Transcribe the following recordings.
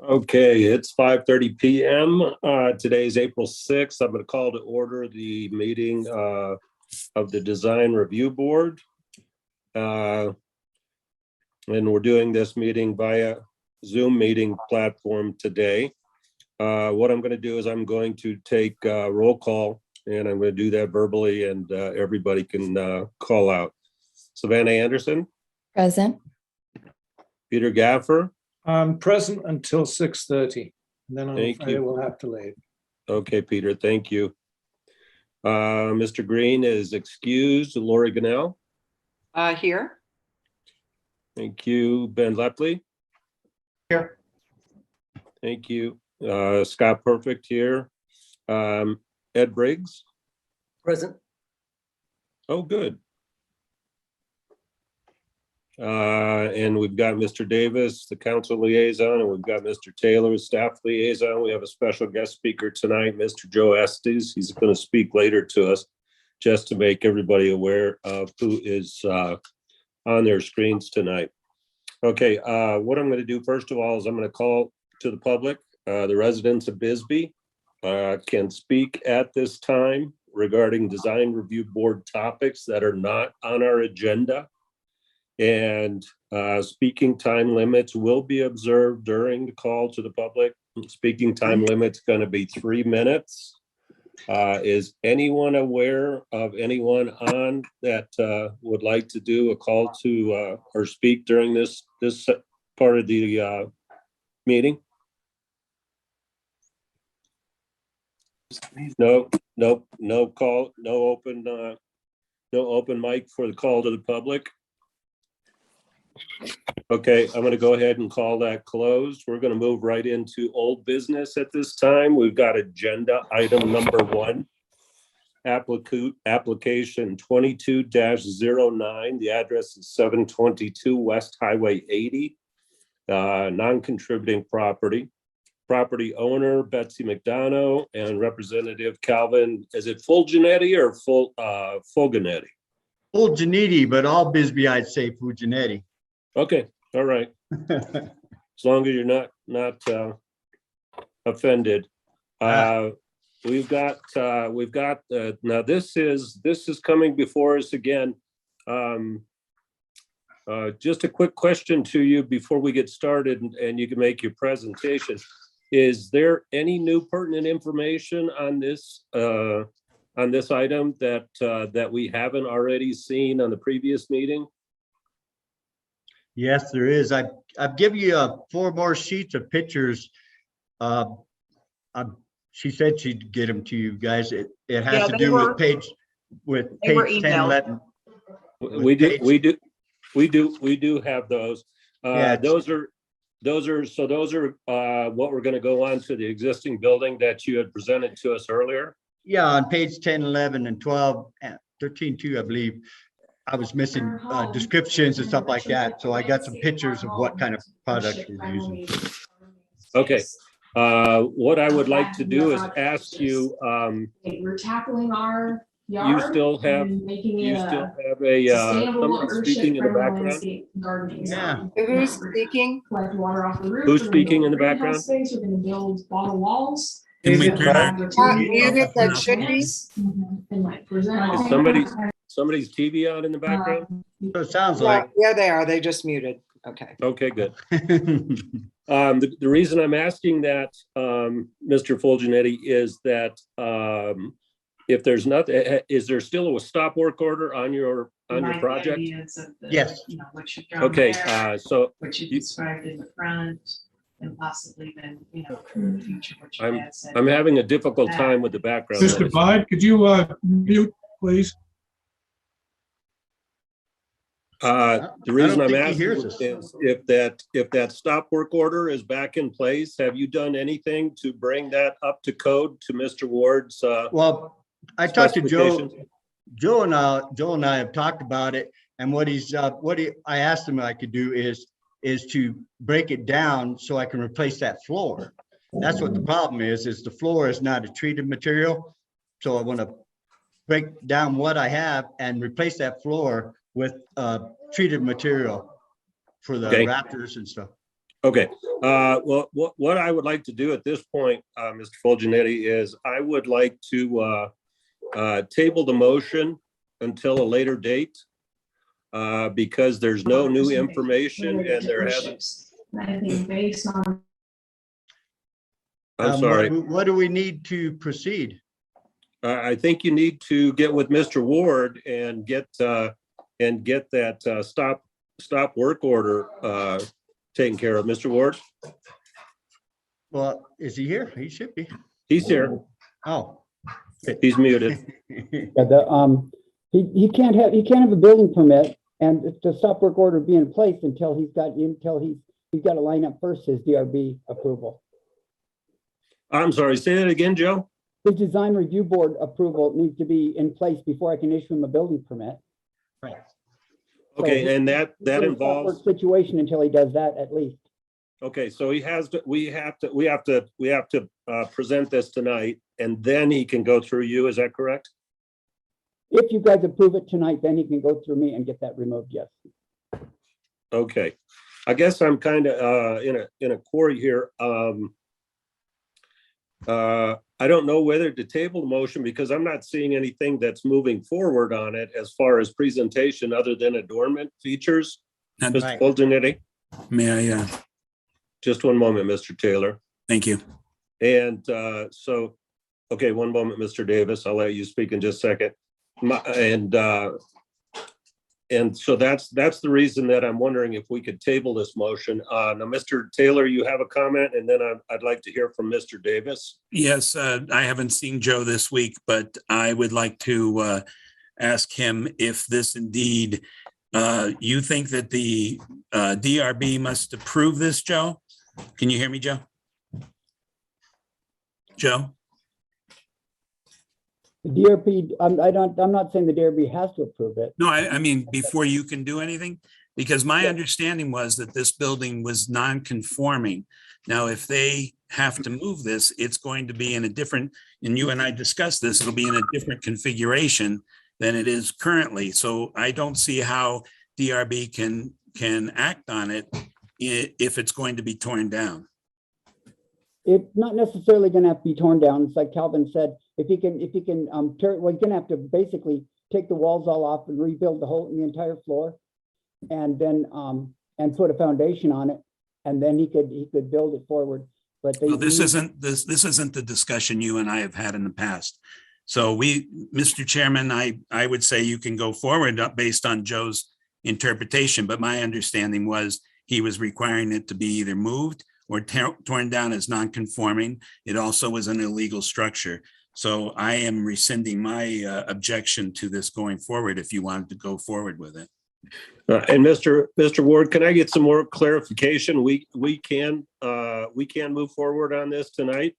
Okay, it's 5:30 p.m. Today's April 6th. I'm going to call to order the meeting of the Design Review Board. And we're doing this meeting via Zoom meeting platform today. What I'm going to do is I'm going to take a roll call, and I'm going to do that verbally, and everybody can call out. Savannah Anderson. Present. Peter Gaffer. Present until 6:30. Then I'm Thank afraid you. we'll have to leave. Okay, Peter, thank you. Mr. Green is excused. Lori Gannell. Here. Thank you. Ben Lepley. Here. Thank you. Scott Perfect here. Ed Briggs. Present. Oh, good. And we've got Mr. Davis, the council liaison, and we've got Mr. Taylor, staff liaison. We have a special guest speaker tonight, Mr. Joe Estes. He's going to speak later to us just to make everybody aware of who is on their screens tonight. Okay, what I'm going to do first of all is I'm going to call to the public. The residents of Bisbee can speak at this time regarding design review board topics that are not on our agenda. And speaking time limits will be observed during the call to the public. Speaking time limit's going to be 3 minutes. Is anyone aware of anyone on that would like to do a call to or speak during this part of the meeting? No call, no open mic for the call to the public. Okay, I'm going to go ahead and call that closed. We're going to move right into old business at this time. We've got agenda item number 1, application 22-09. The address is 722 West Highway 80, non-contributing property. Property owner Betsy McDonough and Representative Calvin, is it Fulginetti or Fulganetti? Fulginetti, but all Bisbee I'd say Fulginetti. Okay, all right. As long as you're not offended. We've got now this is coming before us again. Just a quick question to you before we get started, and you can make your presentation. Is there any new pertinent information on this item that we haven't already seen on the previous meeting? Yes, there is. I've given you 4 more sheets of pictures. She said she'd get them to you guys. It has to do with page 10, 11. We do have those. Those are what we're going to go on to the existing building that you had presented to us earlier. Yeah, on page 10, 11, and 12, and 13 too, I believe. I was missing descriptions and stuff like that. So I got some pictures of what kind of products we're using. Okay. What I would like to do is ask you, we're tackling our yard. you still have a someone speaking in the background? Yeah. Who's speaking? Collect water off the roof. Who's speaking in the background? Space. We're going to build bottle walls. Can we turn Music that should be. And like present. Is somebody's TV on in the background? So it sounds like. Yeah, they are. They just muted. Okay. Okay, good. The reason I'm asking that, Mr. Fulginetti, is that if there's nothing, is there still a stop work order on your project? Yes. Okay, so what you described in the front and possibly then, in the future, what you had said. I'm having a difficult time with the background. Mr. Bide, could you mute, please? The reason I'm asking is if that stop work order is back in place, have you done anything to bring that up to code to Mr. Ward's? Well, I talked to Joe. Joe and I have talked about it, and I asked him I could do is to break it down so I can replace that floor. That's what the problem is the floor is not a treated material. So I want to break down what I have and replace that floor with treated material for the rafters and stuff. Okay, well, what I would like to do at this point, Mr. Fulgenetti, is I would like to table the motion until a later date, because there's no new information and there hasn't, I think based on, I'm sorry. What do we need to proceed? I think you need to get with Mr. Ward and get that stop work order taken care of. Mr. Ward? Well, is he here? He should be. He's here. Oh. He's muted. Yeah, he can't have a building permit and the stop work order be in place until he's got to line up first his DRB approval. I'm sorry, say that again, Joe? His design review board approval needs to be in place before I can issue him a building permit. Right. Okay, and that It's a stop involves, work situation until he does that at least. okay, so we have to present this tonight and then he can go through you, is that correct? If you guys approve it tonight, then he can go through me and get that removed, yes. Okay, I guess I'm kind of in a quarry here. I don't know whether to table the motion because I'm not seeing anything that's moving forward on it as far as presentation other than adornment features. And Mr. Right. Fulgenetti, may I, just one moment, Mr. Taylor. thank you. And so, okay, one moment, Mr. Davis, I'll let you speak in just a second. And so that's the reason that I'm wondering if we could table this motion. Now, Mr. Taylor, you have a comment, and then I'd like to hear from Mr. Davis. Yes, I haven't seen Joe this week, but I would like to ask him if this indeed, you think that the DRB must approve this, Joe? Can you hear me, Joe? Joe? The DRB, I'm not saying the DRB has to approve it. No, I mean, before you can do anything, because my understanding was that this building was non-conforming. Now, if they have to move this, it's going to be in a different, and you and I discussed this, it'll be in a different configuration than it is currently. So I don't see how DRB can act on it if it's going to be torn down. It's not necessarily gonna have to be torn down. It's like Calvin said, if he can well, he's gonna have to basically take the walls all off and rebuild the entire floor. And then, and put a foundation on it, and then he could build it forward. But Well, this isn't the discussion you and I have had in the past. So Mr. Chairman, I would say you can go forward based on Joe's interpretation, but my understanding was he was requiring it to be either moved or torn down as non-conforming. It also was an illegal structure. So I am rescinding my objection to this going forward if you wanted to go forward with it. And Mr. Ward, can I get some more clarification? We can move forward on this tonight?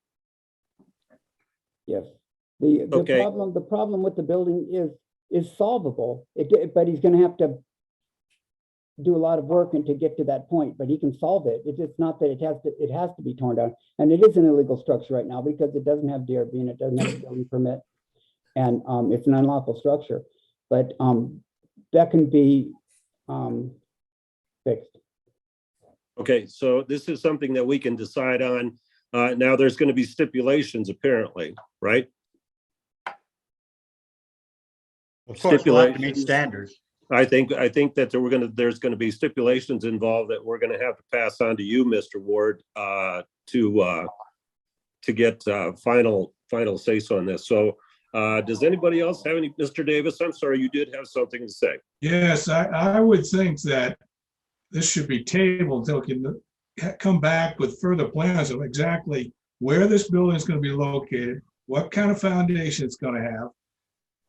Yes. Okay. The problem with the building is solvable. But he's gonna have to do a lot of work and to get to that point, but he can solve it. It's not that it has to be torn down. And it is an illegal structure right now because it doesn't have DRB and it doesn't have a building permit. And it's an unlawful structure, but that can be fixed. Okay, so this is something that we can decide on. Now there's going to be stipulations apparently, right? Of course, we'll have to meet standards. I think that there's going to be stipulations involved that we're going to have to pass on to you, Mr. Ward, to get final say-so on this. So does anybody else have any, Mr. Davis? I'm sorry, you did have something to say. Yes, I would think that this should be tabled until we can come back with further plans of exactly where this building is going to be located, what kind of foundation it's going to have.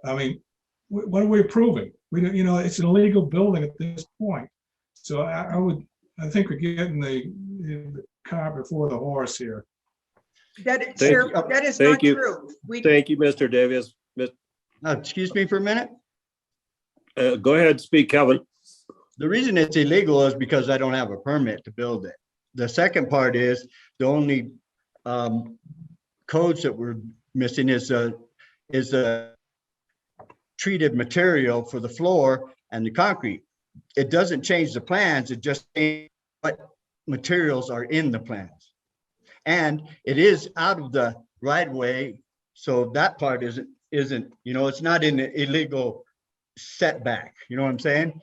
I mean, what are we approving? We don't, it's an illegal building at this point. So I think we're getting the cart before the horse here. That Thank sir, you. that is Thank not you. true. Thank you, Mr. Davis. Excuse me for a minute. Go ahead, speak, Kelvin. The reason it's illegal is because I don't have a permit to build it. The second part is the only codes that we're missing is a treated material for the floor and the concrete. It doesn't change the plans. It just changes what materials are in the plans. And it is out of the right of way, so that part isn't, it's not in the illegal setback, you know what I'm saying?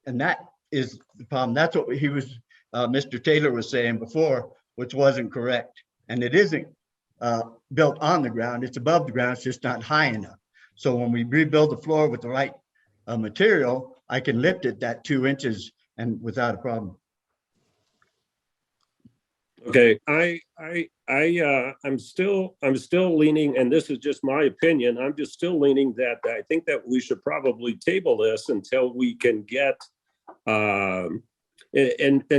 And that is the problem. That's what he was, Mr. Taylor was saying before, which wasn't correct. And it isn't built on the ground, it's above the ground, it's just not high enough. So when we rebuild the floor with the right material, I can lift it that 2 inches and without a problem. Okay, I'm still leaning, and this is just my opinion, I'm just still leaning that I think that we should probably table this until we can get, and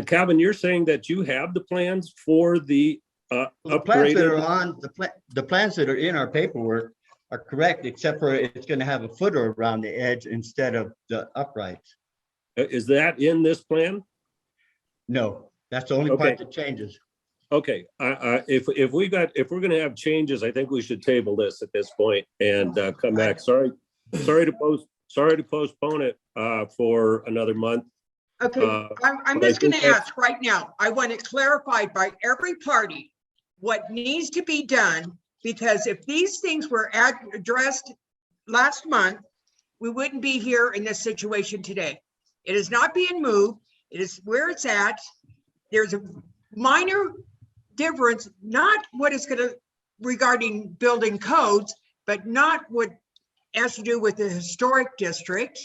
Calvin, you're saying that you have the plans for the The plans that are upgraded, on, the plans that are in our paperwork are correct, except for it's gonna have a footer around the edge instead of the uprights. is that in this plan? No, that's the only Okay. part that changes. Okay, if we're gonna have changes, I think we should table this at this point and come back. Sorry to postpone it for another month. Okay, I'm but I just gonna think that's- ask right now, I want it clarified by every party what needs to be done, because if these things were addressed last month, we wouldn't be here in this situation today. It is not being moved, it is where it's at. There's a minor difference, not what is gonna regarding building codes, but not what has to do with the historic district.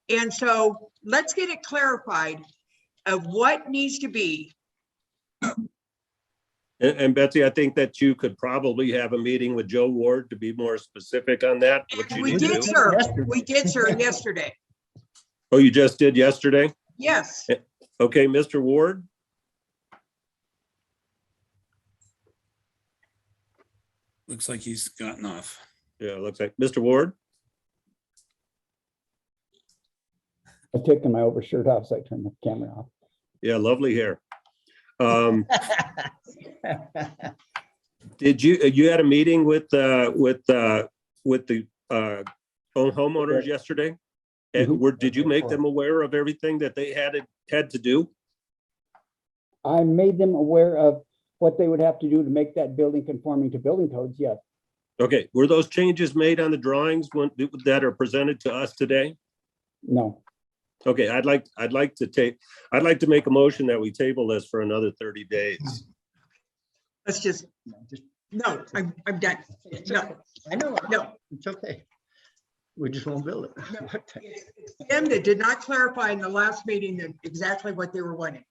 And so let's get it clarified of what needs to be. And Betsy, I think that you could probably have a meeting with Joe Ward to be more specific on that. What you We need to did, do. sir. We did, sir, yesterday. Oh, you just did yesterday? Yes. Okay, Mr. Ward? Looks like he's gotten off. Yeah, it looks like, Mr. Ward? I'm taking my overshirt off, so I turn the camera off. Yeah, lovely hair. Did you had a meeting with the homeowners yesterday? And did you make them aware of everything that they had to do? I made them aware of what they would have to do to make that building conforming to building codes, yes. Okay, were those changes made on the drawings that are presented to us today? No, Okay, I'd like to make a motion that we table this for another 30 days. Let's just, no, I'm done. No, I know, no. it's okay. We just won't build it. It's them that did not clarify in the last meeting that exactly what they were wanting.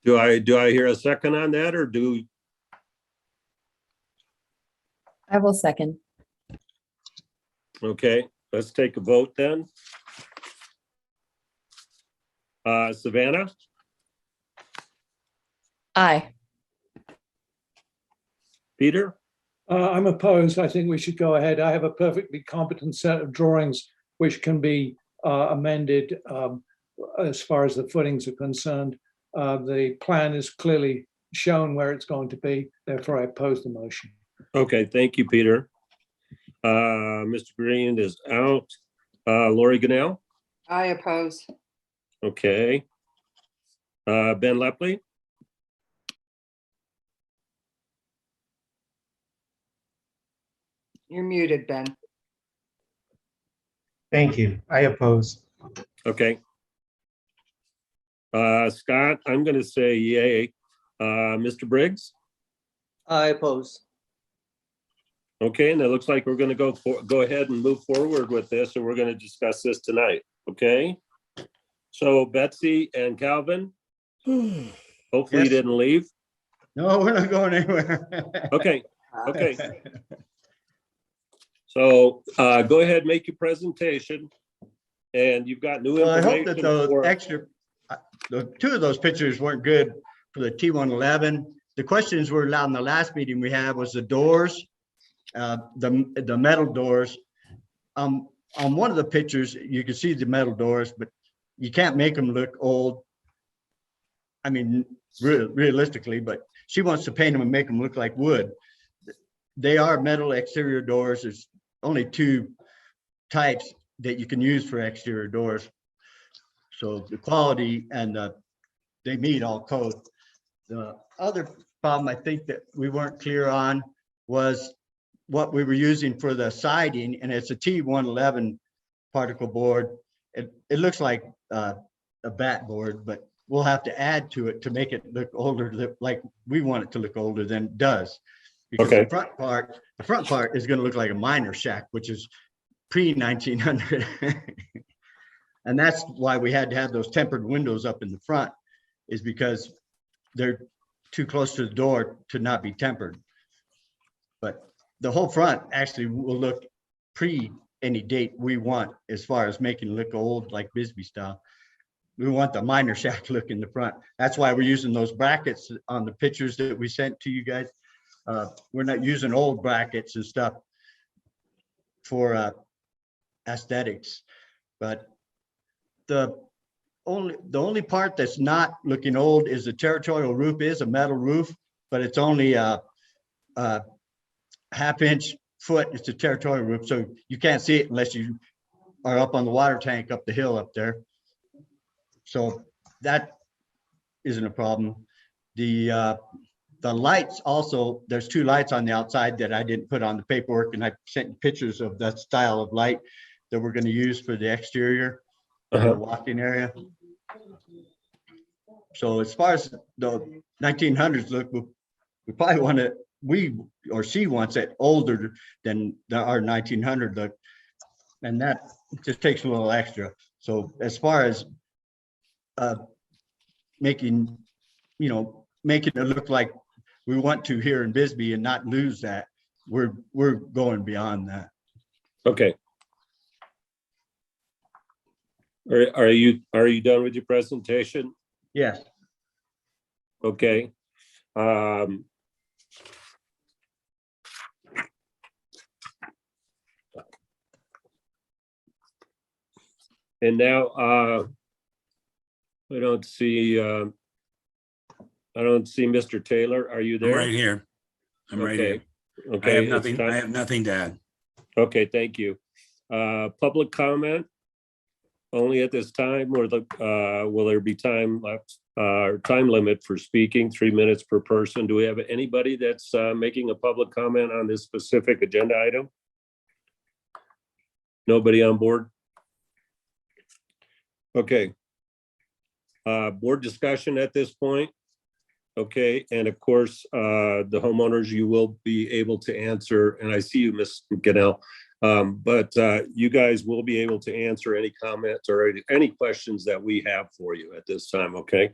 Do I hear a second on that, or do? I will second. Okay, let's take a vote then. Savannah, Aye. Peter, I'm opposed. I think we should go ahead. I have a perfectly competent set of drawings which can be amended as far as the footings are concerned. The plan is clearly shown where it's going to be. Therefore, I oppose the motion. okay, thank you, Peter. Mr. Green is out. Lori Ganell, I oppose. okay. Ben Lepley, You're muted, Ben. Thank you. I oppose. okay. Scott, I'm gonna say yay. Mr. Briggs, I oppose. okay, and it looks like we're gonna go ahead and move forward with this, and we're gonna discuss this tonight, okay? So Betsy and Calvin, hopefully you Yes. didn't leave. No, we're not going anywhere. Okay, okay. So go ahead, make your presentation. And you've got new Well, I hope that information. those for- extra, the two of those pictures weren't good for the T111. The questions were allowed in the last meeting we had was the doors, the metal doors. On one of the pictures, you can see the metal doors, but you can't make them look old. I mean, realistically, but she wants to paint them and make them look like wood. They are metal exterior doors. There's only two types that you can use for exterior doors. So the quality and they meet all code. The other problem I think that we weren't clear on was what we were using for the siding, and it's a T111 particle board. It looks like a bat board, but we'll have to add to it to make it look older, like we want it to look older than it does. Because Okay. the front part is going to look like a miner shack, which is pre-1900. And that's why we had to have those tempered windows up in the front, is because they're too close to the door to not be tempered. But the whole front actually will look pre any date we want, as far as making it look old, like Bisbee style. We want the miner shack look in the front. That's why we're using those brackets on the pictures that we sent to you guys. We're not using old brackets and stuff for aesthetics, but the only part that's not looking old is the territorial roof. Is a metal roof, but it's only a half-inch foot. It's a territorial roof, so you can't see it unless you are up on the water tank up the hill up there. So that isn't a problem. The lights also, there's 2 lights on the outside that I didn't put on the paperwork, and I sent pictures of that style of light that we're going to use for the exterior, the walking area. So as far as the 1900s look, we probably want to, she wants it older than our 1900 look, and that just takes a little extra. So as far as making it look like we want to here in Bisbee and not lose that, we're going beyond that. Okay. Are you done with your presentation? Yes. Okay. And now I don't see Mr. Taylor. Are you I'm there? right here. I'm right here. Okay. I have it's nothing, time- I have nothing to add. Okay, thank you. Public comment only at this time, or will there be time left, time limit for speaking, 3 minutes per person? Do we have anybody that's making a public comment on this specific agenda item? Nobody on board? Okay. Board discussion at this point. Okay, and of course, the homeowners, you will be able to answer, and I see you, Ms. McGinnell, but you guys will be able to answer any comments or any questions that we have for you at this time, okay?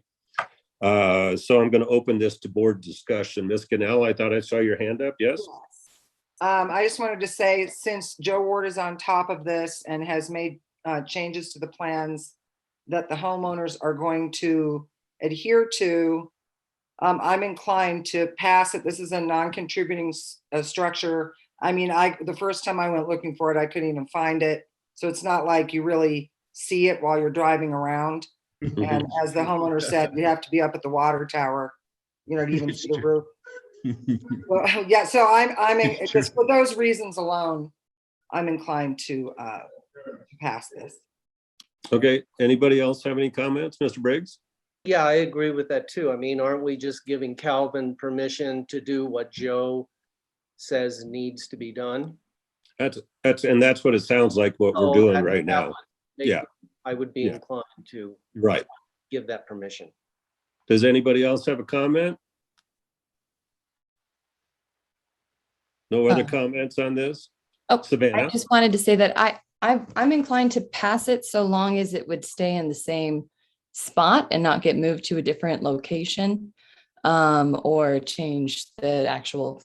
So I'm going to open this to board discussion. Ms. Ginnell, I thought I saw your hand up, yes? I just wanted to say, since Joe Ward is on top of this and has made changes to the plans that the homeowners are going to adhere to, I'm inclined to pass it. This is a non-contributing structure. I mean, the first time I went looking for it, I couldn't even find it. So it's not like you really see it while you're driving around. And as the homeowner said, you have to be up at the water tower, to even see the roof. Well, yeah, so I'm just for those reasons alone, I'm inclined to pass this. Okay, anybody else have any comments? Mr. Briggs? Yeah, I agree with that too. I mean, aren't we just giving Calvin permission to do what Joe says needs to be done? That's what it sounds like what we're Oh, doing right now. Maybe Yeah. I would be Yeah. inclined to Right. give that permission. Does anybody else have a comment? No other comments on this? Oh, Savannah? I just wanted to say that I'm inclined to pass it so long as it would stay in the same spot and not get moved to a different location, or change the actual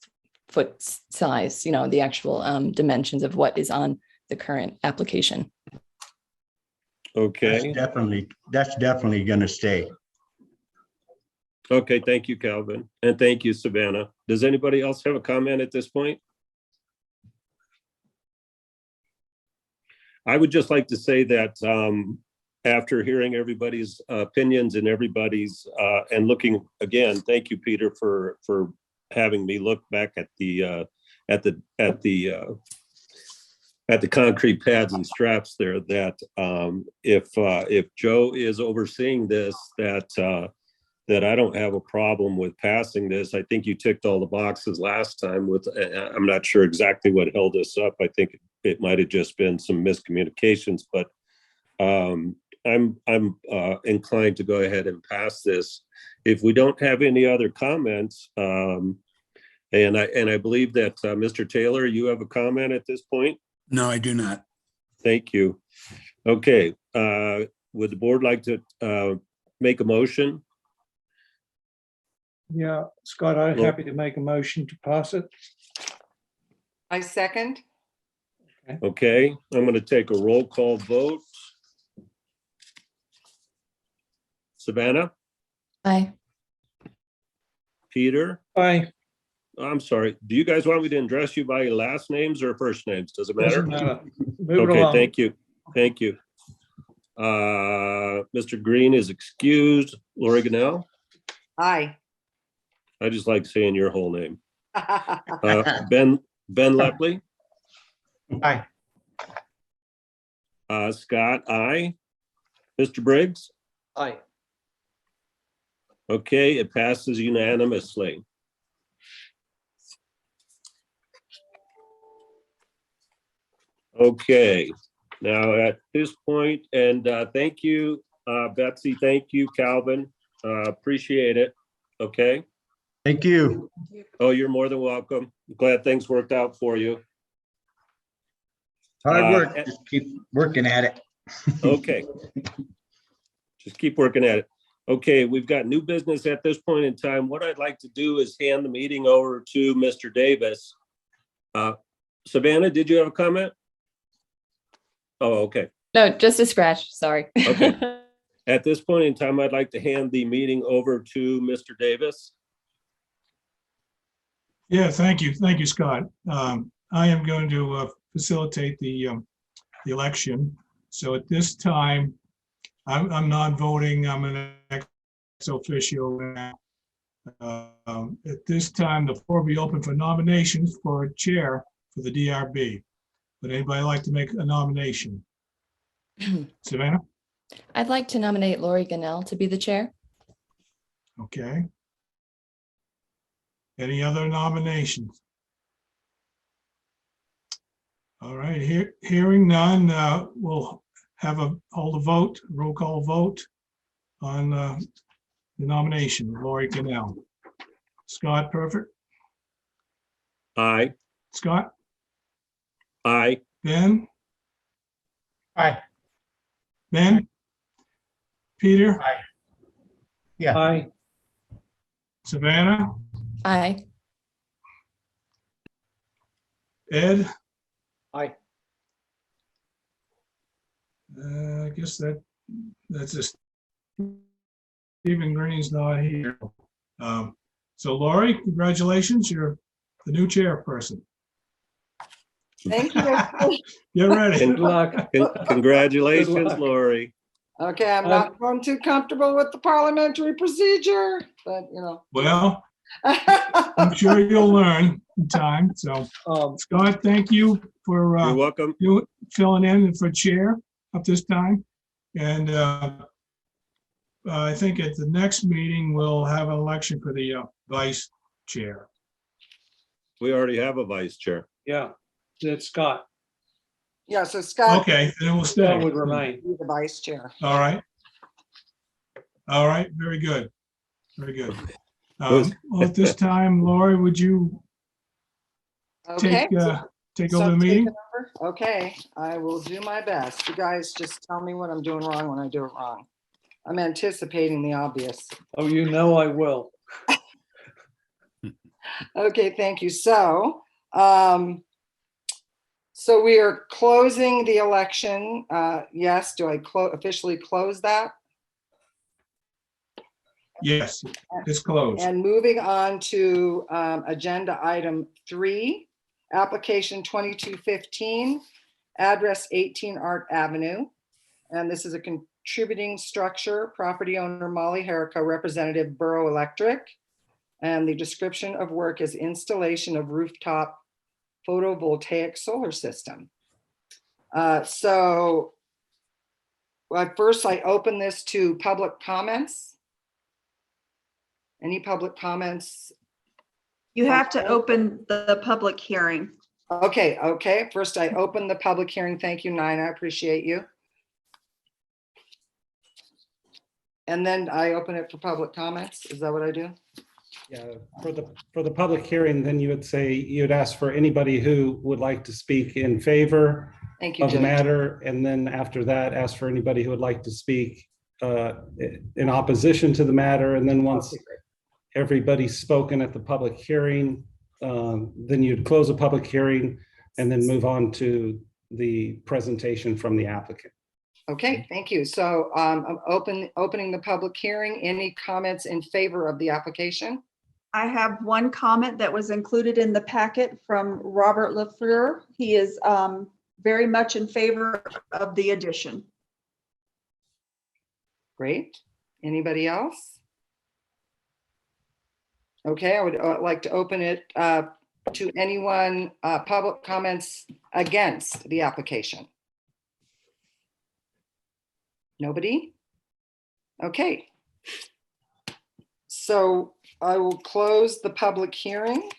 foot size, the actual dimensions of what is on the current application. Okay. That's definitely going to stay. Okay, thank you, Calvin. And thank you, Savannah. Does anybody else have a comment at this point? I would just like to say that after hearing everybody's opinions and everybody's and looking again, thank you, Peter, for having me look back at the at the concrete pads and straps there, that if Joe is overseeing this, that I don't have a problem with passing this. I think you ticked all the boxes last time with, I'm not sure exactly what held us up. I think it might have just been some miscommunications, but I'm inclined to go ahead and pass this. If we don't have any other comments, and I believe that Mr. Taylor, you have a comment at this point? No, I do not. Thank you. Okay, would the board like to make a motion? Yeah, Scott, I'm Well- happy to make a motion to pass it. I second. Okay, I'm going to take a roll call vote. Savannah, Aye. Peter, Aye, I'm sorry. Do you guys want me to address you by your last names or first names? Does it matter? doesn't matter. Move it Okay, along. thank you. Thank you. Mr. Green is excused. Lori Gannell, Aye. I just like saying your whole name. Ben Lepley, Aye. Scott, aye. Mr. Briggs? Aye. Okay, it passes unanimously. Okay, now at this point, and thank you, Betsy, thank you, Calvin, appreciate it, okay? Thank you. Oh, you're more than welcome. Glad things worked out for you. Hard work. Just keep working at it. Okay. Just keep working at it. Okay, we've got new business at this point in time. What I'd like to do is hand the meeting over to Mr. Davis. Savannah, did you have a comment? Oh, okay. No, just a scratch, sorry. Okay. At this point in time, I'd like to hand the meeting over to Mr. Davis. Yeah, thank you. Thank you, Scott. I am going to facilitate the election. So at this time, I'm non-voting. I'm an ex officio. At this time, the floor will be open for nominations for a chair for the DRB. Would anybody like to make a nomination? Savannah? I'd like to nominate Lori Gannell to be the chair. Okay. Any other nominations? All right, hearing none, we'll hold a vote, roll call vote on the nomination, Lori Gannell. Scott, perfect? Aye. Scott? Aye. Ben? Aye. Ben? Peter? Yeah. Aye, Savannah? Aye. Ed? Aye. I guess that's just Stephen Green's not here. So Lori, congratulations, you're the new chairperson. Thank you. Get ready. good luck. Congratulations, Good luck. Lori. Okay, I'm not going too comfortable with the parliamentary procedure, but you know. Well, I'm sure you'll learn in time. So Scott, thank you for You're welcome. you filling in for chair up this time. And I think at the next meeting, we'll have an election for the vice chair. We already have a vice chair. Yeah, that's Scott. Yeah, so Scott, Okay, then we'll stay. That would remain. be the vice chair. All right. All right, very good. Very good. Was- Well, at this time, Lori, would you Okay. take So over the I'm meeting? taking over? Okay, I will do my best. You guys just tell me what I'm doing wrong when I do it wrong. I'm anticipating the obvious. Oh, you know I will. Okay, thank you. So we are closing the election. Yes, do I officially close that? Yes, it's closed. And moving on to agenda item 3, application 2215, address 18 Art Avenue. And this is a contributing structure, property owner Molly Herrico, representative Borough Electric. And the description of work is installation of rooftop photovoltaic solar system. So first I open this to public comments. Any public comments? You have to open the public hearing. Okay. First I open the public hearing. Thank you, Nina. I appreciate you. And then I open it for public comments. Is that what I do? Yeah, for the public hearing, then you would say, you'd ask for anybody who would like to speak in favor Thank you, of the Judge. matter. And then after that, ask for anybody who would like to speak in opposition to the matter. And then once everybody's spoken at the public hearing, then you'd close the public hearing and then move on to the presentation from the applicant. Okay, thank you. So I'm opening the public hearing. Any comments in favor of the application? I have one comment that was included in the packet from Robert Lafleur. He is very much in favor of the addition. Great. Anybody else? Okay, I would like to open it to anyone, public comments against the application. Nobody? Okay. So I will close the public hearing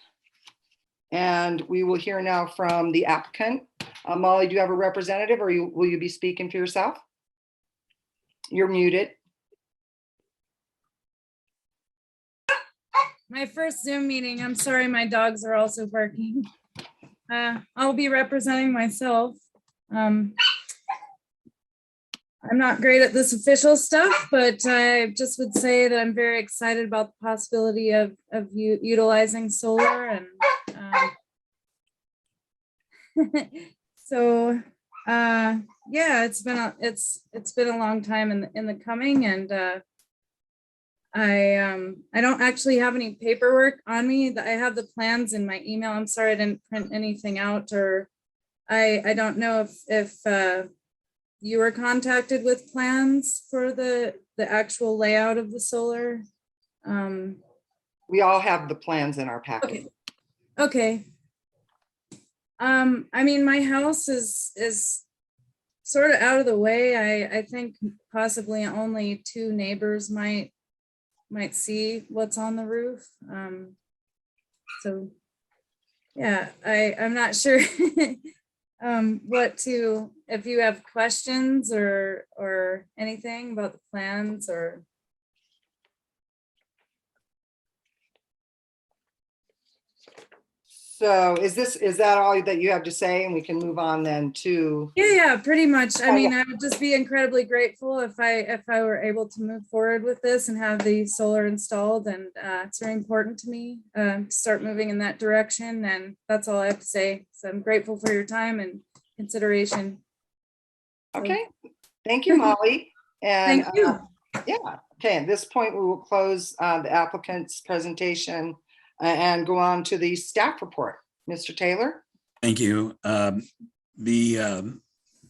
and we will hear now from the applicant. Molly, do you have a representative or will you be speaking for yourself? You're muted. My first Zoom meeting. I'm sorry, my dogs are also barking. I'll be representing myself. I'm not great at this official stuff, but I just would say that I'm very excited about the possibility of utilizing solar, and so yeah, it's been a long time in the coming, and I don't actually have any paperwork on me. I have the plans in my email. I'm sorry I didn't print anything out, or I don't know if you were contacted with plans for the actual layout of the solar. We all have the plans in our packet. Okay. I mean, my house is sort of out of the way. I think possibly only 2 neighbors might see what's on the roof. So yeah, I'm not sure if you have questions or anything about the plans or. So is that all that you have to say, and we can move on then to? Yeah, pretty much. I mean, I would just be incredibly grateful if I were able to move forward with this and have the solar installed, and it's very important to me to start moving in that direction, and that's all I have to say. So I'm grateful for your time and consideration. Okay, thank you, Molly. And thank you. Yeah, okay, at this point, we will close the applicant's presentation and go on to the staff report. Mr. Taylor? Thank you. The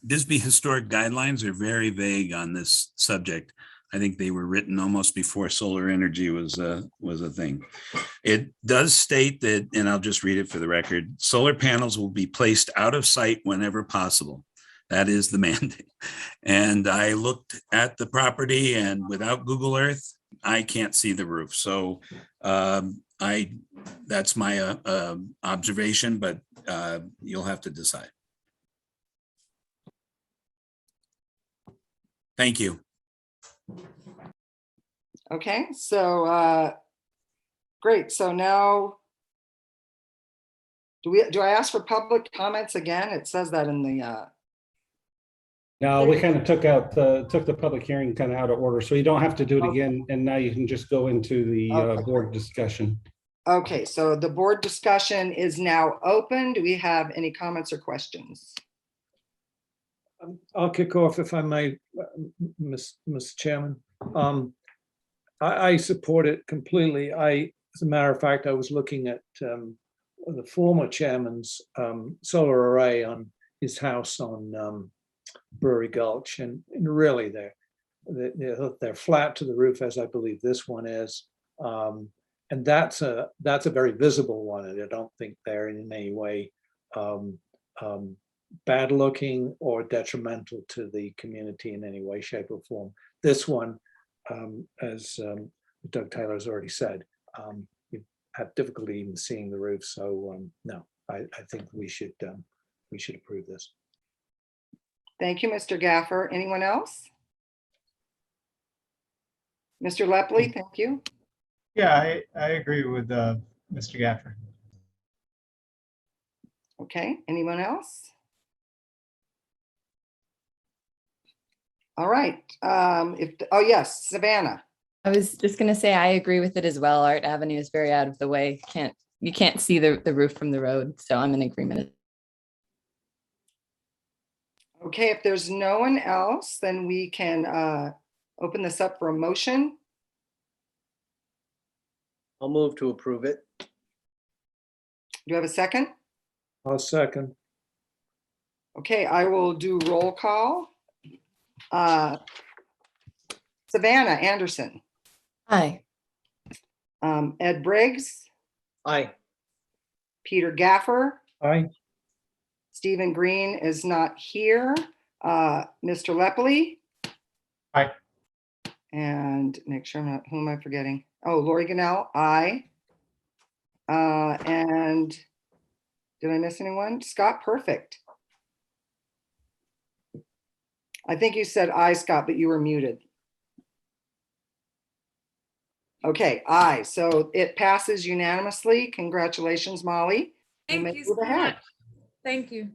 Bisbee Historic Guidelines are very vague on this subject. I think they were written almost before solar energy was a thing. It does state that, and I'll just read it for the record, solar panels will be placed out of sight whenever possible. That is the mandate. And I looked at the property, and without Google Earth, I can't see the roof. So that's my observation, but you'll have to decide. Thank you. Okay, so great. So now, do I ask for public comments again? It says that in the. No, we kind of took the public hearing kind of out of order, so you don't have to do it again. And now you can just go into the board discussion. Okay, so the board discussion is now open. Do we have any comments or questions? I'll kick off if I may, Mr. Chairman. I support it completely. As a matter of fact, I was looking at the former chairman's solar array on his house on Brewery Gulch, and really they're flat to the roof, as I believe this one is, and that's a very visible one, and I don't think they're in any way bad looking or detrimental to the community in any way, shape or form. This one, as Doug Taylor has already said, you have difficulty even seeing the roof. So no, I think we should approve this. Thank you, Mr. Gaffer. Anyone else? Mr. Lepley, thank you. Yeah, I agree with Mr. Gaffer. Okay, anyone else? All right, oh yes, Savannah. I was just gonna say, I agree with it as well. Art Avenue is very out of the way. You can't see the roof from the road, so I'm in agreement. Okay, if there's no one else, then we can open this up for a motion. I'll move to approve it. Do you have a second? I'll second. Okay, I will do roll call. Savannah Anderson. Aye. Ed Briggs. Aye. Peter Gaffer. Aye. Stephen Green is not here. Mr. Lepley. Aye. And make sure I'm not, who am I forgetting? Oh, Lori Ganell, aye. And did I miss anyone? Scott, perfect. I think you said aye, Scott, but you were muted. Okay, aye. So it passes unanimously. Congratulations, Molly. Thank you so much. Thank you.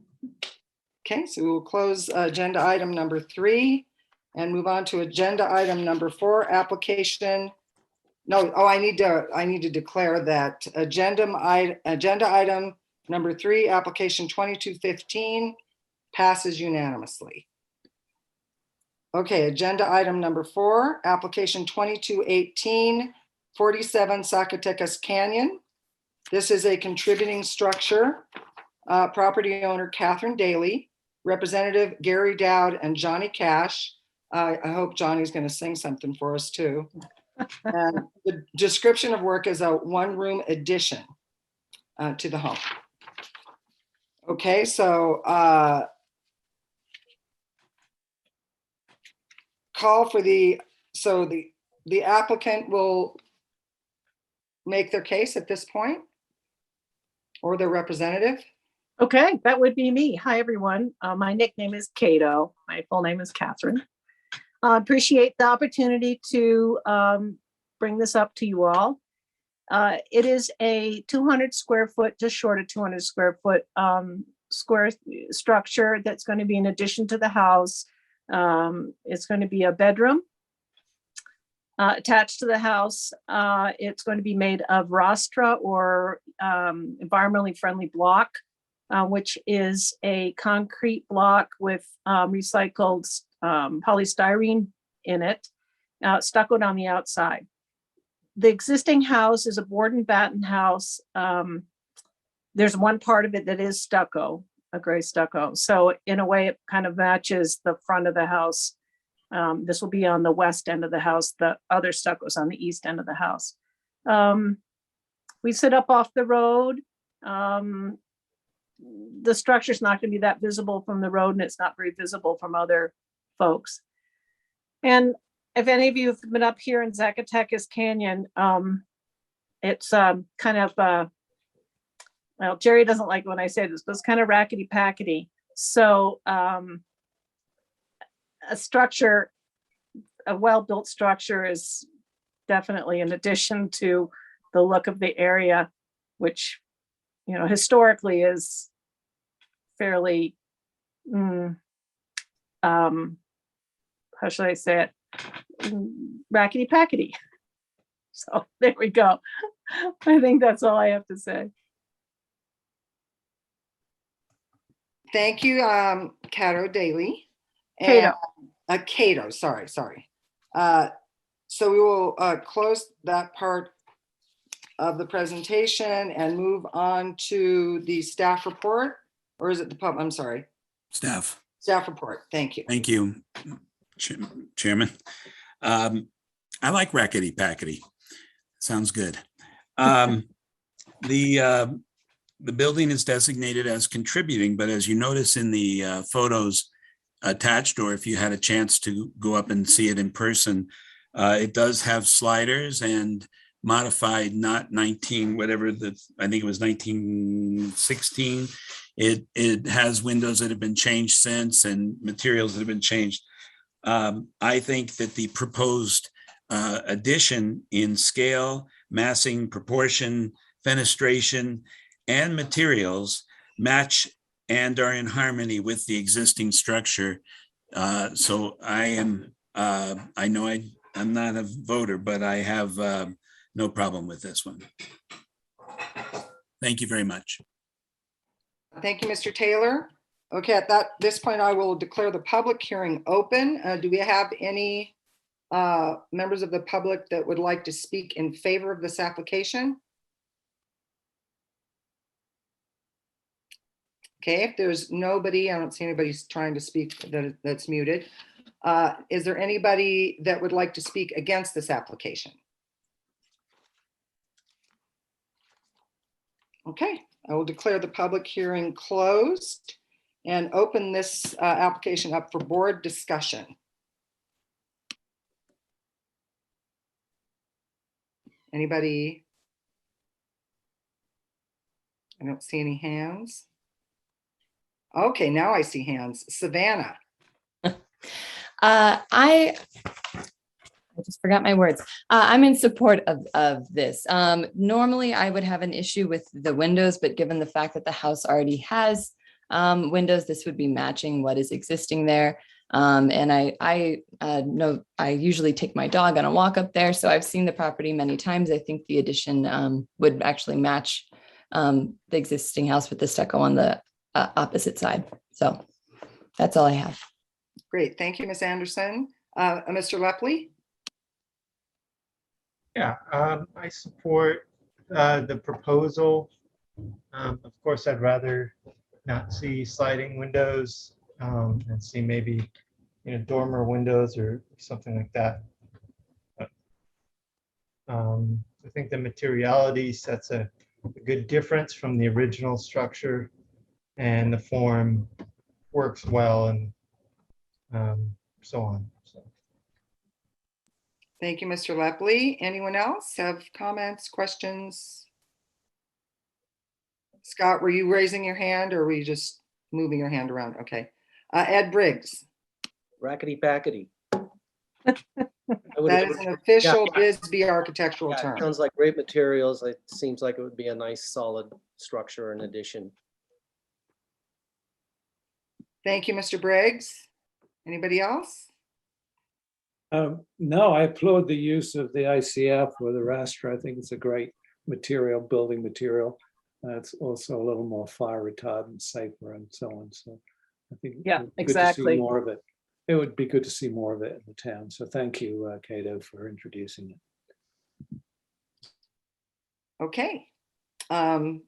Okay, so we will close agenda item number 3 and move on to agenda item number 4, application. No, oh, I need to declare that agenda item number 3, application 2215 passes unanimously. Okay, agenda item number 4, application 2218, 47 Zacatecas Canyon. This is a contributing structure. Property owner Catherine Daly, Representative Gary Dowd and Johnny Cash. I hope Johnny's going to sing something for us too. And the description of work is a 1-room addition to the home. Okay, so call for the applicant will make their case at this point, or their representative. Okay, that would be me. Hi, everyone. My nickname is Cato. My full name is Catherine. I appreciate the opportunity to bring this up to you all. It is a 200 square foot, just short of 200 square foot square structure that's going to be in addition to the house. It's going to be a bedroom attached to the house. It's going to be made of Rostra, or environmentally friendly block, which is a concrete block with recycled polystyrene in it, stuccoed on the outside. The existing house is a board and batten house. There's one part of it that is stucco, a gray stucco. So in a way, it kind of matches the front of the house. This will be on the west end of the house. The other stucco is on the east end of the house. We sit up off the road. The structure is not going to be that visible from the road, and it's not very visible from other folks. And if any of you have been up here in Zacatecas Canyon, it's kind of, well, Jerry doesn't like when I say this, but it's kind of rackety-packety. So a structure, a well-built structure, is definitely an addition to the look of the area, which, you know, historically is fairly, how should I say it? Rackety-packety. So there we go. I think that's all I have to say. Thank you, Cato Daly. Cato. Cato, sorry. So we will close that part of the presentation and move on to the staff report, or is it the pub? I'm sorry. Staff report. Thank you. Thank you, Chairman. I like rackety packety. Sounds good. The the building is designated as contributing, but as you notice in the photos attached, or if you had a chance to go up and see it in person, it does have sliders and modified, not 19, whatever the, I think it was 1916. It has windows that have been changed since and materials that have been changed. I think that the proposed addition in scale, massing, proportion, fenestration, and materials match and are in harmony with the existing structure. So I am, I know I'm not a voter, but I have no problem with this one. Thank you very much. Thank you, Mr. Taylor. Okay, at this point, I will declare the public hearing open. Do we have any members of the public that would like to speak in favor of this application? Okay, if there's nobody, I don't see anybody trying to speak that's muted. Is there anybody that would like to speak against this application? Okay, I will declare the public hearing closed and open this application up for board discussion. Anybody? I don't see any hands. Okay, now I see hands. Savannah. I just forgot my words. I'm in support of this. Normally, I would have an issue with the windows, but given the fact that the house already has windows, this would be matching what is existing there. And I know I usually take my dog on a walk up there, so I've seen the property many times. I think the addition would actually match the existing house with the stucco on the opposite side. So that's all I have. Great, thank you, Ms. Anderson. Mr. Lepley? Yeah, I support the proposal. Of course, I'd rather not see sliding windows and see maybe, dormer windows or something like that. But, I think the materiality sets a good difference from the original structure, and the form works well, and so on. So. Thank you, Mr. Lepley. Anyone else have comments, questions? Scott, were you raising your hand or were you just moving your hand around? Okay. Ed Briggs. Rackety packety. That is an official Bisbee architectural term. Sounds like great materials. It seems like it would be a nice solid structure in addition. Thank you, Mr. Briggs. Anybody else? No, I applaud the use of the ICF or the raster. I think it's a great material, building material. It's also a little more fire retardant, safer, and so on. So I think Yeah, good exactly. to see more of it. It would be good to see more of it in the town. So thank you, Cato, for introducing it. Okay. I'd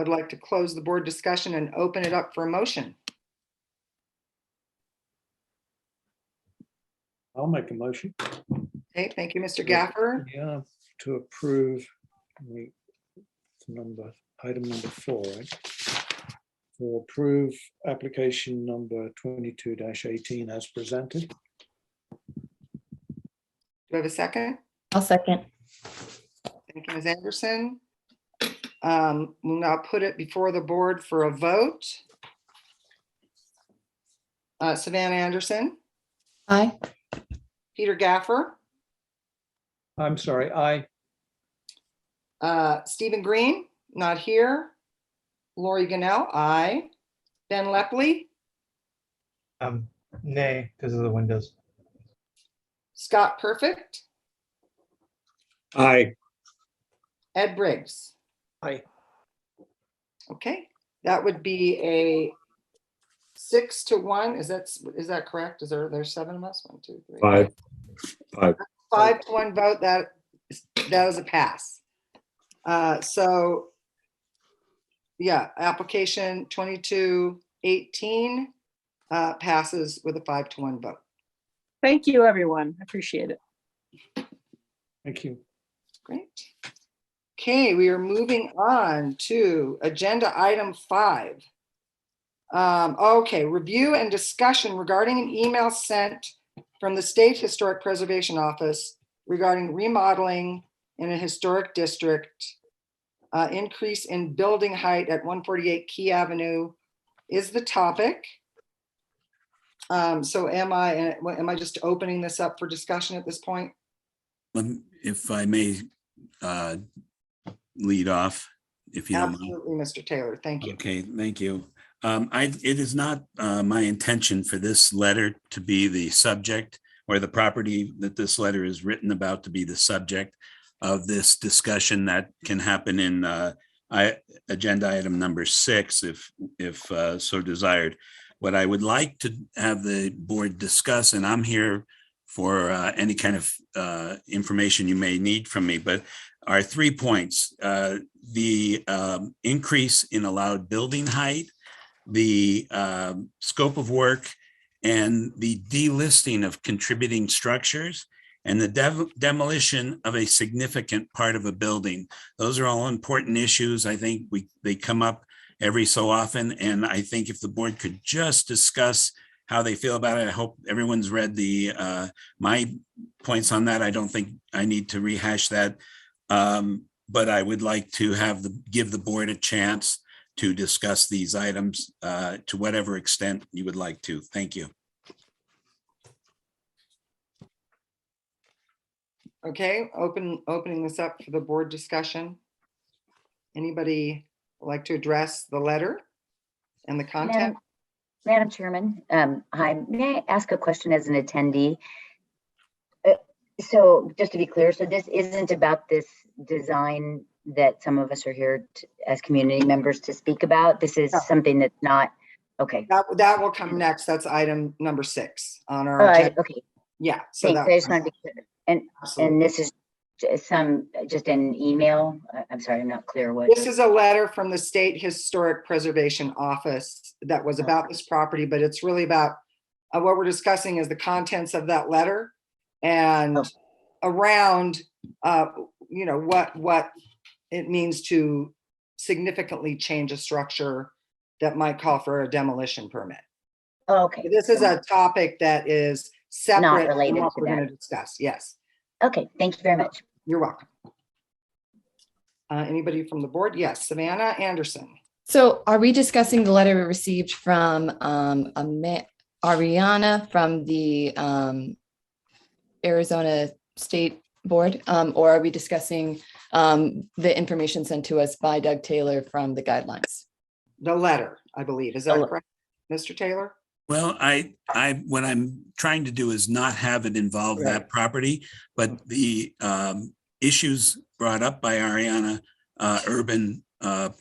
like to close the board discussion and open it up for a motion. I'll make a motion. Okay, thank you, Mr. Gaffer. Yeah, to approve item number 4, right? To approve application number 22-18 as presented. Do we have a second? I'll second. Thank you, Ms. Anderson. We'll now put it before the board for a vote. Savannah Anderson. Aye. Peter Gaffer. I'm sorry, aye. Stephen Green, not here. Lori Gunnell, aye. Ben Lepley. Nay, because of the windows. Scott Perfect. Aye. Ed Briggs. Aye. Okay, that would be a 6-1. Is that correct? There's 7 of us? 1, 2, 3. 5. 5-1 vote. That is a pass. So yeah, application 22-18 passes with a 5-1 vote. Thank you, everyone. I appreciate it. Thank you. Great. Okay, we are moving on to agenda item 5. Okay, review and discussion regarding an email sent from the State Historic Preservation Office regarding remodeling in a historic district, increase in building height at 148 Key Avenue is the topic. So am I just opening this up for discussion at this point? If I may lead off, if you don't mind. Absolutely, Mr. Taylor, thank you. Okay, thank you. It is not my intention for this letter to be the subject, or the property that this letter is written about to be the subject of this discussion that can happen in agenda item number 6, if so desired. What I would like to have the board discuss, and I'm here for any kind of information you may need from me, but are 3 points. The increase in allowed building height, the scope of work, and the delisting of contributing structures, and the demolition of a significant part of a building. Those are all important issues. I think they come up every so often, and I think if the board could just discuss how they feel about it. I hope everyone's read my points on that. I don't think I need to rehash that, but I would like to give the board a chance to discuss these items to whatever extent you would like to. Thank you. Okay, opening this up for the board discussion. Anybody like to address the letter and the content? Madam Chairman, hi, may I ask a question as an attendee? So just to be clear, so this isn't about this design that some of us are here as community members to speak about? This is something that's not, okay. That will come next. That's item number 6 on our agenda. Okay. Yeah. So thanks. I just want to be clear. And this is just an email. I'm sorry, I'm not clear what. This is a letter from the State Historic Preservation Office that was about this property, but it's really about what we're discussing is the contents of that letter and around, what it means to significantly change a structure that might call for a demolition permit. Okay. This is a topic that is separate not related from what to we're that. going to discuss. Yes. Okay, thank you very much. You're welcome. Anybody from the board? Yes, Savannah Anderson. So are we discussing the letter we received from Ariana from the Arizona State Board, or are we discussing the information sent to us by Doug Taylor from the guidelines? The letter, I believe. Is that correct, Mr. Taylor? Well, what I'm trying to do is not have it involve that property, but the issues brought up by Ariana, urban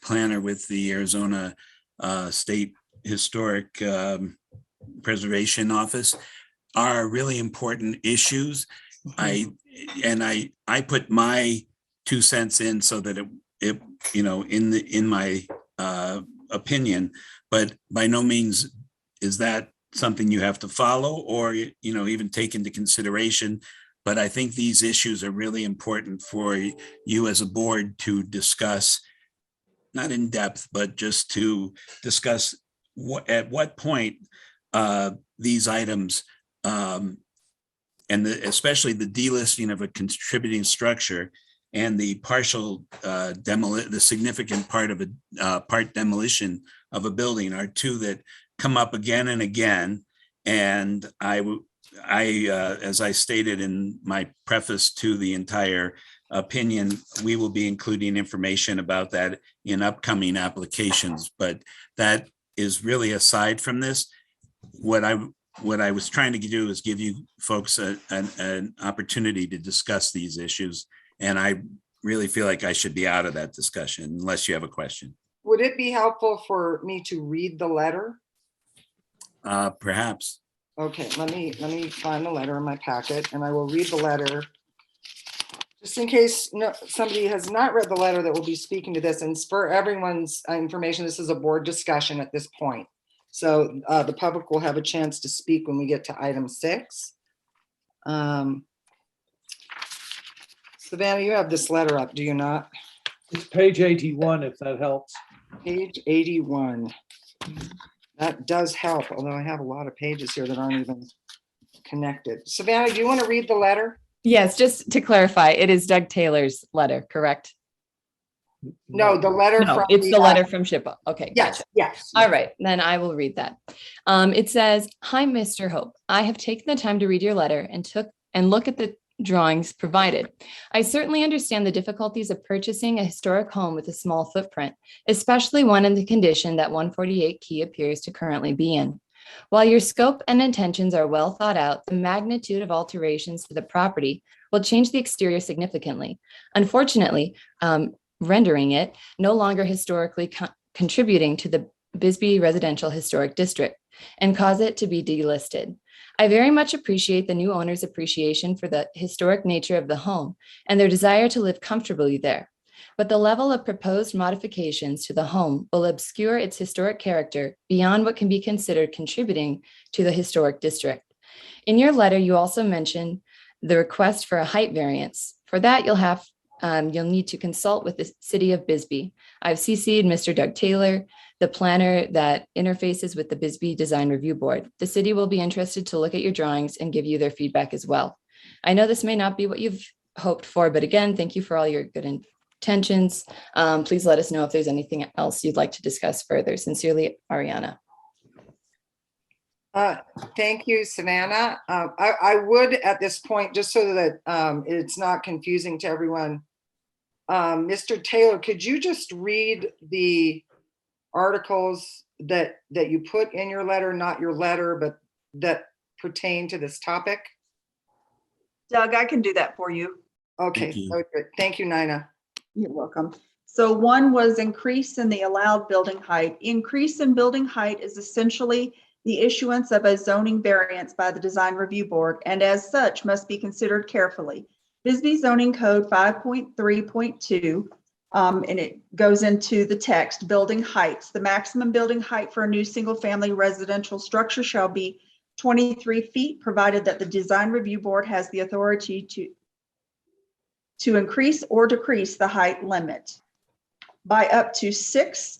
planner with the Arizona State Historic Preservation Office, are really important issues. I put my 2 cents in so that it in my opinion, but by no means is that something you have to follow or even take into consideration. But I think these issues are really important for you as a board to discuss, not in depth, but just to discuss at what point these items and especially the delisting of a contributing structure and the partial the significant part of a part demolition of a building are 2 that come up again and again. And I, as I stated in my preface to the entire opinion, we will be including information about that in upcoming applications. But that is really aside from this. What I was trying to do is give you folks an opportunity to discuss these issues. And I really feel like I should be out of that discussion unless you have a question. Would it be helpful for me to read the letter? Perhaps. Okay, let me find the letter in my packet and I will read the letter. Just in case somebody has not read the letter that will be speaking to this, and for everyone's information, this is a board discussion at this point. So the public will have a chance to speak when we get to item 6. Savannah, you have this letter up, do you not? It's page 81, if that helps. Page 81. That does help, although I have a lot of pages here that aren't even connected. Savannah, do you want to read the letter? Yes, just to clarify, it is Doug Taylor's letter, correct? No, the letter No, from it's the letter from SHPO. Okay. Yes, gotcha. yes. All right, then I will read that. It says, "Hi, Mr. Hope. I have taken the time to read your letter and look at the drawings provided. I certainly understand the difficulties of purchasing a historic home with a small footprint, especially one in the condition that 148 Key appears to currently be in. While your scope and intentions are well thought out, the magnitude of alterations to the property will change the exterior significantly. Unfortunately, rendering it no longer historically contributing to the Bisbee Residential Historic District and cause it to be delisted. I very much appreciate the new owner's appreciation for the historic nature of the home and their desire to live comfortably there. But the level of proposed modifications to the home will obscure its historic character beyond what can be considered contributing to the historic district. In your letter, you also mentioned the request for a height variance. For that, you'll need to consult with the city of Bisbee. I've CC'd Mr. Doug Taylor, the planner that interfaces with the Bisbee Design Review Board. The city will be interested to look at your drawings and give you their feedback as well. I know this may not be what you've hoped for, but again, thank you for all your good intentions. Please let us know if there's anything else you'd like to discuss further. Sincerely, Ariana." Thank you, Savannah. I would at this point, just so that it's not confusing to everyone, Mr. Taylor, could you just read the articles that you put in your letter, not your letter, but that pertain to this topic? Doug, I can do that for you. Okay, good. Thank you, Nina. You're welcome. So one was increase in the allowed building height. Increase in building height is essentially the issuance of a zoning variance by the Design Review Board, and as such must be considered carefully. Bisbee Zoning Code 5.3.2, and it goes into the text, building heights. The maximum building height for a new single-family residential structure shall be 23 feet, provided that the Design Review Board has the authority to increase or decrease the height limit by up to 6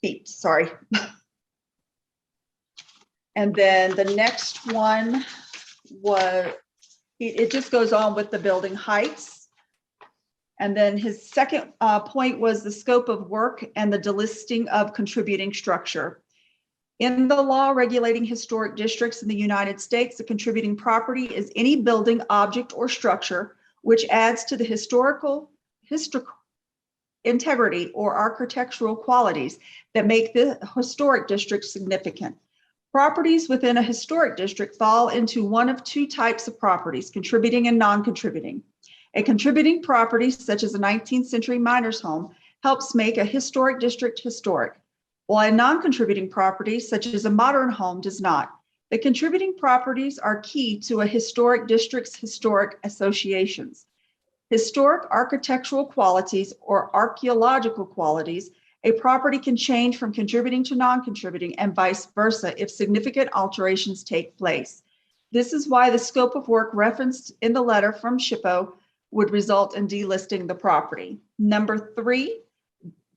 feet, sorry. And then the next one was, it just goes on with the building heights. And then his second point was the scope of work and the delisting of contributing structure. In the law regulating historic districts in the United States, the contributing property is any building, object, or structure which adds to the historical integrity or architectural qualities that make the historic district significant. Properties within a historic district fall into one of two types of properties, contributing and non-contributing. A contributing property, such as a 19th century miner's home, helps make a historic district historic, while a non-contributing property, such as a modern home, does not. The contributing properties are key to a historic district's historic associations. Historic architectural qualities or archaeological qualities, a property can change from contributing to non-contributing and vice versa if significant alterations take place. This is why the scope of work referenced in the letter from SHPO would result in delisting the property. Number 3,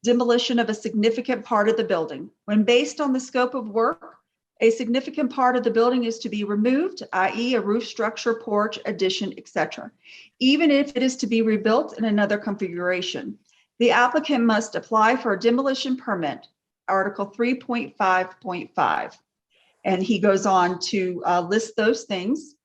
demolition of a significant part of the building. When based on the scope of work, a significant part of the building is to be removed, i.e. a roof structure, porch, addition, etc., even if it is to be rebuilt in another configuration. The applicant must apply for a demolition permit, Article 3.5.5. And he goes on to list those things.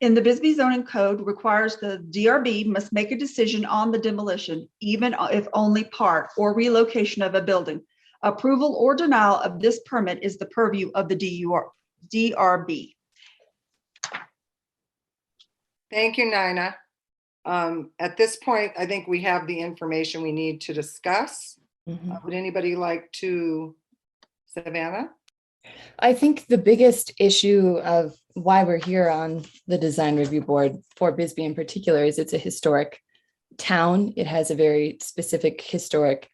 In the Bisbee Zoning Code requires the DRB must make a decision on the demolition, even if only part or relocation of a building. Approval or denial of this permit is the purview of the DRB. Thank you, Nina. At this point, I think we have the information we need to discuss. Would anybody like to, Savannah? I think the biggest issue of why we're here on the Design Review Board for Bisbee in particular is it's a historic town. It has a very specific historic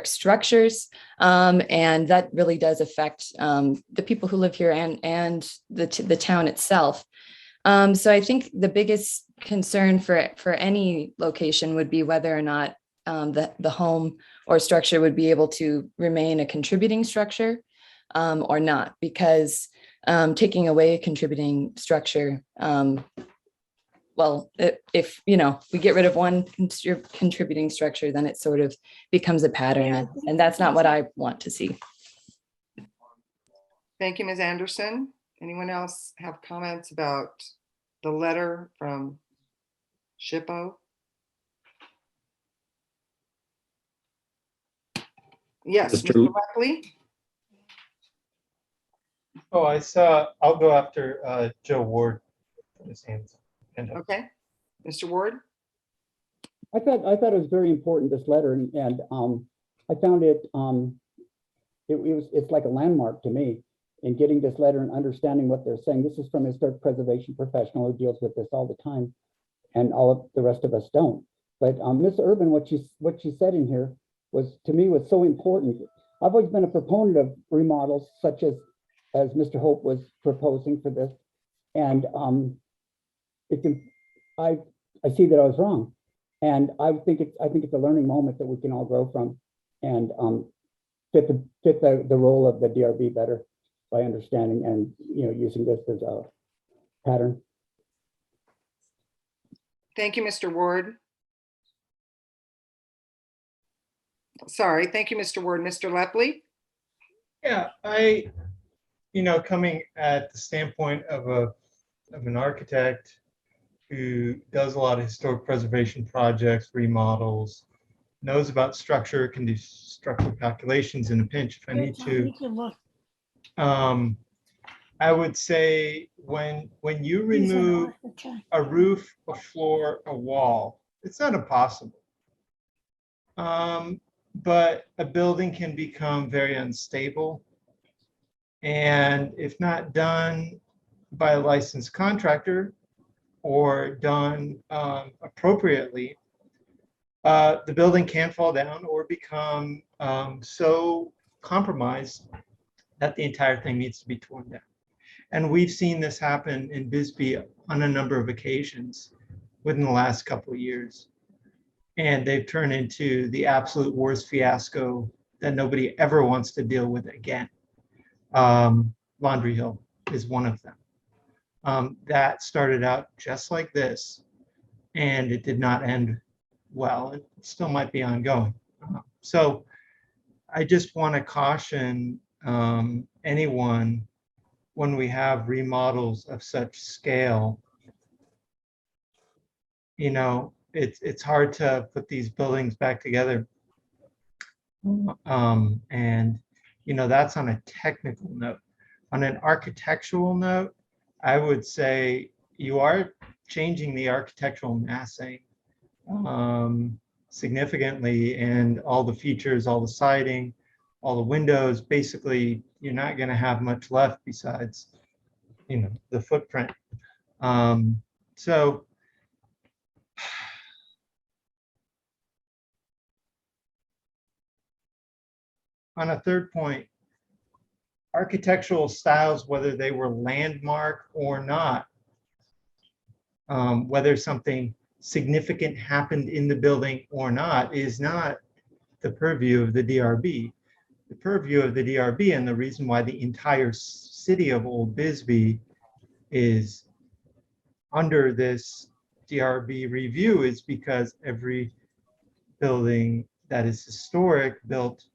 structures, and that really does affect the people who live here and the town itself. So I think the biggest concern for any location would be whether or not the home or structure would be able to remain a contributing structure or not, because taking away a contributing structure, well, if we get rid of one contributing structure, then it sort of becomes a pattern, and that's not what I want to see. Thank you, Ms. Anderson. Anyone else have comments about the letter from SHPO? Yes, Mr. Buckley? Oh, I'll go after Joe Ward. His hands. Okay, Mr. Ward? I thought it was very important, this letter, and I found it's like a landmark to me in getting this letter and understanding what they're saying. This is from a historic preservation professional who deals with this all the time, and all of the rest of us don't. But Ms. Urban, what she said in here was, to me, was so important. I've always been a proponent of remodels, such as Mr. Hope was proposing for this, and I see that I was wrong, and I think it's a learning moment that we can all grow from, and fit the role of the DRB better by understanding and using this as a pattern. Thank you, Mr. Ward. Sorry, thank you, Mr. Ward. Mr. Lepley? Yeah, coming at the standpoint of an architect who does a lot of historic preservation projects, remodels, knows about structure, can do structural calculations in a pinch if I need to. I would say when you remove a roof, a floor, a wall, it's not impossible. But a building can become very unstable. And if not done by a licensed contractor or done appropriately, the building can fall down or become so compromised that the entire thing needs to be torn down. And we've seen this happen in Bisbee on a number of occasions within the last couple of years. And they've turned into the absolute worst fiasco that nobody ever wants to deal with again. Laundry Hill is one of them. That started out just like this, and it did not end well. It still might be ongoing. So I just want to caution anyone when we have remodels of such scale, it's hard to put these buildings back together. And that's on a technical note. On an architectural note, I would say you are changing the architectural massing significantly, and all the features, all the siding, all the windows, basically you're not going to have much left besides the footprint. So on a third point, architectural styles, whether they were landmark or not, whether something significant happened in the building or not, is not the purview of the DRB. The purview of the DRB, and the reason why the entire city of Old Bisbee is under this DRB review, is because every building that is historic, built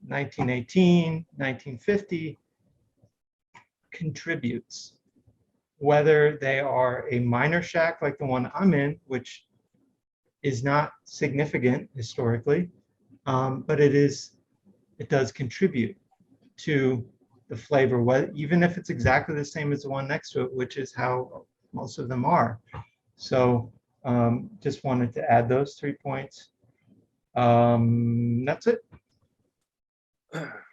1918, 1950, contributes. Whether they are a minor shack like the one I'm in, which is not significant historically, but it does contribute to the flavor, even if it's exactly the same as the one next to it, which is how most of them are. So just wanted to add those 3 points. That's it.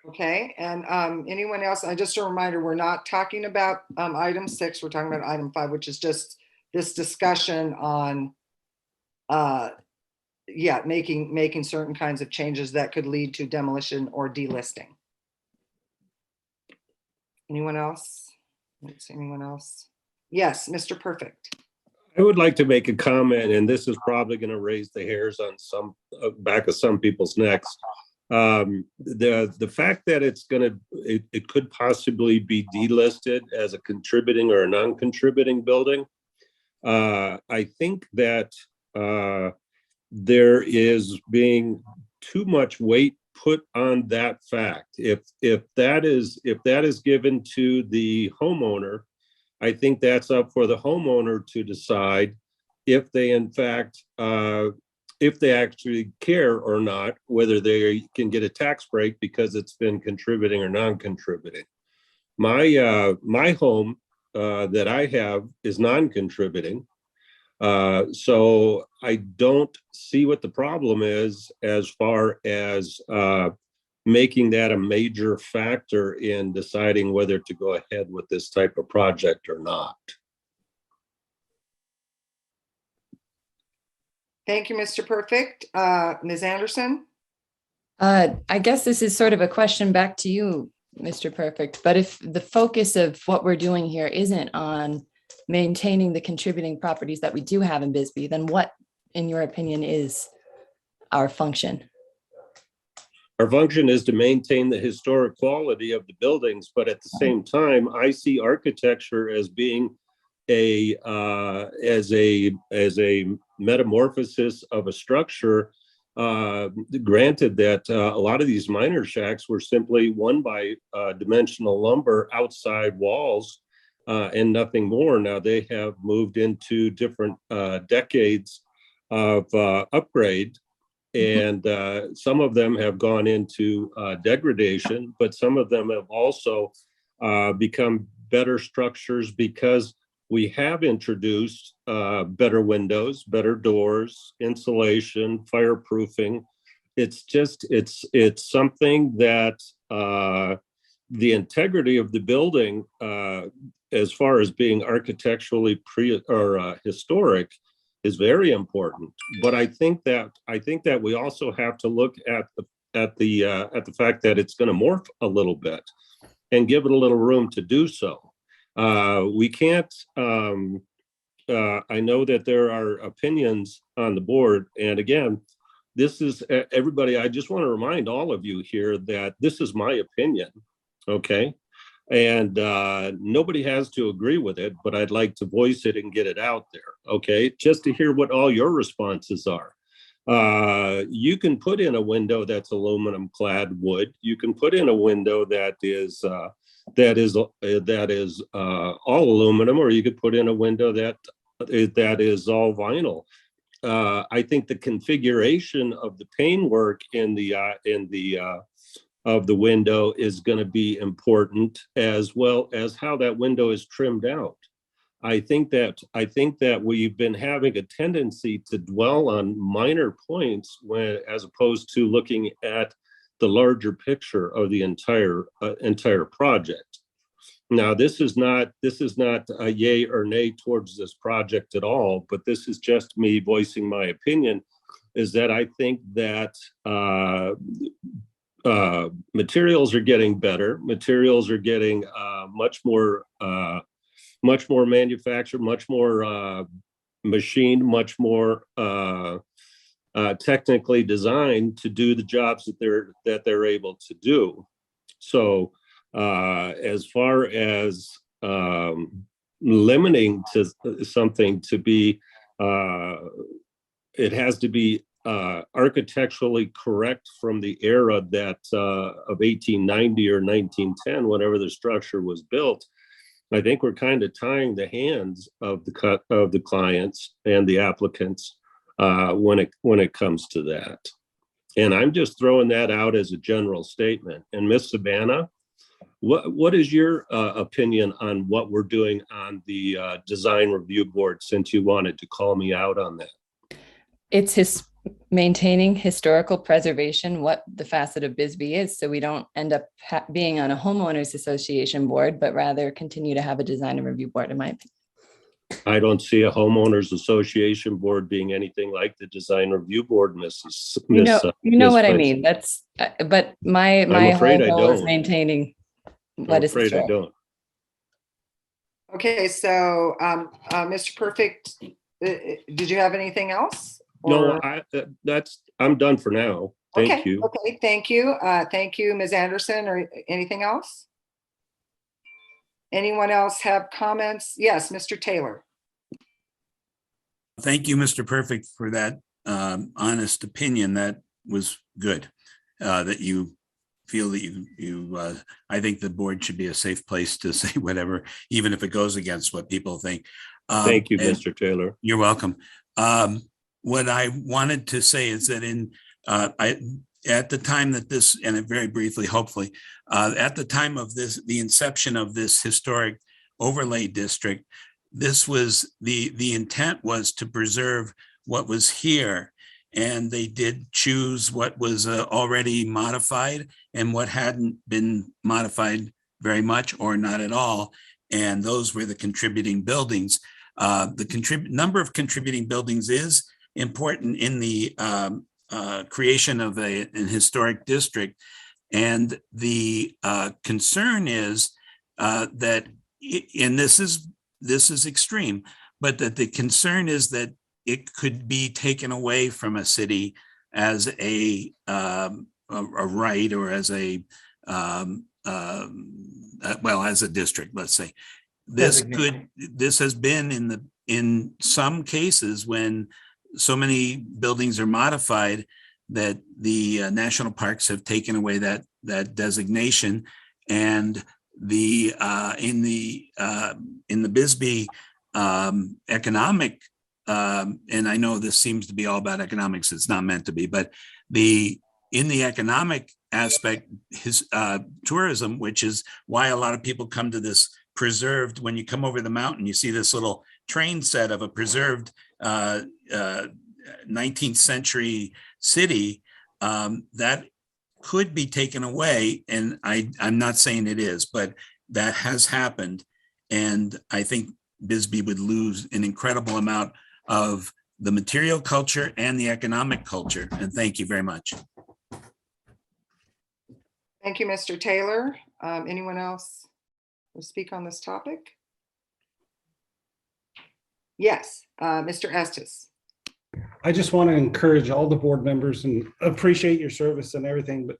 Okay, and anyone else? Just a reminder, we're not talking about item 6, we're talking about item 5, which is just this discussion on making certain kinds of changes that could lead to demolition or delisting. Anyone else? Let's see, anyone else? Yes, Mr. Perfect. I would like to make a comment, and this is probably going to raise the hairs on some back of some people's necks. The fact that it could possibly be delisted as a contributing or a non-contributing building. I think that there is being too much weight put on that fact. If that is given to the homeowner, I think that's up for the homeowner to decide if they in fact if they actually care or not, whether they can get a tax break because it's been contributing or non-contributing. My home that I have is non-contributing. So I don't see what the problem is as far as making that a major factor in deciding whether to go ahead with this type of project or not. Thank you, Mr. Perfect. Ms. Anderson? I guess this is sort of a question back to you, Mr. Perfect, but if the focus of what we're doing here isn't on maintaining the contributing properties that we do have in Bisbee, then what, in your opinion, is our function? Our function is to maintain the historic quality of the buildings, but at the same time, I see architecture as being a metamorphosis of a structure. Granted that a lot of these minor shacks were simply one by dimensional lumber outside walls and nothing more. Now they have moved into different decades of upgrade. And some of them have gone into degradation, but some of them have also become better structures because we have introduced better windows, better doors, insulation, fireproofing. It's just, it's something that the integrity of the building, as far as being architecturally historic, is very important. But I think that we also have to look at the fact that it's going to morph a little bit and give it a little room to do so. We can't. I know that there are opinions on the board, and again, this is everybody. I just want to remind all of you here that this is my opinion, okay? And nobody has to agree with it, but I'd like to voice it and get it out there, okay? Just to hear what all your responses are. You can put in a window that's aluminum clad wood. You can put in a window that is all aluminum, or you could put in a window that is all vinyl. I think the configuration of the pane work of the window is going to be important, as well as how that window is trimmed out. I think that we've been having a tendency to dwell on minor points as opposed to looking at the larger picture of the entire project. Now, this is not a yay or nay towards this project at all, but this is just me voicing my opinion, is that I think that materials are getting better. Materials are getting much more manufactured, much more machined, much more technically designed to do the jobs that they're able to do. So as far as limiting to something to be, it has to be architecturally correct from the era that of 1890 or 1910, whenever the structure was built. I think we're kind of tying the hands of the clients and the applicants when it comes to that. And I'm just throwing that out as a general statement. And Miss Savannah, what is your opinion on what we're doing on the design review board, since you wanted to call me out on that? It's maintaining historical preservation, what the facet of Bisbee is, so we don't end up being on a homeowners association board, but rather continue to have a design and review board, in my opinion. I don't see a homeowners association board being anything like the design review board, Mrs. You know what I mean. That's but my whole goal is maintaining what is historic. I don't. Okay, so, Mr. Perfect, did you have anything else? No, Or- I'm done for now. Thank Okay, you. okay, thank you. Thank you, Ms. Anderson, or anything else? Anyone else have comments? Yes, Mr. Taylor. Thank you, Mr. Perfect, for that honest opinion. That was good. That you feel that I think the board should be a safe place to say whatever, even if it goes against what people think. Thank you, and Mr. Taylor. You're welcome. What I wanted to say is that at the time that this, and very briefly, hopefully, at the time of this, the inception of this historic overlay district, this was the intent was to preserve what was here. And they did choose what was already modified and what hadn't been modified very much or not at all. And those were the contributing buildings. The number of contributing buildings is important in the creation of an historic district. And the concern is that, and this is extreme, but that the concern is that it could be taken away from a city as a right, or as a as a district, let's say. This has been in some cases when so many buildings are modified that the national parks have taken away that designation. And in the Bisbee economic, and I know this seems to be all about economics, it's not meant to be, but in the economic aspect, tourism, which is why a lot of people come to this preserved, when you come over the mountain, you see this little train set of a preserved 19th century city that could be taken away. And I'm not saying it is, but that has happened. And I think Bisbee would lose an incredible amount of the material culture and the economic culture. And thank you very much. Thank you, Mr. Taylor. Anyone else will speak on this topic? Yes, Mr. Estes. I just want to encourage all the board members and appreciate your service and everything, but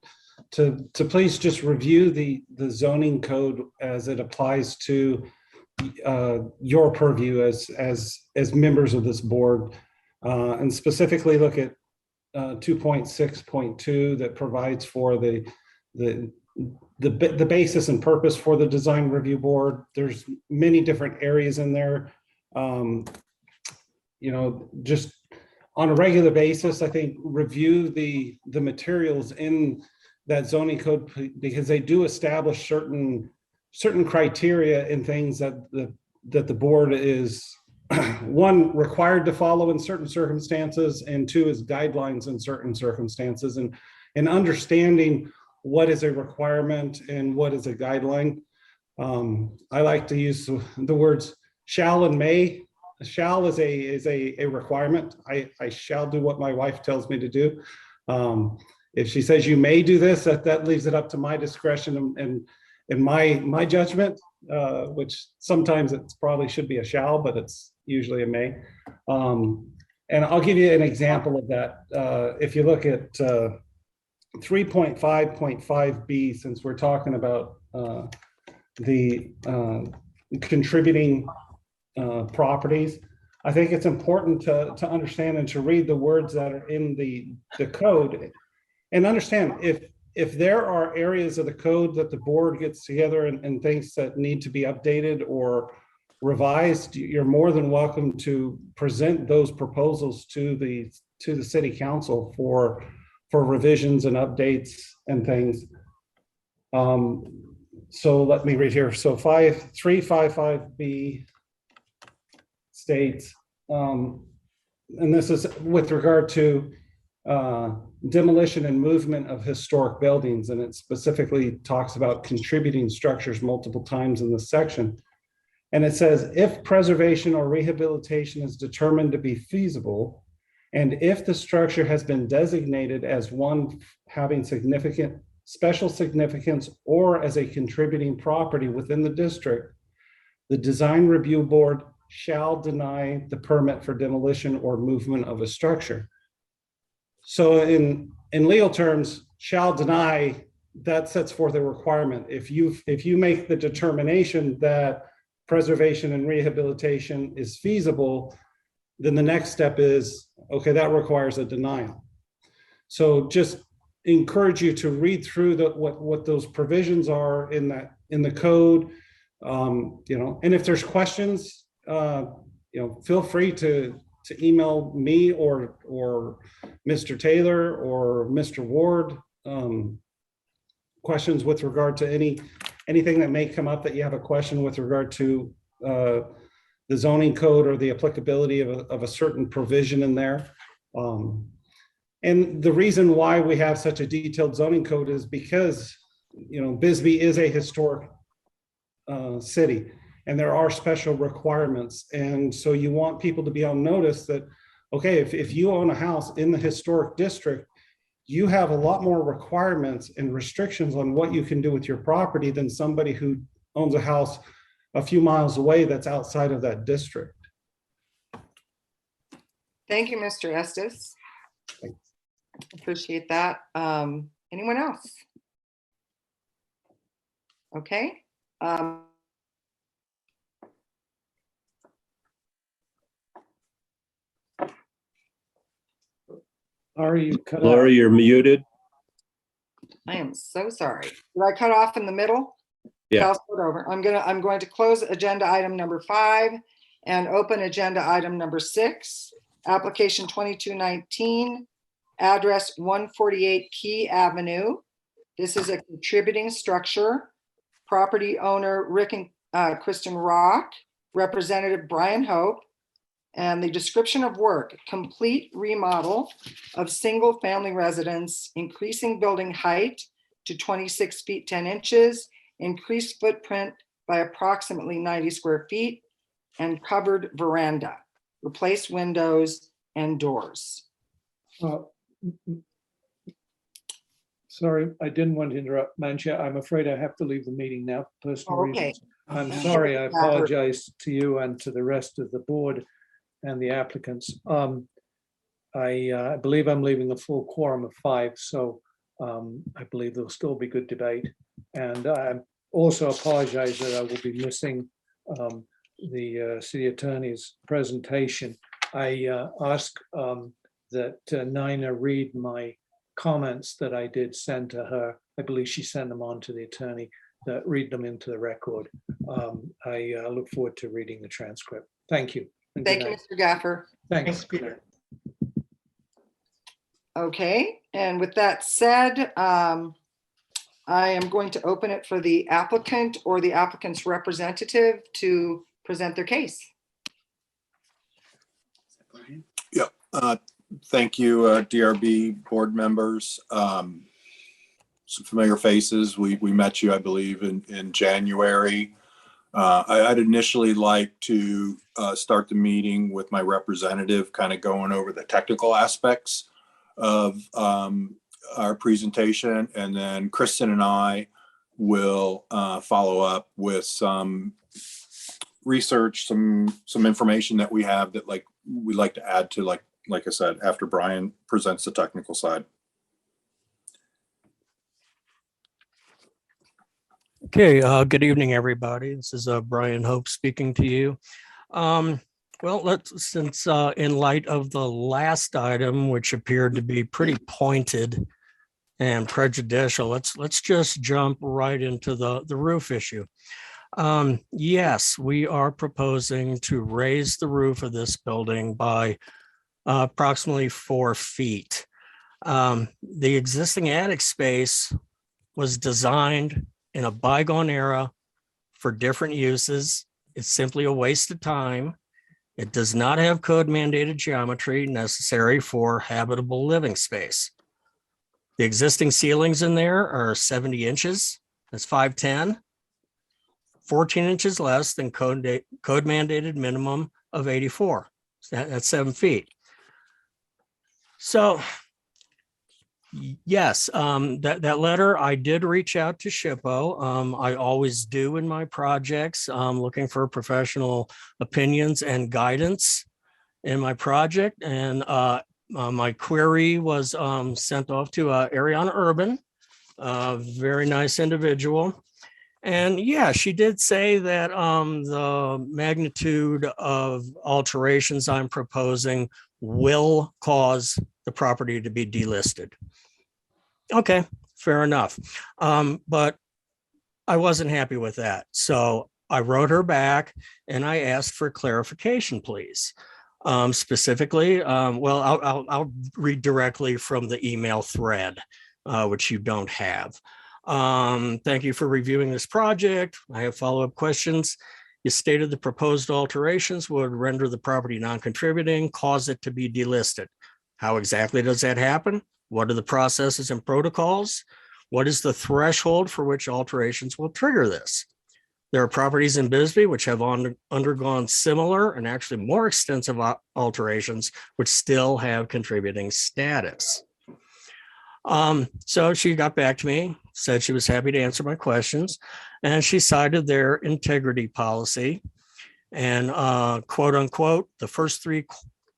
to please just review the zoning code as it applies to your purview as members of this board, and specifically look at 2.6.2 that provides for the basis and purpose for the design review board. There's many different areas in there. Just on a regular basis, I think review the materials in that zoning code, because they do establish certain criteria and things that the board is one, required to follow in certain circumstances, and two, is guidelines in certain circumstances, and understanding what is a requirement and what is a guideline. I like to use the words shall and may. Shall is a requirement. I shall do what my wife tells me to do. If she says you may do this, that leaves it up to my discretion and my judgment, which sometimes it probably should be a shall, but it's usually a may. And I'll give you an example of that. If you look at 3.5.5b, since we're talking about the contributing properties, I think it's important to understand and to read the words that are in the code, and understand if there are areas of the code that the board gets together and thinks that need to be updated or revised, you're more than welcome to present those proposals to the city council for revisions and updates and things. So let me read here. So 355B states, and this is with regard to demolition and movement of historic buildings, and it specifically talks about contributing structures multiple times in this section. And it says, if preservation or rehabilitation is determined to be feasible, and if the structure has been designated as one having significant special significance or as a contributing property within the district, the design review board shall deny the permit for demolition or movement of a structure. So in legal terms, shall deny, that sets forth a requirement. If you make the determination that preservation and rehabilitation is feasible, then the next step is, okay, that requires a denial. So just encourage you to read through what those provisions are in the code. And if there's questions, feel free to email me or Mr. Taylor or Mr. Ward, questions with regard to anything that may come up that you have a question with regard to the zoning code or the applicability of a certain provision in there. And the reason why we have such a detailed zoning code is because, Bisbee is a historic city, and there are special requirements. And so you want people to be on notice that, okay, if you own a house in the historic district, you have a lot more requirements and restrictions on what you can do with your property than somebody who owns a house a few miles away that's outside of that district. Thank you, Mr. Estes. Appreciate that. Anyone else? Okay. Laura, you cut Laura, out. you're muted. I am so sorry. Did I cut off in the middle? Yeah. I'll start over. I'm going to close agenda item number 5 and open agenda item number 6, application 2219, address 148 Key Avenue. This is a contributing structure. Property owner Rick and Kristen Rock, Representative Brian Hope, and the description of work: complete remodel of single family residence, increasing building height to 26 feet 10 inches, increased footprint by approximately 90 square feet, and covered veranda, replace windows and doors. Sorry, I didn't want to interrupt, Mancha. I'm afraid I have to leave the meeting now for personal Okay. reasons. I'm sorry. I apologize to you and to the rest of the board and the applicants. I believe I'm leaving a full quorum of 5, so I believe there'll still be good debate. And I also apologize that I will be missing the city attorney's presentation. I ask that Nina read my comments that I did send to her. I believe she sent them on to the attorney, that read them into the record. I look forward to reading the transcript. Thank you. And Thank good you, night. Mr. Gaffer. Thanks. Peter. Okay, and with that said, I am going to open it for the applicant or the applicant's representative to present their case. Yep. Thank you, DRB board members. Some familiar faces. We met you, I believe, in January. I'd initially like to start the meeting with my representative, kind of going over the technical aspects of our presentation, and then Kristen and I will follow up with some research, some information that we have that we'd like to add to, like I said, after Brian presents the technical side. Okay, good evening, everybody. This is Brian Hope speaking to you. Well, since in light of the last item, which appeared to be pretty pointed and prejudicial, let's just jump right into the roof issue. Yes, we are proposing to raise the roof of this building by approximately 4 feet. The existing attic space was designed in a bygone era for different uses. It's simply a waste of time. It does not have code mandated geometry necessary for habitable living space. The existing ceilings in there are 70 inches. That's 5'10", 14 inches less than code mandated minimum of 84. That's 7 feet. So Yes, that letter, I did reach out to SHPO. I always do in my projects, looking for professional opinions and guidance in my project. And my query was sent off to Ariana Urban, a very nice individual. And yeah, she did say that the magnitude of alterations I'm proposing will cause the property to be delisted. Okay, fair enough. But I wasn't happy with that. So I wrote her back and I asked for clarification, please. Specifically, well, I'll read directly from the email thread, which you don't have. Thank you for reviewing this project. I have follow-up questions. You stated the proposed alterations would render the property non-contributing, cause it to be delisted. How exactly does that happen? What are the processes and protocols? What is the threshold for which alterations will trigger this? There are properties in Bisbee which have undergone similar and actually more extensive alterations, which still have contributing status. So she got back to me, said she was happy to answer my questions, and she cited their integrity policy. And quote unquote, the first three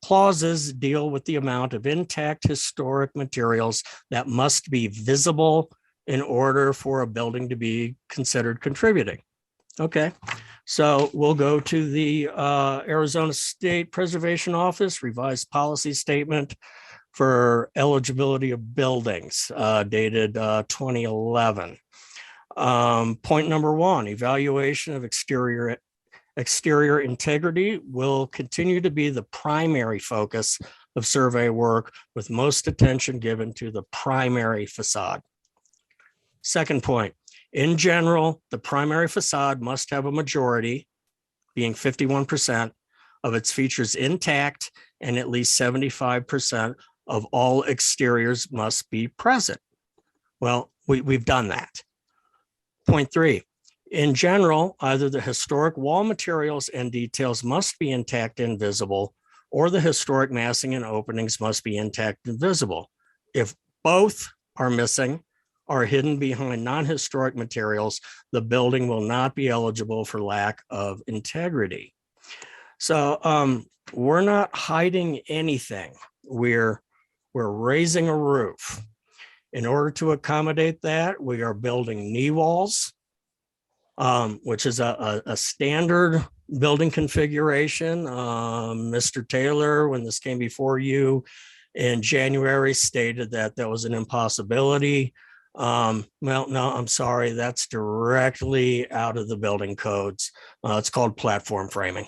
clauses deal with the amount of intact historic materials that must be visible in order for a building to be considered contributing. Okay, so we'll go to the Arizona State Preservation Office revised policy statement for eligibility of buildings dated 2011. Point number one, evaluation of exterior integrity will continue to be the primary focus of survey work, with most attention given to the primary facade. Second point, in general, the primary facade must have a majority, being 51%, of its features intact, and at least 75% of all exteriors must be present. Well, we've done that. Point three, in general, either the historic wall materials and details must be intact and visible, or the historic massing and openings must be intact and visible. If both are missing or hidden behind non-historic materials, the building will not be eligible for lack of integrity. So we're not hiding anything. We're raising a roof. In order to accommodate that, we are building knee walls, which is a standard building configuration. Mr. Taylor, when this came before you in January, stated that that was an impossibility. Well, no, I'm sorry, that's directly out of the building codes. It's called platform framing.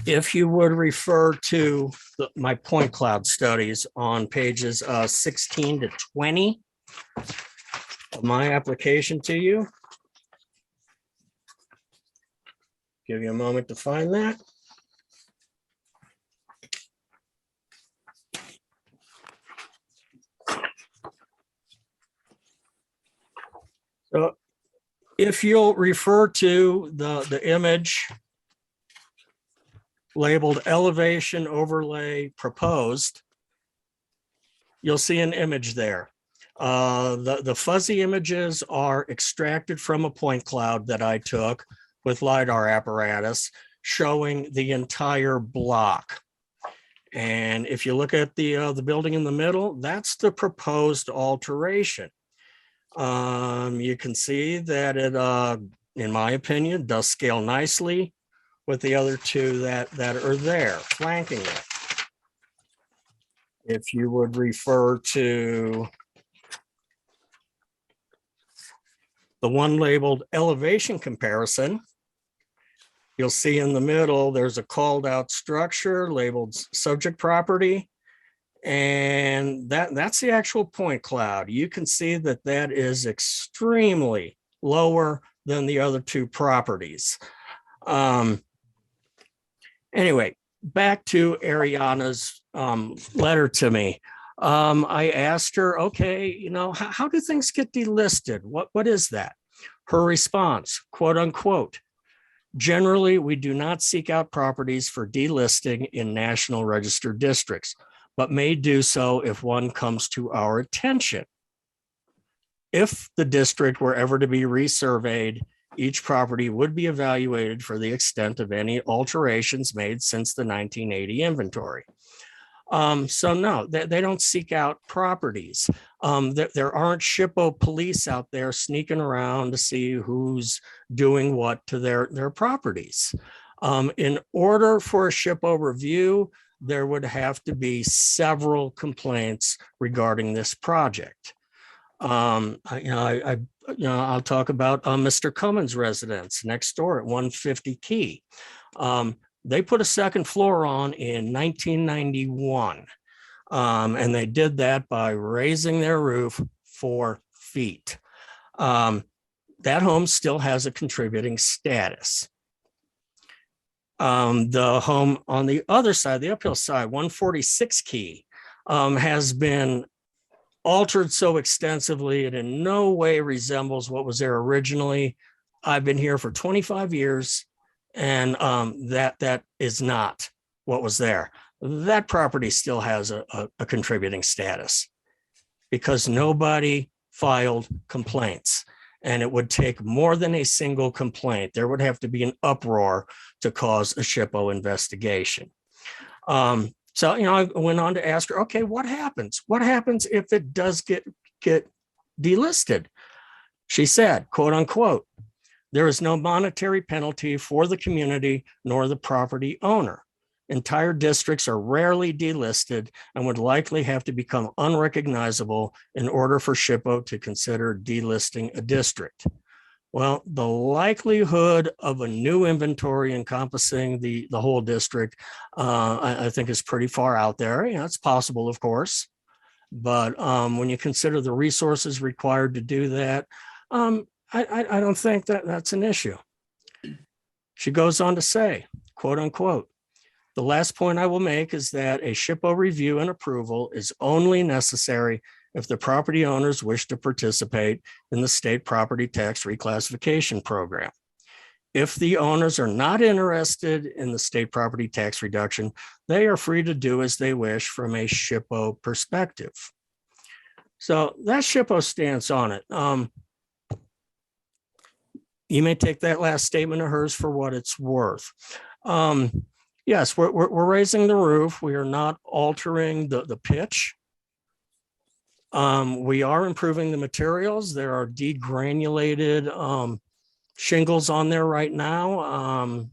If you would refer to my point cloud studies on pages 16 to 20 of my application to you. Give you a moment to find that. So if you'll refer to the image labeled elevation overlay proposed, you'll see an image there. The fuzzy images are extracted from a point cloud that I took with LiDAR apparatus showing the entire block. And if you look at the building in the middle, that's the proposed alteration. You can see that it, in my opinion, does scale nicely with the other two that are there flanking it. If you would refer to the one labeled elevation comparison, you'll see in the middle, there's a called out structure labeled subject property. And that's the actual point cloud. You can see that that is extremely lower than the other two properties. Anyway, back to Ariana's letter to me. I asked her, okay, you know, how do things get delisted? What is that? Her response, quote unquote, generally, we do not seek out properties for delisting in national registered districts, but may do so if one comes to our attention. If the district were ever to be resurveyed, each property would be evaluated for the extent of any alterations made since the 1980 inventory. So no, they don't seek out properties. There aren't SHPO police out there sneaking around to see who's doing what to their properties. In order for a SHPO review, there would have to be several complaints regarding this project. I'll talk about Mr. Cummins' residence next door at 150 Key. They put a second floor on in 1991. And they did that by raising their roof 4 feet. That home still has a contributing status. The home on the other side, the uphill side, 146 Key, has been altered so extensively it in no way resembles what was there originally. I've been here for 25 years, and that is not what was there. That property still has a contributing status because nobody filed complaints. And it would take more than a single complaint. There would have to be an uproar to cause a SHPO investigation. So, I went on to ask her, okay, what happens? What happens if it does get delisted? She said, quote unquote, there is no monetary penalty for the community nor the property owner. Entire districts are rarely delisted and would likely have to become unrecognizable in order for SHPO to consider delisting a district. Well, the likelihood of a new inventory encompassing the whole district, I think is pretty far out there. It's possible, of course, but when you consider the resources required to do that, I don't think that that's an issue. She goes on to say, quote unquote, the last point I will make is that a SHPO review and approval is only necessary if the property owners wish to participate in the state property tax reclassification program. If the owners are not interested in the state property tax reduction, they are free to do as they wish from a SHPO perspective. So that's SHPO stance on it. You may take that last statement of hers for what it's worth. Yes, we're raising the roof. We are not altering the pitch. We are improving the materials. There are degranulated shingles on there right now.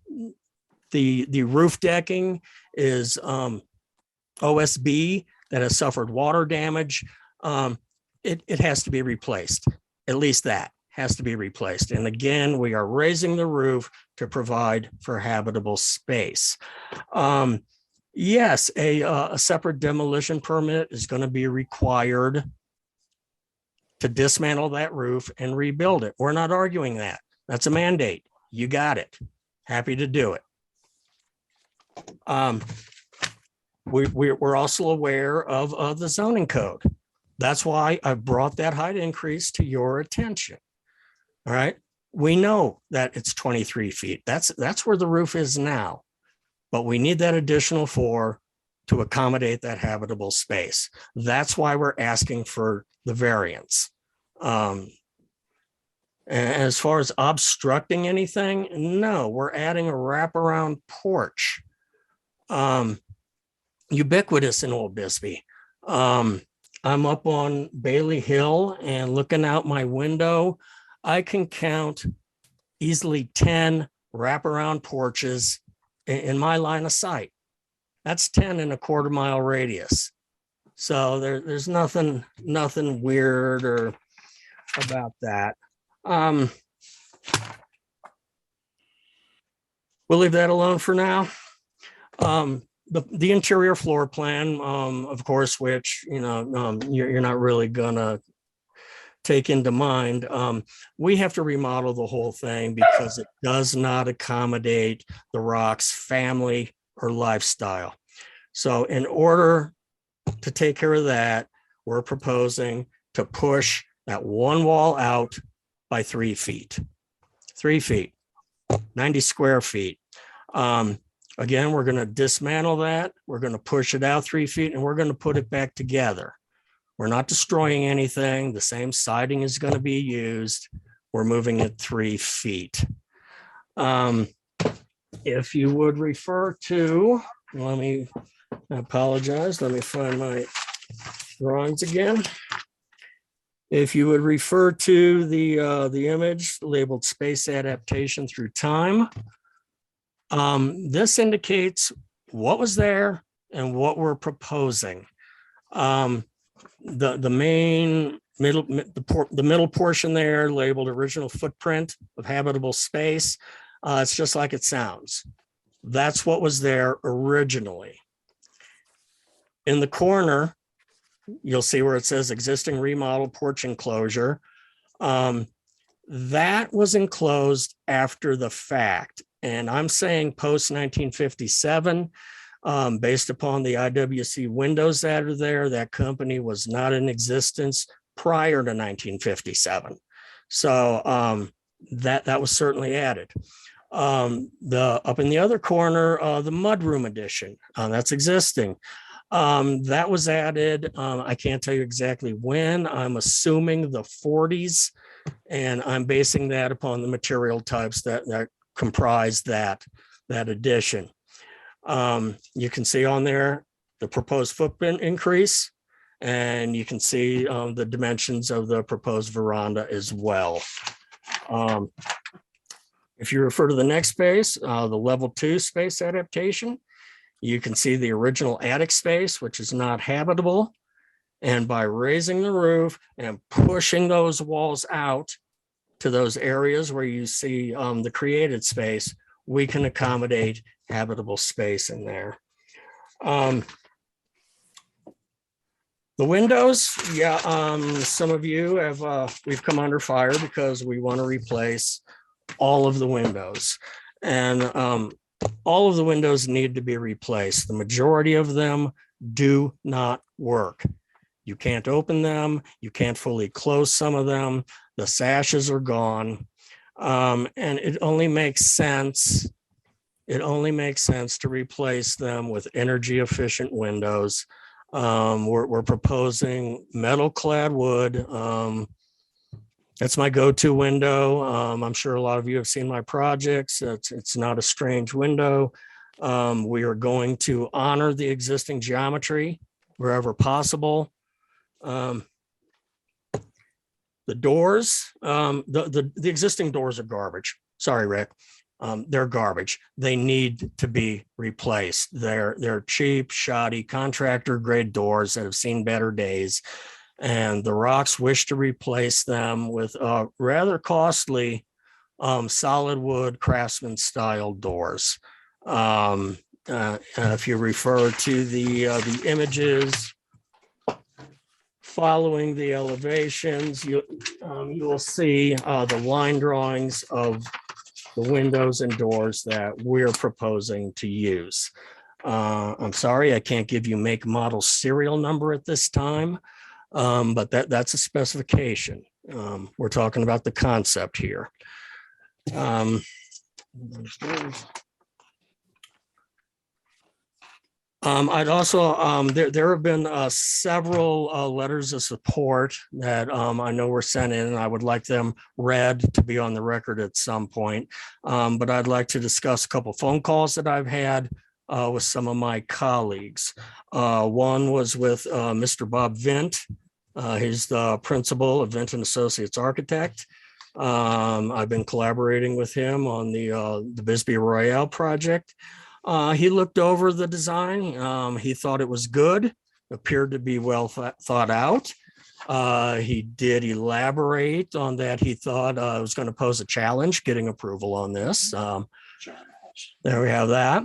The roof decking is OSB that has suffered water damage. It has to be replaced. At least that has to be replaced. And again, we are raising the roof to provide for habitable space. Yes, a separate demolition permit is going to be required to dismantle that roof and rebuild it. We're not arguing that. That's a mandate. You got it. Happy to do it. We're also aware of the zoning code. That's why I brought that height increase to your attention. All right. We know that it's 23 feet. That's where the roof is now, but we need that additional 4 to accommodate that habitable space. That's why we're asking for the variance. As far as obstructing anything, no, we're adding a wraparound porch. Ubiquitous in Old Bisbee. I'm up on Bailey Hill and looking out my window, I can count easily 10 wraparound porches in my line of sight. That's 10 in a quarter-mile radius. So there's nothing weird or about that. We'll leave that alone for now. The interior floor plan, of course, which you're not really gonna take into mind. We have to remodel the whole thing because it does not accommodate the Rock's family or lifestyle. So in order to take care of that, we're proposing to push that one wall out by 3 feet, 3 feet, 90 square feet. Again, we're going to dismantle that. We're going to push it out 3 feet and we're going to put it back together. We're not destroying anything. The same siding is going to be used. We're moving it 3 feet. If you would refer to, I apologize. Let me find my drawings again. If you would refer to the image labeled space adaptation through time, this indicates what was there and what we're proposing. The main the middle portion there labeled original footprint of habitable space. It's just like it sounds. That's what was there originally. In the corner, you'll see where it says existing remodel porch enclosure. That was enclosed after the fact. And I'm saying post 1957, based upon the IWC windows that are there, that company was not in existence prior to 1957. So that was certainly added. Up in the other corner, the mudroom addition, that's existing. That was added, I can't tell you exactly when. I'm assuming the 40s, and I'm basing that upon the material types that comprise that addition. You can see on there the proposed footprint increase, and you can see the dimensions of the proposed veranda as well. If you refer to the next space, the level 2 space adaptation, you can see the original attic space, which is not habitable. And by raising the roof and pushing those walls out to those areas where you see the created space, we can accommodate habitable space in there. The windows, yeah, some of you have, we've come under fire because we want to replace all of the windows. And all of the windows need to be replaced. The majority of them do not work. You can't open them. You can't fully close some of them. The sashes are gone. And it only makes sense. It only makes sense to replace them with energy efficient windows. We're proposing metal clad wood. That's my go-to window. I'm sure a lot of you have seen my projects. It's not a strange window. We are going to honor the existing geometry wherever possible. The doors, the existing doors are garbage. Sorry, Rick. They're garbage. They need to be replaced. They're cheap, shoddy contractor grade doors that have seen better days. And the Rocks wish to replace them with rather costly solid wood craftsman style doors. If you refer to the images following the elevations, you will see the line drawings of the windows and doors that we're proposing to use. I'm sorry, I can't give you make, model, serial number at this time. But that's a specification. We're talking about the concept here. I'd also, there have been several letters of support that I know were sent in, and I would like them read to be on the record at some point. But I'd like to discuss a couple phone calls that I've had with some of my colleagues. One was with Mr. Bob Vint. He's the principal of Vint and Associates Architect. I've been collaborating with him on the Bisbee Royale project. He looked over the design. He thought it was good, appeared to be well thought out. He did elaborate on that. He thought it was going to pose a challenge getting approval on this. There we have that.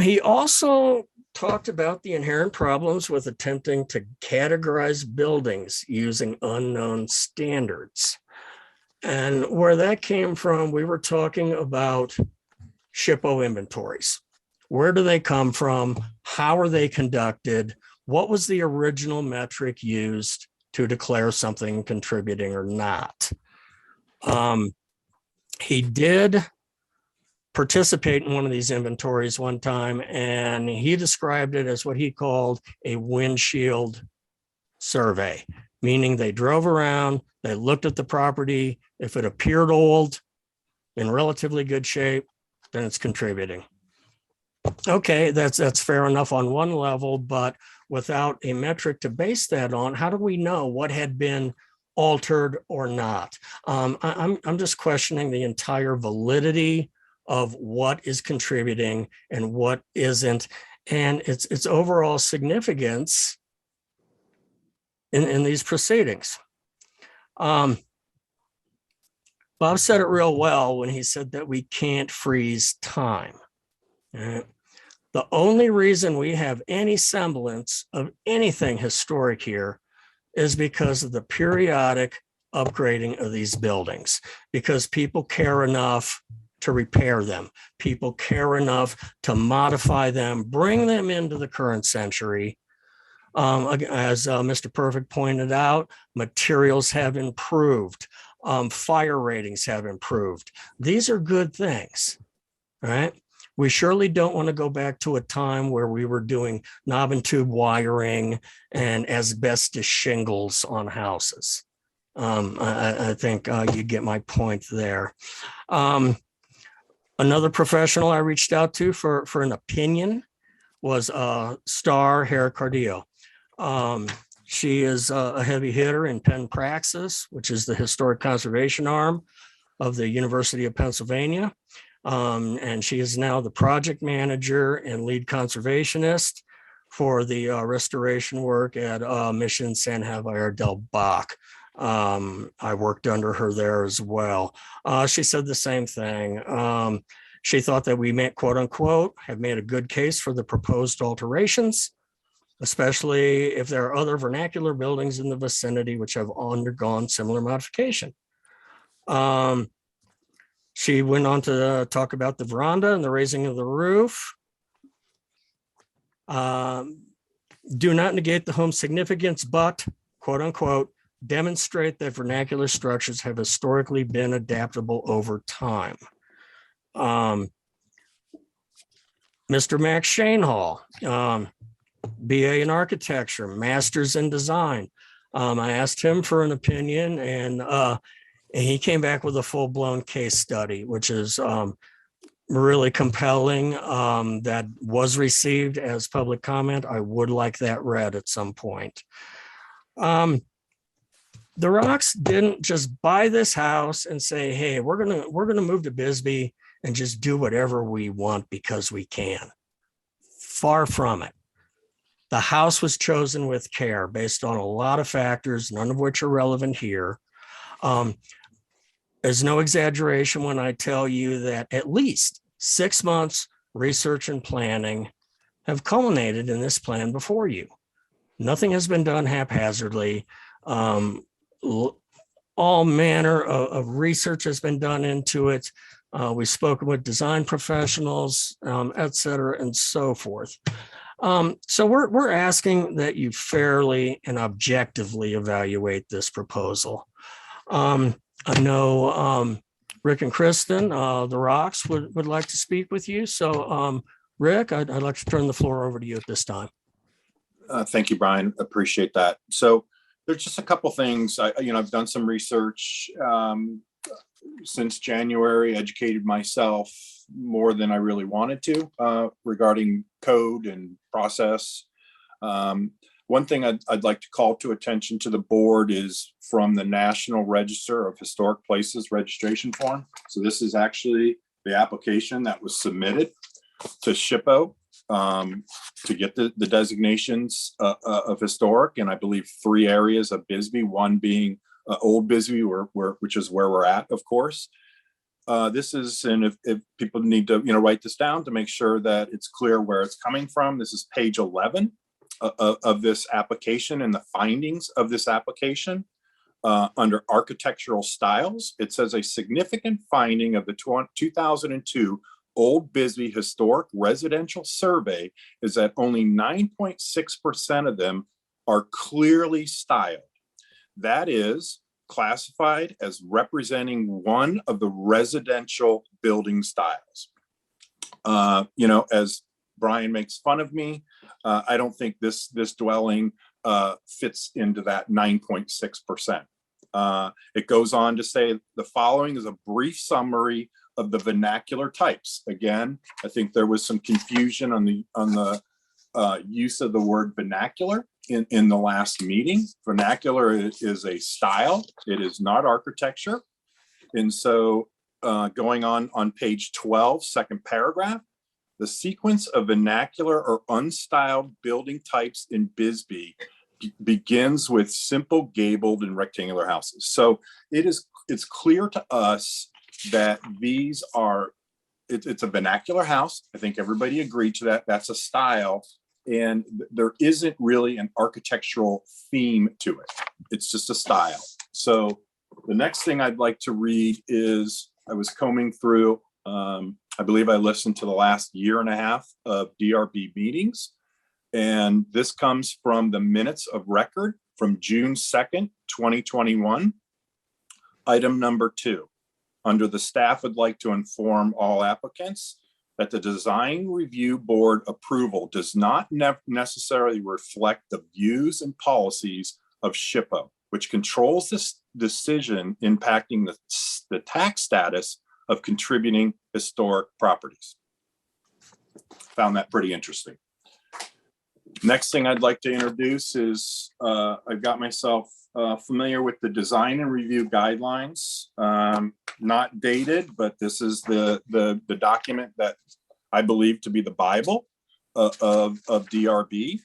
He also talked about the inherent problems with attempting to categorize buildings using unknown standards. And where that came from, we were talking about SHPO inventories. Where do they come from? How are they conducted? What was the original metric used to declare something contributing or not? He did participate in one of these inventories one time, and he described it as what he called a windshield survey, meaning they drove around, they looked at the property. If it appeared old, in relatively good shape, then it's contributing. Okay, that's fair enough on one level, but without a metric to base that on, how do we know what had been altered or not? I'm just questioning the entire validity of what is contributing and what isn't, and its overall significance in these proceedings. Bob said it real well when he said that we can't freeze time. The only reason we have any semblance of anything historic here is because of the periodic upgrading of these buildings, because people care enough to repair them. People care enough to modify them, bring them into the current century. As Mr. Perfect pointed out, materials have improved. Fire ratings have improved. These are good things, right? We surely don't want to go back to a time where we were doing knob and tube wiring and asbestos shingles on houses. I think you get my point there. Another professional I reached out to for an opinion was Star Cardio. She is a heavy hitter in Penn Praxis, which is the historic conservation arm of the University of Pennsylvania. And she is now the project manager and lead conservationist for the restoration work at Mission San Javier del Bac. I worked under her there as well. She said the same thing. She thought that we meant, quote unquote, have made a good case for the proposed alterations, especially if there are other vernacular buildings in the vicinity which have undergone similar modification. She went on to talk about the veranda and the raising of the roof. Do not negate the home's significance, but, quote unquote, demonstrate that vernacular structures have historically been adaptable over time. Mr. Max Shainhall, BA in architecture, master's in design. I asked him for an opinion, and he came back with a full-blown case study, which is really compelling, that was received as public comment. I would like that read at some point. The Rocks didn't just buy this house and say, hey, we're gonna move to Bisbee and just do whatever we want because we can. Far from it. The house was chosen with care based on a lot of factors, none of which are relevant here. There's no exaggeration when I tell you that at least 6 months research and planning have culminated in this plan before you. Nothing has been done haphazardly. All manner of research has been done into it. We've spoken with design professionals, et cetera, and so forth. So we're asking that you fairly and objectively evaluate this proposal. I know Rick and Kristen, the Rocks, would like to speak with you. So Rick, I'd like to turn the floor over to you at this time. Thank you, Brian. Appreciate that. So there's just a couple things. I've done some research since January, educated myself more than I really wanted to regarding code and process. One thing I'd like to call to attention to the board is from the National Register of Historic Places registration form. So this is actually the application that was submitted to SHPO to get the designations of historic, and I believe 3 areas of Bisbee, one being Old Bisbee, which is where we're at, of course. This is, and if people need to, write this down to make sure that it's clear where it's coming from. This is page 11 of this application and the findings of this application. Under architectural styles, it says a significant finding of the 2002 Old Bisbee Historic Residential Survey is that only 9.6% of them are clearly styled. That is classified as representing one of the residential building styles. As Brian makes fun of me, I don't think this dwelling fits into that 9.6%. It goes on to say the following is a brief summary of the vernacular types. Again, I think there was some confusion on the use of the word vernacular in the last meeting. Vernacular is a style. It is not architecture. And so going on page 12, second paragraph, the sequence of vernacular or unstyled building types in Bisbee begins with simple gabled and rectangular houses. So it's clear to us that these are, it's a vernacular house. I think everybody agreed to that. That's a style. And there isn't really an architectural theme to it. It's just a style. So the next thing I'd like to read is, I was combing through, I believe I listened to the last year and a half of DRB meetings. And this comes from the minutes of record from June 2nd, 2021. Item number 2, under the staff would like to inform all applicants that the design review board approval does not necessarily reflect the views and policies of SHPO, which controls this decision impacting the tax status of contributing historic properties. Found that pretty interesting. Next thing I'd like to introduce is I've got myself familiar with the design and review guidelines, not dated, but this is the document that I believe to be the Bible of DRB.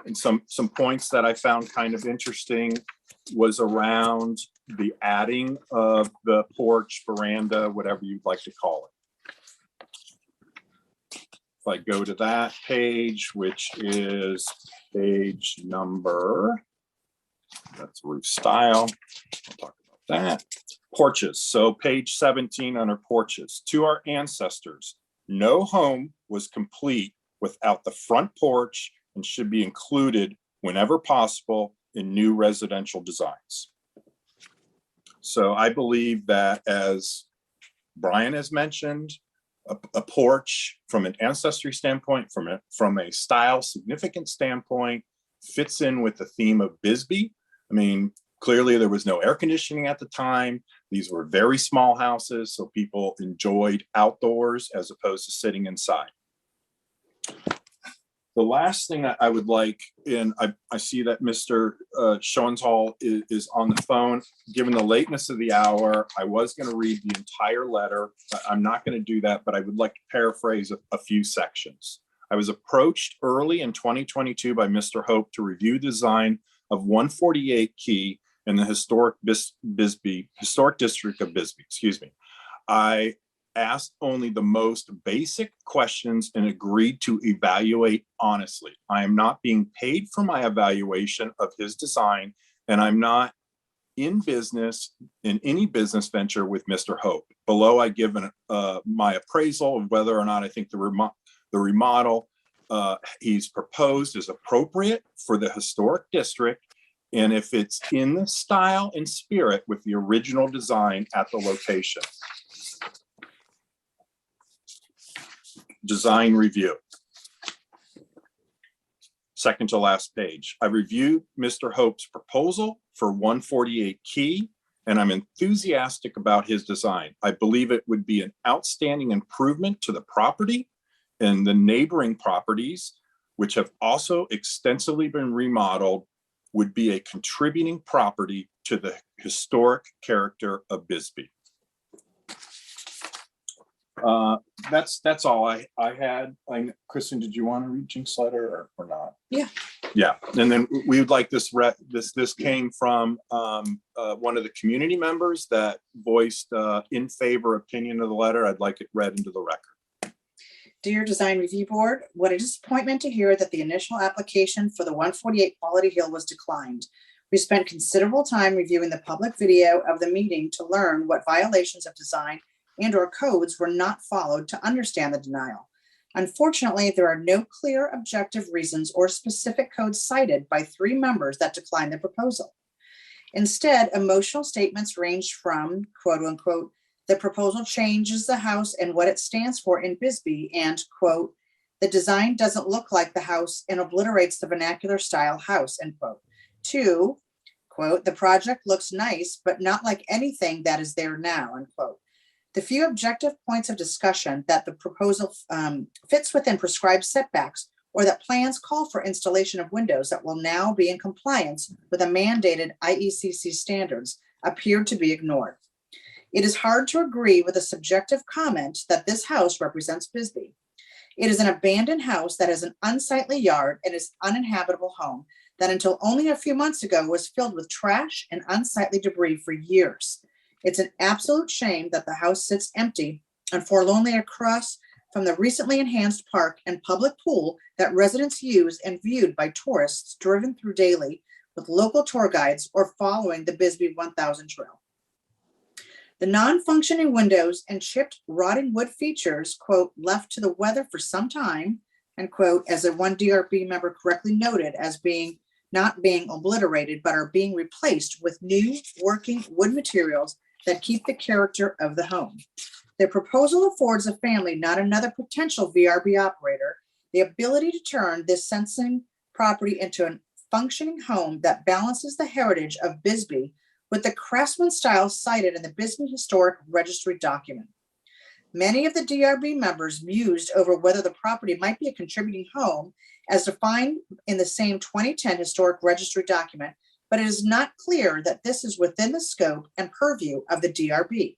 And some points that I found kind of interesting was around the adding of the porch, veranda, whatever you'd like to call it. If I go to that page, which is page number, that's roof style. I'll talk about that. Porches. So page 17 under porches. To our ancestors, no home was complete without the front porch and should be included whenever possible in new residential designs. So I believe that, as Brian has mentioned, a porch from an ancestry standpoint, from a style significant standpoint, fits in with the theme of Bisbee. I mean, clearly there was no air conditioning at the time. These were very small houses, so people enjoyed outdoors as opposed to sitting inside. The last thing I would like, and I see that Mr. Schoenthal is on the phone. Given the lateness of the hour, I was going to read the entire letter. I'm not going to do that, but I would like to paraphrase a few sections. I was approached early in 2022 by Mr. Hope to review design of 148 Key in the historic district of Bisbee. Excuse me. I asked only the most basic questions and agreed to evaluate honestly. I am not being paid for my evaluation of his design, and I'm not in any business venture with Mr. Hope. Below, I give my appraisal of whether or not I think the remodel he's proposed is appropriate for the historic district, and if it's in the style and spirit with the original design at the location. Design review. Second to last page. I reviewed Mr. Hope's proposal for 148 Key, and I'm enthusiastic about his design. I believe it would be an outstanding improvement to the property and the neighboring properties, which have also extensively been remodeled, would be a contributing property to the historic character of Bisbee. That's all I had. Kristen, did you want to read Jink's letter or not? Yeah. Yeah, and then we would like this came from one of the community members that voiced in favor opinion of the letter. I'd like it read into the record. Dear Design Review Board, what a disappointment to hear that the initial application for the 148 Quality Hill was declined. We spent considerable time reviewing the public video of the meeting to learn what violations of design and/or codes were not followed to understand the denial. Unfortunately, there are no clear objective reasons or specific codes cited by 3 members that declined the proposal. Instead, emotional statements ranged from, quote unquote, The proposal changes the house and what it stands for in Bisbee and quote, the design doesn't look like the house and obliterates the vernacular style house, end quote. 2, quote, the project looks nice, but not like anything that is there now, unquote. The few objective points of discussion that the proposal fits within prescribed setbacks or that plans call for installation of windows that will now be in compliance with a mandated IECC standards appeared to be ignored. It is hard to agree with a subjective comment that this house represents Bisbee. It is an abandoned house that has an unsightly yard and is uninhabitable home that until only a few months ago was filled with trash and unsightly debris for years. It's an absolute shame that the house sits empty and forlornly across from the recently enhanced park and public pool that residents use and viewed by tourists driven through daily with local tour guides or following the Bisbee 1000 trail. The non-functioning windows and chipped rotting wood features, quote, left to the weather for some time, and quote, as a one DRB member correctly noted as not being obliterated, but are being replaced with new working wood materials that keep the character of the home. The proposal affords a family, not another potential VRB operator, the ability to turn this sensing property into a functioning home that balances the heritage of Bisbee with the craftsman style cited in the Bisbee Historic Registry document. Many of the DRB members mused over whether the property might be a contributing home as defined in the same 2010 Historic Registry document, but it is not clear that this is within the scope and purview of the DRB.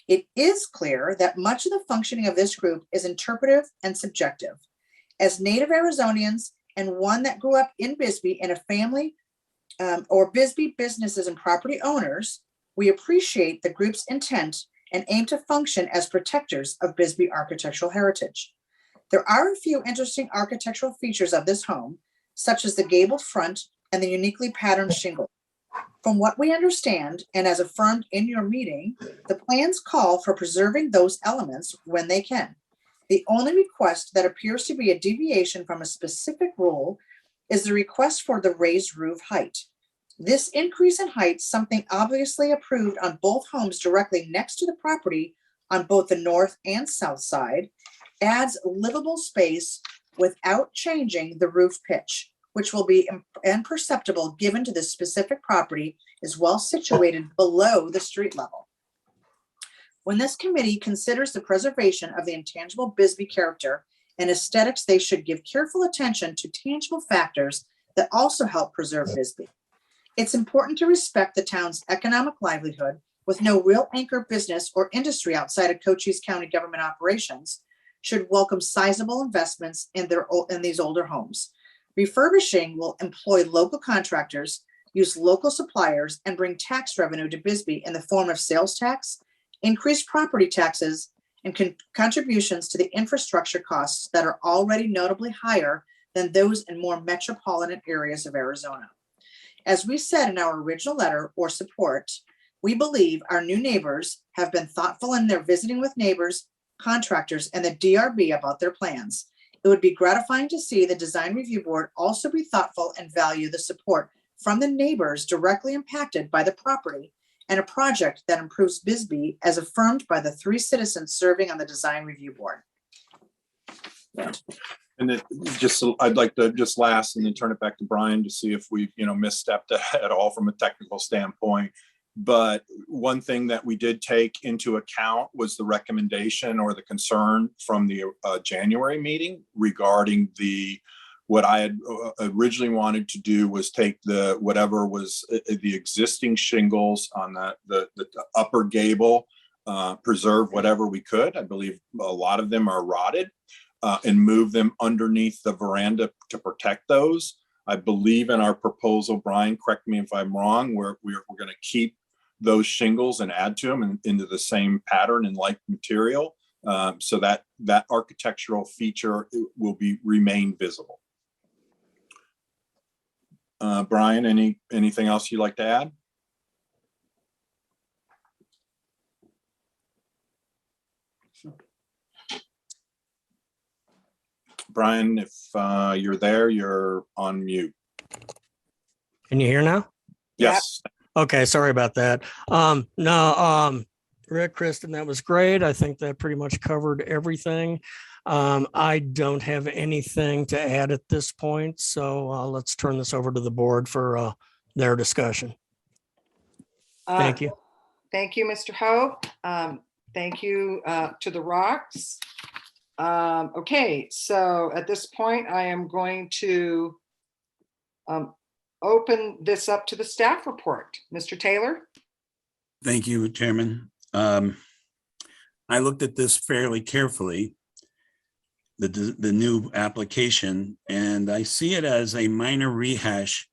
It is clear that much of the functioning of this group is interpretive and subjective. As native Arizonians and one that grew up in Bisbee in a family or Bisbee businesses and property owners, we appreciate the group's intent and aim to function as protectors of Bisbee architectural heritage. There are a few interesting architectural features of this home, such as the gabled front and the uniquely patterned shingle. From what we understand, and as affirmed in your meeting, the plans call for preserving those elements when they can. The only request that appears to be a deviation from a specific rule is the request for the raised roof height. This increase in height, something obviously approved on both homes directly next to the property on both the north and south side, adds livable space without changing the roof pitch, which will be imperceptible given to this specific property is well situated below the street level. When this committee considers the preservation of the intangible Bisbee character and aesthetics, they should give careful attention to tangible factors that also help preserve Bisbee. It's important to respect the town's economic livelihood with no real anchor business or industry outside of Cochise County government operations should welcome sizable investments in these older homes. Refurbishing will employ local contractors, use local suppliers, and bring tax revenue to Bisbee in the form of sales tax, increased property taxes, and contributions to the infrastructure costs that are already notably higher than those in more metropolitan areas of Arizona. As we said in our original letter or support, we believe our new neighbors have been thoughtful in their visiting with neighbors, contractors, and the DRB about their plans. It would be gratifying to see the Design Review Board also be thoughtful and value the support from the neighbors directly impacted by the property and a project that improves Bisbee as affirmed by the 3 citizens serving on the Design Review Board. And it just, I'd like to just last and then turn it back to Brian to see if we've, misstepped at all from a technical standpoint. But one thing that we did take into account was the recommendation or the concern from the January meeting regarding what I had originally wanted to do was take whatever was the existing shingles on the upper gable, preserve whatever we could. I believe a lot of them are rotted, and move them underneath the veranda to protect those. I believe in our proposal, Brian, correct me if I'm wrong, we're going to keep those shingles and add to them into the same pattern and like material, so that architectural feature will remain visible. Brian, anything else you'd like to add? Brian, if you're there, you're on mute. Can you hear now? Yes. Okay, sorry about that. No, Rick, Kristen, that was great. I think that pretty much covered everything. I don't have anything to add at this point, so let's turn this over to the board for their discussion. Thank you. Thank you, Mr. Hope. Thank you to the Rocks. Okay, so at this point, I am going to open this up to the staff report. Mr. Taylor? Thank you, Chairman. I looked at this fairly carefully, the new application, and I see it as a minor rehash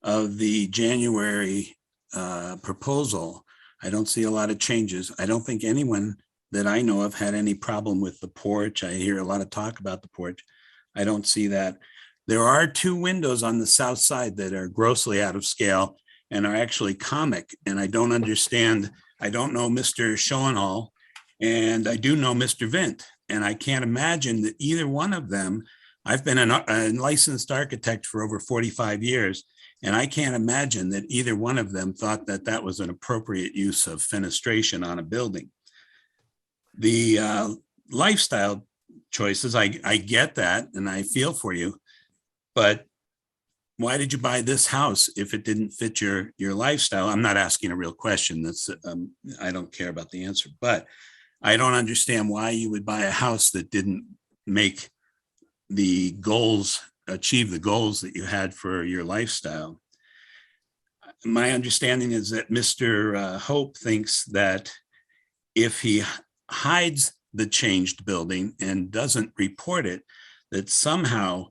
of the January proposal. I don't see a lot of changes. I don't think anyone that I know of had any problem with the porch. I hear a lot of talk about the porch. I don't see that. There are 2 windows on the south side that are grossly out of scale and are actually comic, and I don't understand. I don't know Mr. Schoenhall, and I do know Mr. Vint, and I can't imagine that either one of them. I've been a licensed architect for over 45 years, and I can't imagine that either one of them thought that that was an appropriate use of fenestration on a building. The lifestyle choices, I get that, and I feel for you, but why did you buy this house if it didn't fit your lifestyle? I'm not asking a real question. That's I don't care about the answer, but I don't understand why you would buy a house that didn't make the goals, achieve the goals that you had for your lifestyle. My understanding is that Mr. Hope thinks that if he hides the changed building and doesn't report it, that somehow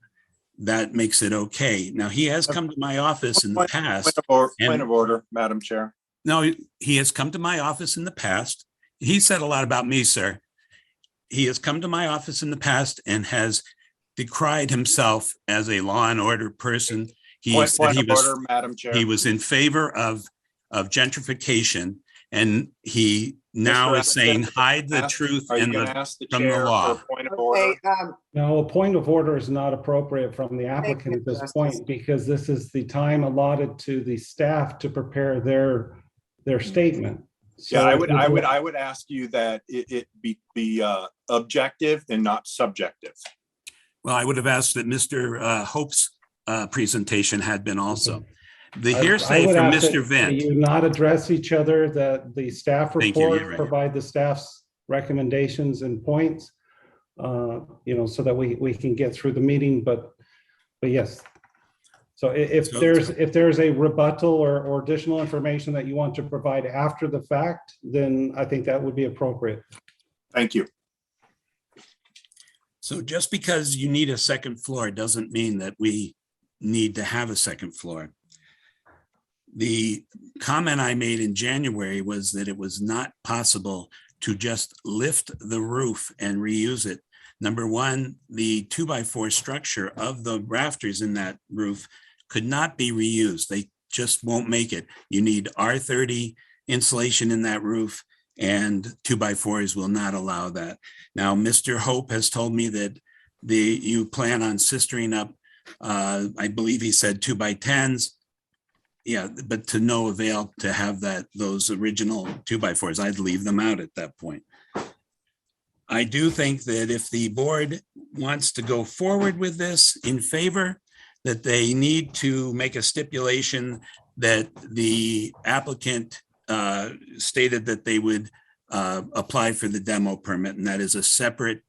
that makes it okay. Now, he has come to my office in the past. Point of order, Madam Chair. No, he has come to my office in the past. He said a lot about me, sir. He has come to my office in the past and has decried himself as a law and order person. He said he was, order, Madam Chair. he was in favor of gentrification, and he now is saying hide the truth Are you and going to ask the from the chair law. for a point of order? No, a point of order is not appropriate from the applicant at this point, because this is the time allotted to the staff to prepare their statement. Yeah, So I would ask you that it be objective and not subjective. Well, I would have asked that Mr. Hope's presentation had been also. The I hearsay would from ask Mr. that Vint. you not address each other, that the staff Thank you, report you're right. provide the staff's recommendations and points, so that we can get through the meeting, but yes. So if there's a rebuttal or additional information that you want to provide after the fact, then I think that would be appropriate. Thank you. So just because you need a second floor doesn't mean that we need to have a second floor. The comment I made in January was that it was not possible to just lift the roof and reuse it. Number one, the 2x4 structure of the rafters in that roof could not be reused. They just won't make it. You need R30 insulation in that roof, and 2x4s will not allow that. Now, Mr. Hope has told me that you plan on sistering up, I believe he said 2x10s. Yeah, but to no avail to have those original 2x4s. I'd leave them out at that point. I do think that if the board wants to go forward with this in favor, that they need to make a stipulation that the applicant stated that they would apply for the demo permit, and that is a separate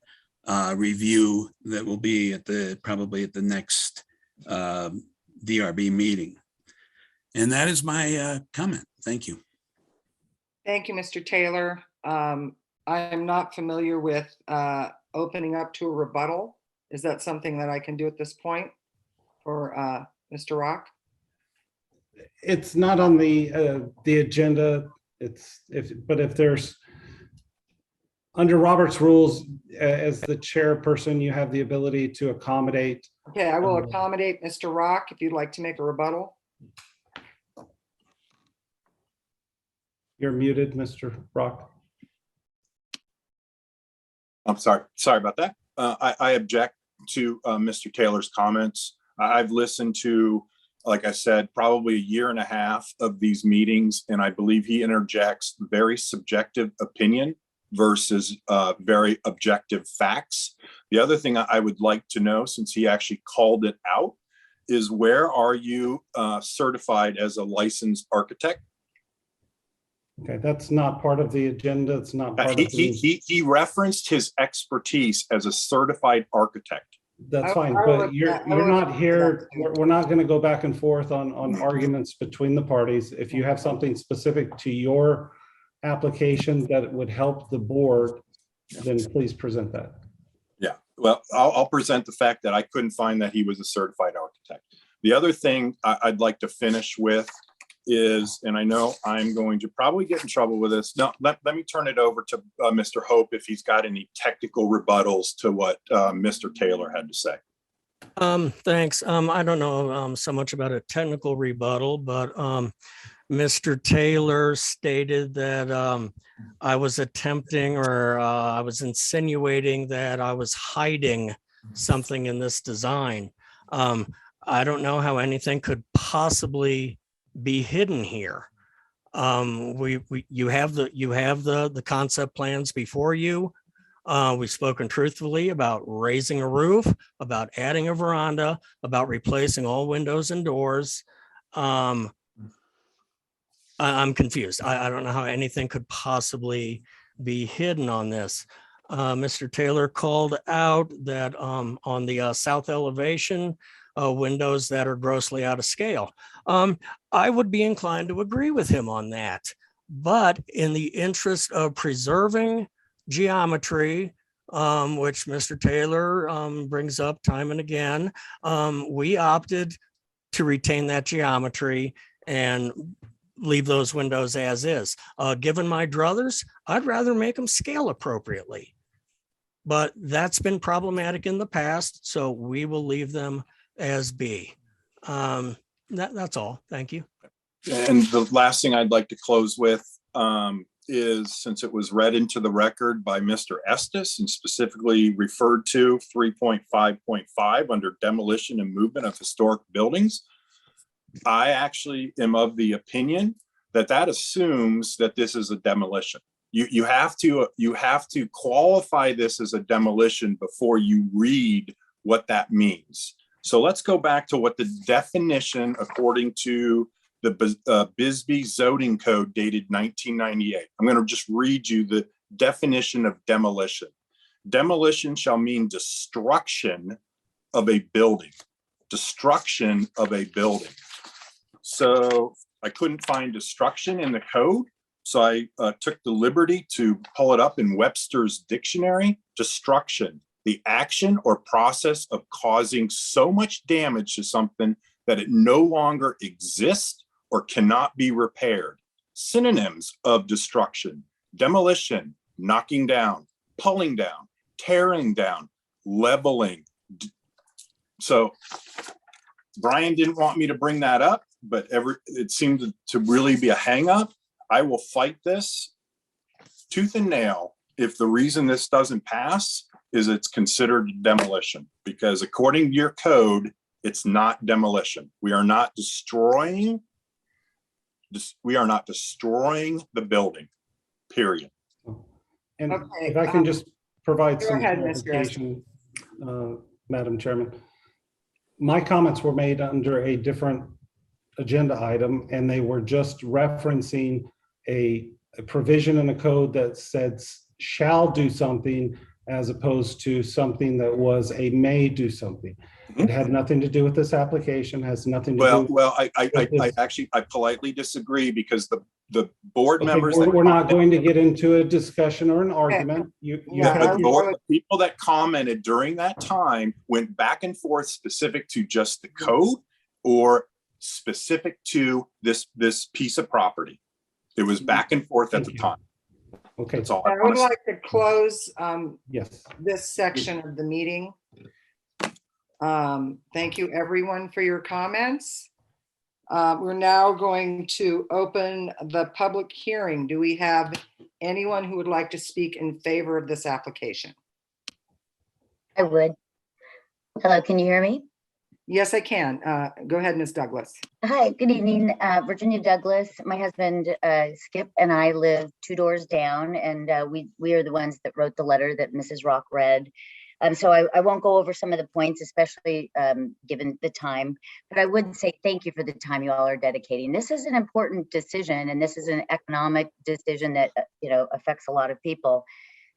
review that will be probably at the next DRB meeting. And that is my comment. Thank you. Thank you, Mr. Taylor. I am not familiar with opening up to a rebuttal. Is that something that I can do at this point for Mr. Rock? It's not on the agenda. But if there's, under Robert's rules, as the chairperson, you have the ability to accommodate. Okay, I will accommodate Mr. Rock if you'd like to make a rebuttal. You're muted, Mr. Rock. I'm sorry about that. I object to Mr. Taylor's comments. I've listened to like I said, probably a year and a half of these meetings, and I believe he interjects very subjective opinion versus very objective facts. The other thing I would like to know, since he actually called it out, is where are you certified as a licensed architect? Okay, that's not part of the agenda. It's not part of the. He referenced his expertise as a certified architect. That's fine, but you're not here, we're not going to go back and forth on arguments between the parties. If you have something specific to your application that would help the board, then please present that. Yeah, well, I'll present the fact that I couldn't find that he was a certified architect. The other thing I'd like to finish with is, and I know I'm going to probably get in trouble with this. No, let me turn it over to Mr. Hope if he's got any technical rebuttals to what Mr. Taylor had to say. Thanks. I don't know so much about a technical rebuttal, but Mr. Taylor stated that I was attempting or I was insinuating that I was hiding something in this design. I don't know how anything could possibly be hidden here. You have the concept plans before you. We've spoken truthfully about raising a roof, about adding a veranda, about replacing all windows and doors. I'm confused. I don't know how anything could possibly be hidden on this. Mr. Taylor called out that on the south elevation, windows that are grossly out of scale. I would be inclined to agree with him on that, but in the interest of preserving geometry, which Mr. Taylor brings up time and again, we opted to retain that geometry and leave those windows as is. Given my druthers, I'd rather make them scale appropriately, but that's been problematic in the past, so we will leave them as be. That's all. Thank you. And the last thing I'd like to close with is, since it was read into the record by Mr. Estes and specifically referred to 3.5.5 under demolition and movement of historic buildings, I actually am of the opinion that that assumes that this is a demolition. You have to qualify this as a demolition before you read what that means. So let's go back to what the definition, according to the Bisbee zoning code dated 1998. I'm going to just read you the definition of demolition. Demolition shall mean destruction of a building. Destruction of a building. So I couldn't find destruction in the code. So I took the liberty to pull it up in Webster's dictionary. Destruction, the action or process of causing so much damage to something that it no longer exists or cannot be repaired. Synonyms of destruction: demolition, knocking down, pulling down, tearing down, leveling. So Brian didn't want me to bring that up, but it seemed to really be a hang up. I will fight this tooth and nail if the reason this doesn't pass is it's considered demolition, because according to your code, it's not demolition. We are not destroying the building, period. And Okay, if I can just provide go some ahead, Mr. clarification, Madam Chairman. My comments were made under a different agenda item, and they were just referencing a provision in a code that said shall do something, as opposed to something that was a may do something. It had nothing to do with this application, has nothing to do. Well, I politely disagree, because the board Okay, members. we're not going to get into a discussion or an argument. The people that commented during that time went back and forth specific to just the code or specific to this piece of property. It was back and forth at the time. Okay. That's all I would like to close yes, this section of the meeting. Thank you, everyone, for your comments. We're now going to open the public hearing. Do we have anyone who would like to speak in favor of this application? I would. Hello, can you hear me? Yes, I can. Go ahead, Ms. Douglas. Hi, good evening, Virginia Douglas. My husband Skip and I live 2 doors down, and we are the ones that wrote the letter that Mrs. Rock read. So I won't go over some of the points, especially given the time, but I would say thank you for the time you all are dedicating. This is an important decision, and this is an economic decision that affects a lot of people.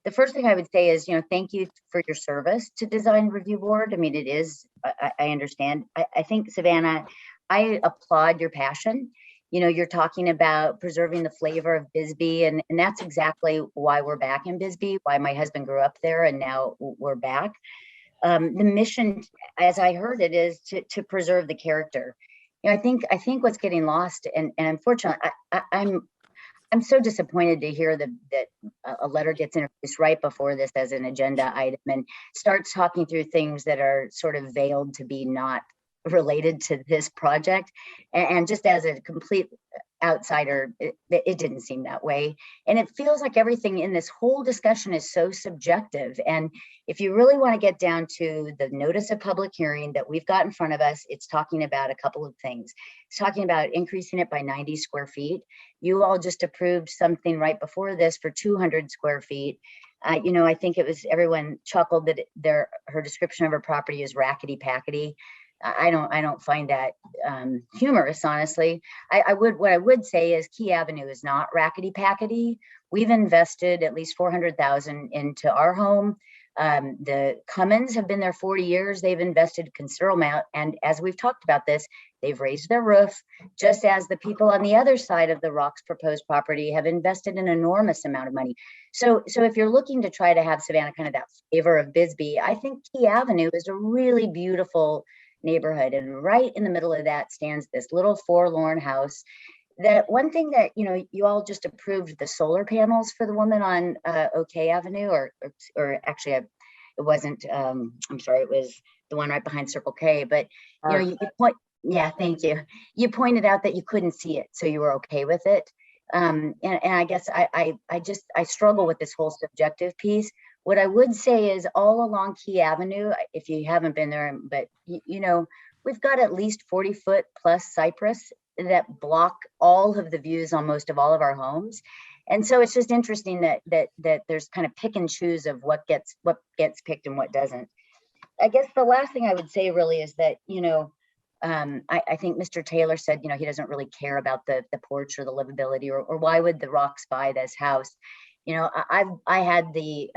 The first thing I would say is, thank you for your service to Design Review Board. I mean, it is, I understand. I think, Savannah, I applaud your passion. You're talking about preserving the flavor of Bisbee, and that's exactly why we're back in Bisbee, why my husband grew up there, and now we're back. The mission, as I heard it, is to preserve the character. I think what's getting lost, and unfortunately, I'm so disappointed to hear that a letter gets introduced right before this as an agenda item and starts talking through things that are sort of veiled to be not related to this project. And just as a complete outsider, it didn't seem that way. And it feels like everything in this whole discussion is so subjective. And if you really want to get down to the notice of public hearing that we've got in front of us, it's talking about a couple of things. It's talking about increasing it by 90 square feet. You all just approved something right before this for 200 square feet. I think it was, everyone chuckled that her description of her property is rackety packety. I don't find that humorous, honestly. What I would say is Key Avenue is not rackety packety. We've invested at least $400,000 into our home. The Cummins have been there 40 years. They've invested a considerable amount. And as we've talked about this, they've raised their roof, just as the people on the other side of the Rock's proposed property have invested an enormous amount of money. So if you're looking to try to have Savannah kind of that flavor of Bisbee, I think Key Avenue is a really beautiful neighborhood, and right in the middle of that stands this little forlorn house. That one thing that you all just approved the solar panels for the woman on OK Avenue, or actually it wasn't. I'm sorry, it was the one right behind Circle K. But you point, yeah, thank you. You pointed out that you couldn't see it, so you were okay with it. And I guess I struggle with this whole subjective piece. What I would say is all along Key Avenue, if you haven't been there, but we've got at least 40-foot plus cypress that block all of the views on most of all of our homes. And so it's just interesting that there's kind of pick and choose of what gets picked and what doesn't. I guess the last thing I would say really is that, I think Mr. Taylor said, he doesn't really care about the porch or the livability, or why would the Rocks buy this house? I had the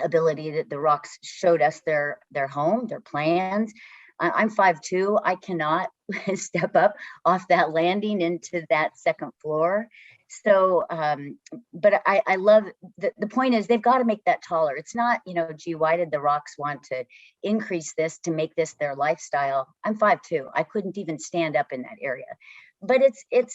ability that the Rocks showed us their home, their plans. I'm 5'2". I cannot step up off that landing into that second floor. So, but I love, the point is they've got to make that taller. It's not, gee, why did the Rocks want to increase this to make this their lifestyle? I'm 5'2". I couldn't even stand up in that area. But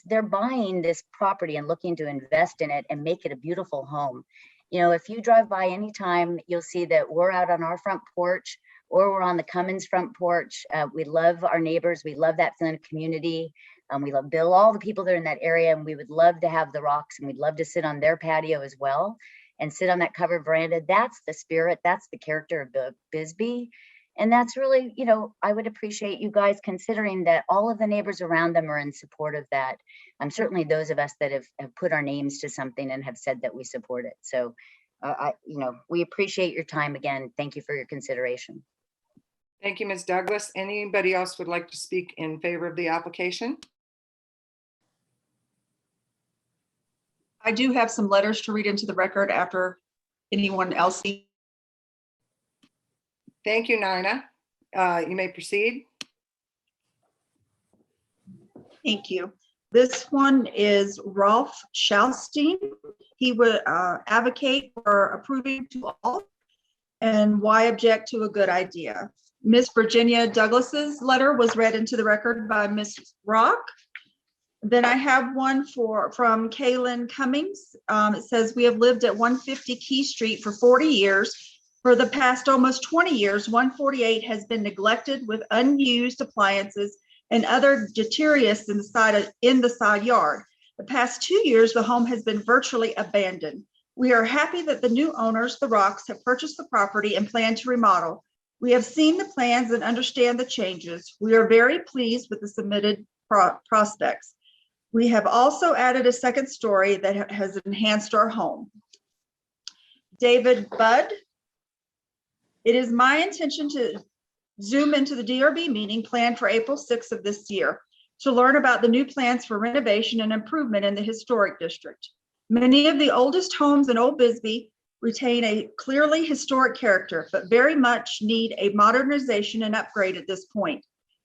they're buying this property and looking to invest in it and make it a beautiful home. If you drive by anytime, you'll see that we're out on our front porch, or we're on the Cummins front porch. We love our neighbors. We love that feeling of community. We love Bill, all the people that are in that area, and we would love to have the Rocks, and we'd love to sit on their patio as well and sit on that covered veranda. That's the spirit. That's the character of Bisbee. And that's really, I would appreciate you guys considering that all of the neighbors around them are in support of that. Certainly those of us that have put our names to something and have said that we support it. So, we appreciate your time again. Thank you for your consideration. Thank you, Ms. Douglas. Anybody else would like to speak in favor of the application? I do have some letters to read into the record after anyone else. Thank you, Nina. You may proceed. Thank you. This one is Rolf Schalstein. He would advocate for approving to all, and why object to a good idea. Miss Virginia Douglas's letter was read into the record by Miss Rock. Then I have one from Kaylin Cummings. It says, we have lived at 150 Key Street for 40 years. For the past almost 20 years, 148 has been neglected with unused appliances and other detritus in the side yard. The past 2 years, the home has been virtually abandoned. We are happy that the new owners, the Rocks, have purchased the property and plan to remodel. We have seen the plans and understand the changes. We are very pleased with the submitted prospects. We have also added a second story that has enhanced our home. David Budd. It is my intention to Zoom into the DRB meeting planned for April 6th of this year to learn about the new plans for renovation and improvement in the historic district. Many of the oldest homes in Old Bisbee retain a clearly historic character, but very much need a modernization and upgrade at this point.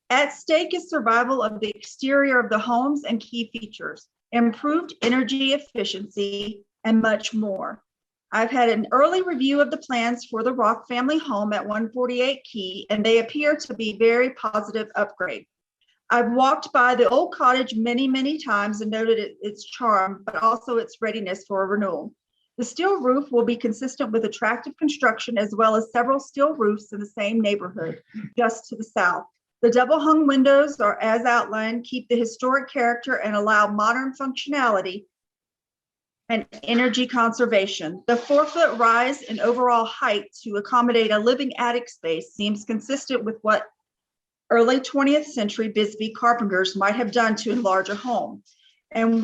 At stake is survival of the exterior of the homes and key features, improved energy efficiency, and much more. I've had an early review of the plans for the Rock family home at 148 Key, and they appear to be very positive upgrade. I've walked by the old cottage many, many times and noted its charm, but also its readiness for a renewal. The steel roof will be consistent with attractive construction, as well as several steel roofs in the same neighborhood, just to the south. The double hung windows are, as outlined, keep the historic character and allow modern functionality and energy conservation. The 4-foot rise in overall height to accommodate a living attic space seems consistent with what early 20th century Bisbee carpenters might have done to enlarge a home. And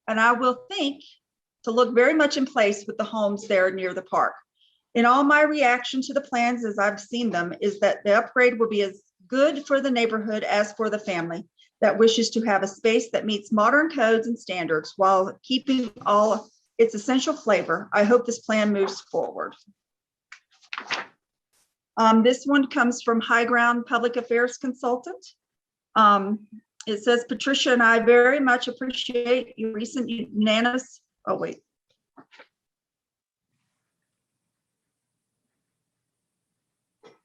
I will think to look very much in place with the homes there near the park. In all, my reaction to the plans as I've seen them is that the upgrade will be as good for the neighborhood as for the family that wishes to have a space that meets modern codes and standards while keeping all its essential flavor. I hope this plan moves forward. This one comes from High Ground Public Affairs Consultant. It says, Patricia and I very much appreciate your recent unanimous, oh wait.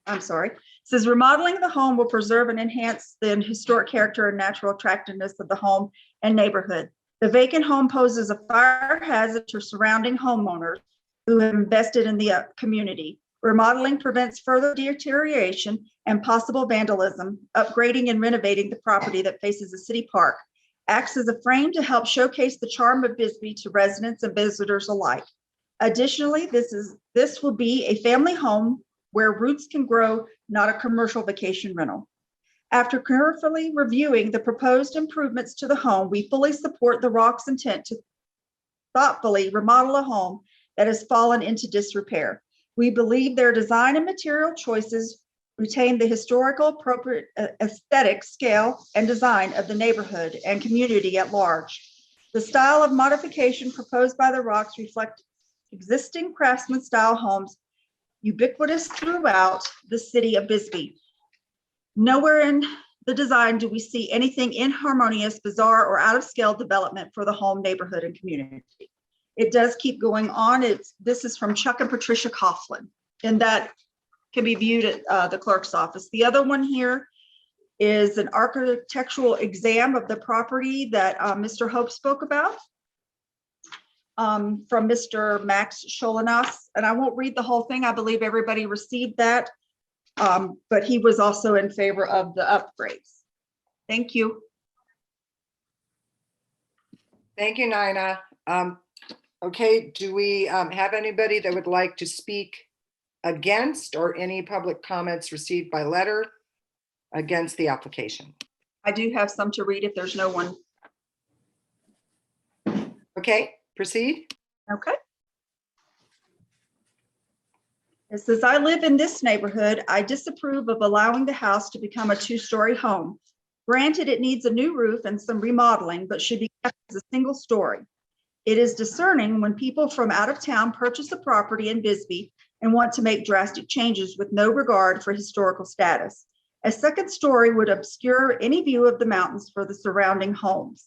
I'm sorry. It says remodeling the home will preserve and enhance the historic character and natural attractiveness of the home and neighborhood. The vacant home poses a fire hazard to surrounding homeowners who have invested in the community. Remodeling prevents further deterioration and possible vandalism. Upgrading and renovating the property that faces the city park acts as a frame to help showcase the charm of Bisbee to residents and visitors alike. Additionally, this will be a family home where roots can grow, not a commercial vacation rental. After carefully reviewing the proposed improvements to the home, we fully support the Rock's intent to thoughtfully remodel a home that has fallen into disrepair. We believe their design and material choices retain the historical appropriate aesthetic, scale, and design of the neighborhood and community at large. The style of modification proposed by the Rocks reflect existing craftsman style homes ubiquitous throughout the city of Bisbee. Nowhere in the design do we see anything inharmonious, bizarre, or out of scale development for the home, neighborhood, and community. It does keep going on. This is from Chuck and Patricia Coughlin, and that can be viewed at the clerk's office. The other one here is an architectural exam of the property that Mr. Hope spoke about. From Mr. Max Cholinas, and I won't read the whole thing. I believe everybody received that, but he was also in favor of the upgrades. Thank you. Thank you, Nina. Okay, do we have anybody that would like to speak against or any public comments received by letter against the application? I do have some to read if there's no one. Okay. Proceed. Okay. It says, I live in this neighborhood. I disapprove of allowing the house to become a 2-story home. Granted, it needs a new roof and some remodeling, but should be kept as a single story. It is discerning when people from out of town purchase a property in Bisbee and want to make drastic changes with no regard for historical status. A second story would obscure any view of the mountains for the surrounding homes.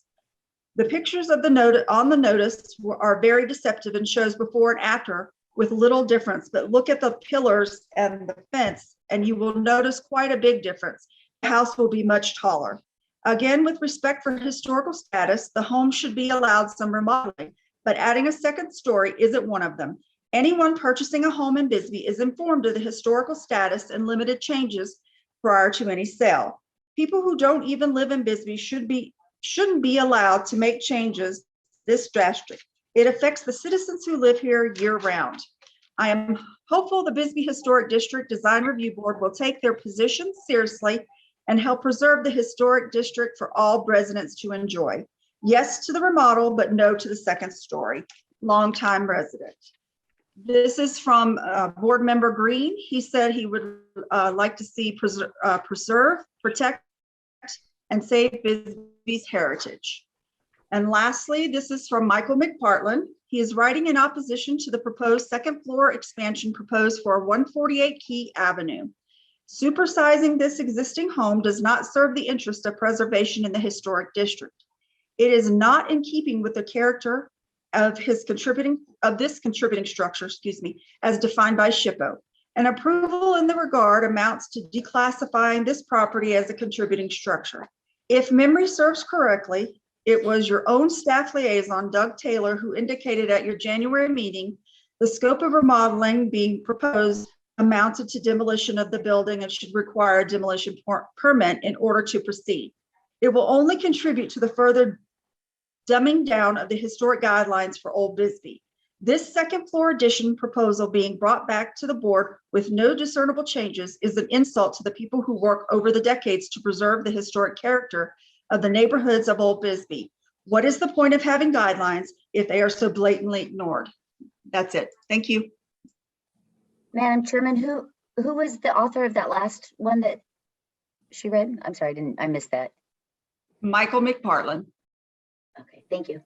The pictures of the note on the notice are very deceptive and shows before and after with little difference, but look at the pillars and the fence and you will notice quite a big difference. The house will be much taller. Again, with respect for historical status, the home should be allowed some remodeling, but adding a second story isn't one of them. Anyone purchasing a home in Bisbee is informed of the historical status and limited changes prior to any sale. People who don't even live in Bisbee shouldn't be allowed to make changes this drastic. It affects the citizens who live here year round. I am hopeful the Bisbee Historic District Design Review Board will take their position seriously and help preserve the historic district for all residents to enjoy. Yes to the remodel, but no to the second story. Longtime resident. This is from Board Member Green. He said he would like to see preserve, protect, and save Bisbee's heritage. And lastly, this is from Michael McPartland. He is writing in opposition to the proposed second floor expansion proposed for 148 Key Avenue. Supersizing this existing home does not serve the interest of preservation in the historic district. It is not in keeping with the character of this contributing structure, as defined by SHPO. An approval in the regard amounts to declassifying this property as a contributing structure. If memory serves correctly, it was your own staff liaison, Doug Taylor, who indicated at your January meeting, the scope of remodeling being proposed amounted to demolition of the building and should require a demolition permit in order to proceed. It will only contribute to the further dumbing down of the historic guidelines for Old Bisbee. This second floor addition proposal being brought back to the board with no discernible changes is an insult to the people who work over the decades to preserve the historic character of the neighborhoods of Old Bisbee. What is the point of having guidelines if they are so blatantly ignored? That's it. Thank you. Madam Chairman, who was the author of that last one that she read? I'm sorry, I missed that. Michael McPartland. Okay, thank you.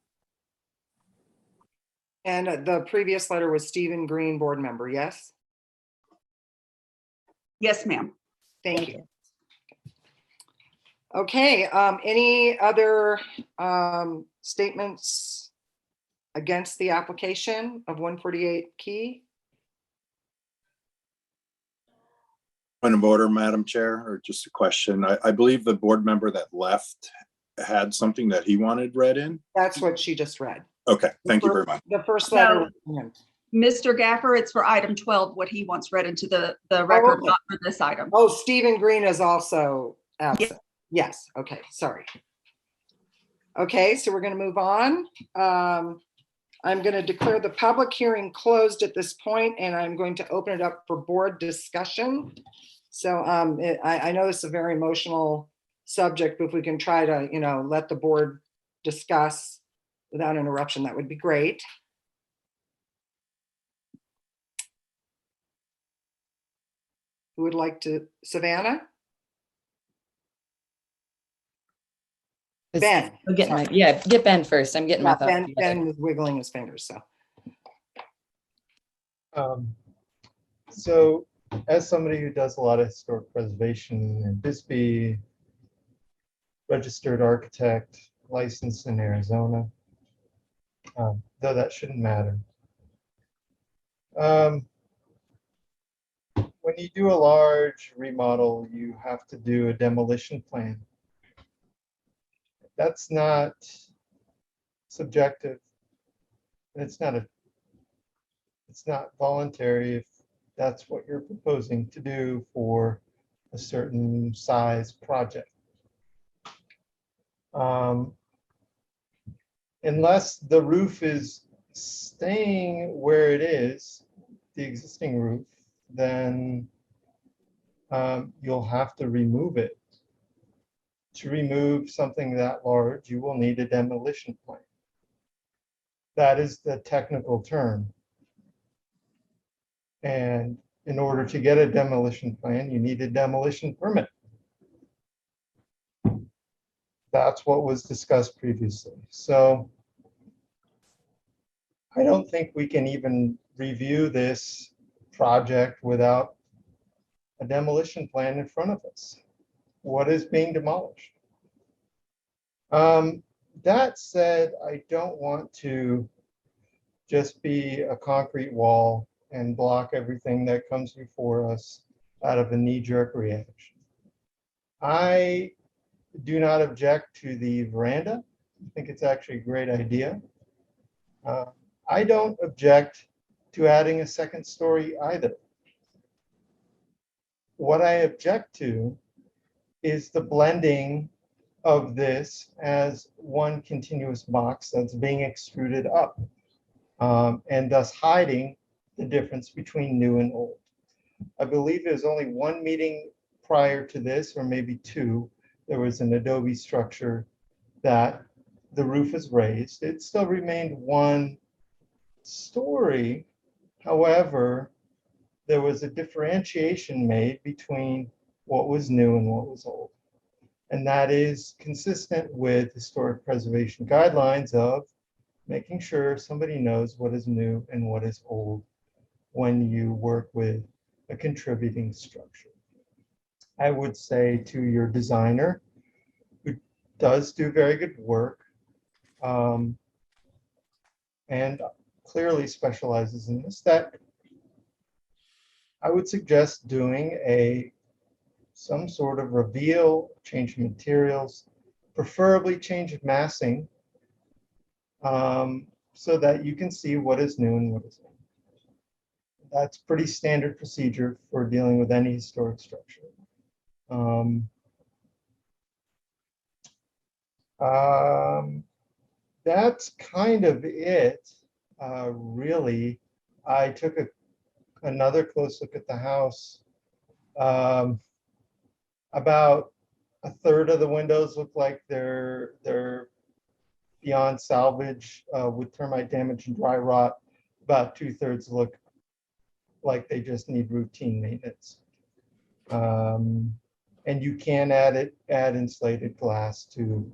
And the previous letter was Stephen Green, board member, yes? Yes, ma'am. Thank you. Okay, any other statements against the application of 148 Key? Point of order, Madam Chair, or just a question. I believe the board member that left had something that he wanted read in. That's what she just read. Okay, thank you very much. The first letter. Mr. Gaffer, it's for item 12, what he wants read into the record, not for this item. Oh, Stephen Green is also absent. Yes, okay, sorry. Okay, so we're going to move on. I'm going to declare the public hearing closed at this point, and I'm going to open it up for board discussion. So I know this is a very emotional subject, but if we can try to, let the board discuss without interruption, that would be great. Who would like to, Savannah? Ben. Get Ben first. I'm getting my thoughts together. Ben was wiggling his fingers, so. So as somebody who does a lot of historic preservation in Bisbee, registered architect, licensed in Arizona, though that shouldn't matter. When you do a large remodel, you have to do a demolition plan. That's not subjective. It's not voluntary if that's what you're proposing to do for a certain size project. Unless the roof is staying where it is, the existing roof, then you'll have to remove it. To remove something that large, you will need a demolition plan. That is the technical term. And in order to get a demolition plan, you need a demolition permit. That's what was discussed previously. So I don't think we can even review this project without a demolition plan in front of us. What is being demolished? That said, I don't want to just be a concrete wall and block everything that comes before us out of a knee-jerk reaction. I do not object to the veranda. I think it's actually a great idea. I don't object to adding a second story either. What I object to is the blending of this as one continuous box that's being extruded up, and thus hiding the difference between new and old. I believe there's only one meeting prior to this, or maybe two. There was an adobe structure that the roof is raised. It still remained one story. However, there was a differentiation made between what was new and what was old. And that is consistent with historic preservation guidelines of making sure somebody knows what is new and what is old when you work with a contributing structure. I would say to your designer, who does do very good work, and clearly specializes in this, that I would suggest doing some sort of reveal, change of materials, preferably change of massing, so that you can see what is new and what is old. That's pretty standard procedure for dealing with any historic structure. That's kind of it, really. I took another close look at the house. About a third of the windows look like they're beyond salvage with termite damage and dry rot. About 2/3 look like they just need routine maintenance. And you can add insulated glass to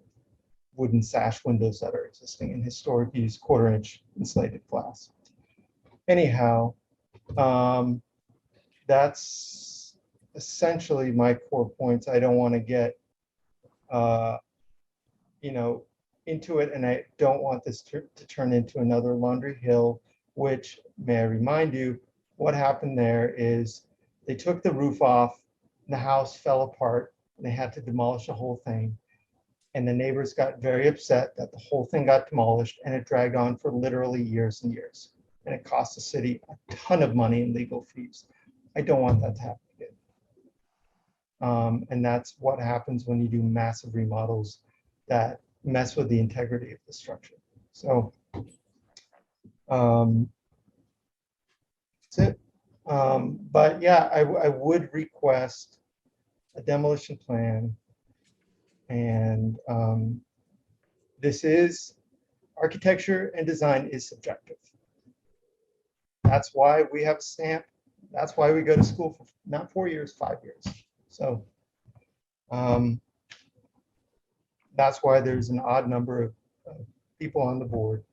wooden sash windows that are existing in historic use, 1/4-inch insulated glass. Anyhow, that's essentially my core points. I don't want to get into it, and I don't want this to turn into another Laundry Hill, which, may I remind you, what happened there is they took the roof off, the house fell apart, and they had to demolish the whole thing. And the neighbors got very upset that the whole thing got demolished, and it dragged on for literally years and years. And it cost the city a ton of money in legal fees. I don't want that to happen again. And that's what happens when you do massive remodels that mess with the integrity of the structure. So that's it. But yeah, I would request a demolition plan. And this is, architecture and design is subjective. That's why we have a stamp. That's why we go to school for not 4 years, 5 years. So that's why there's an odd number of people on the board,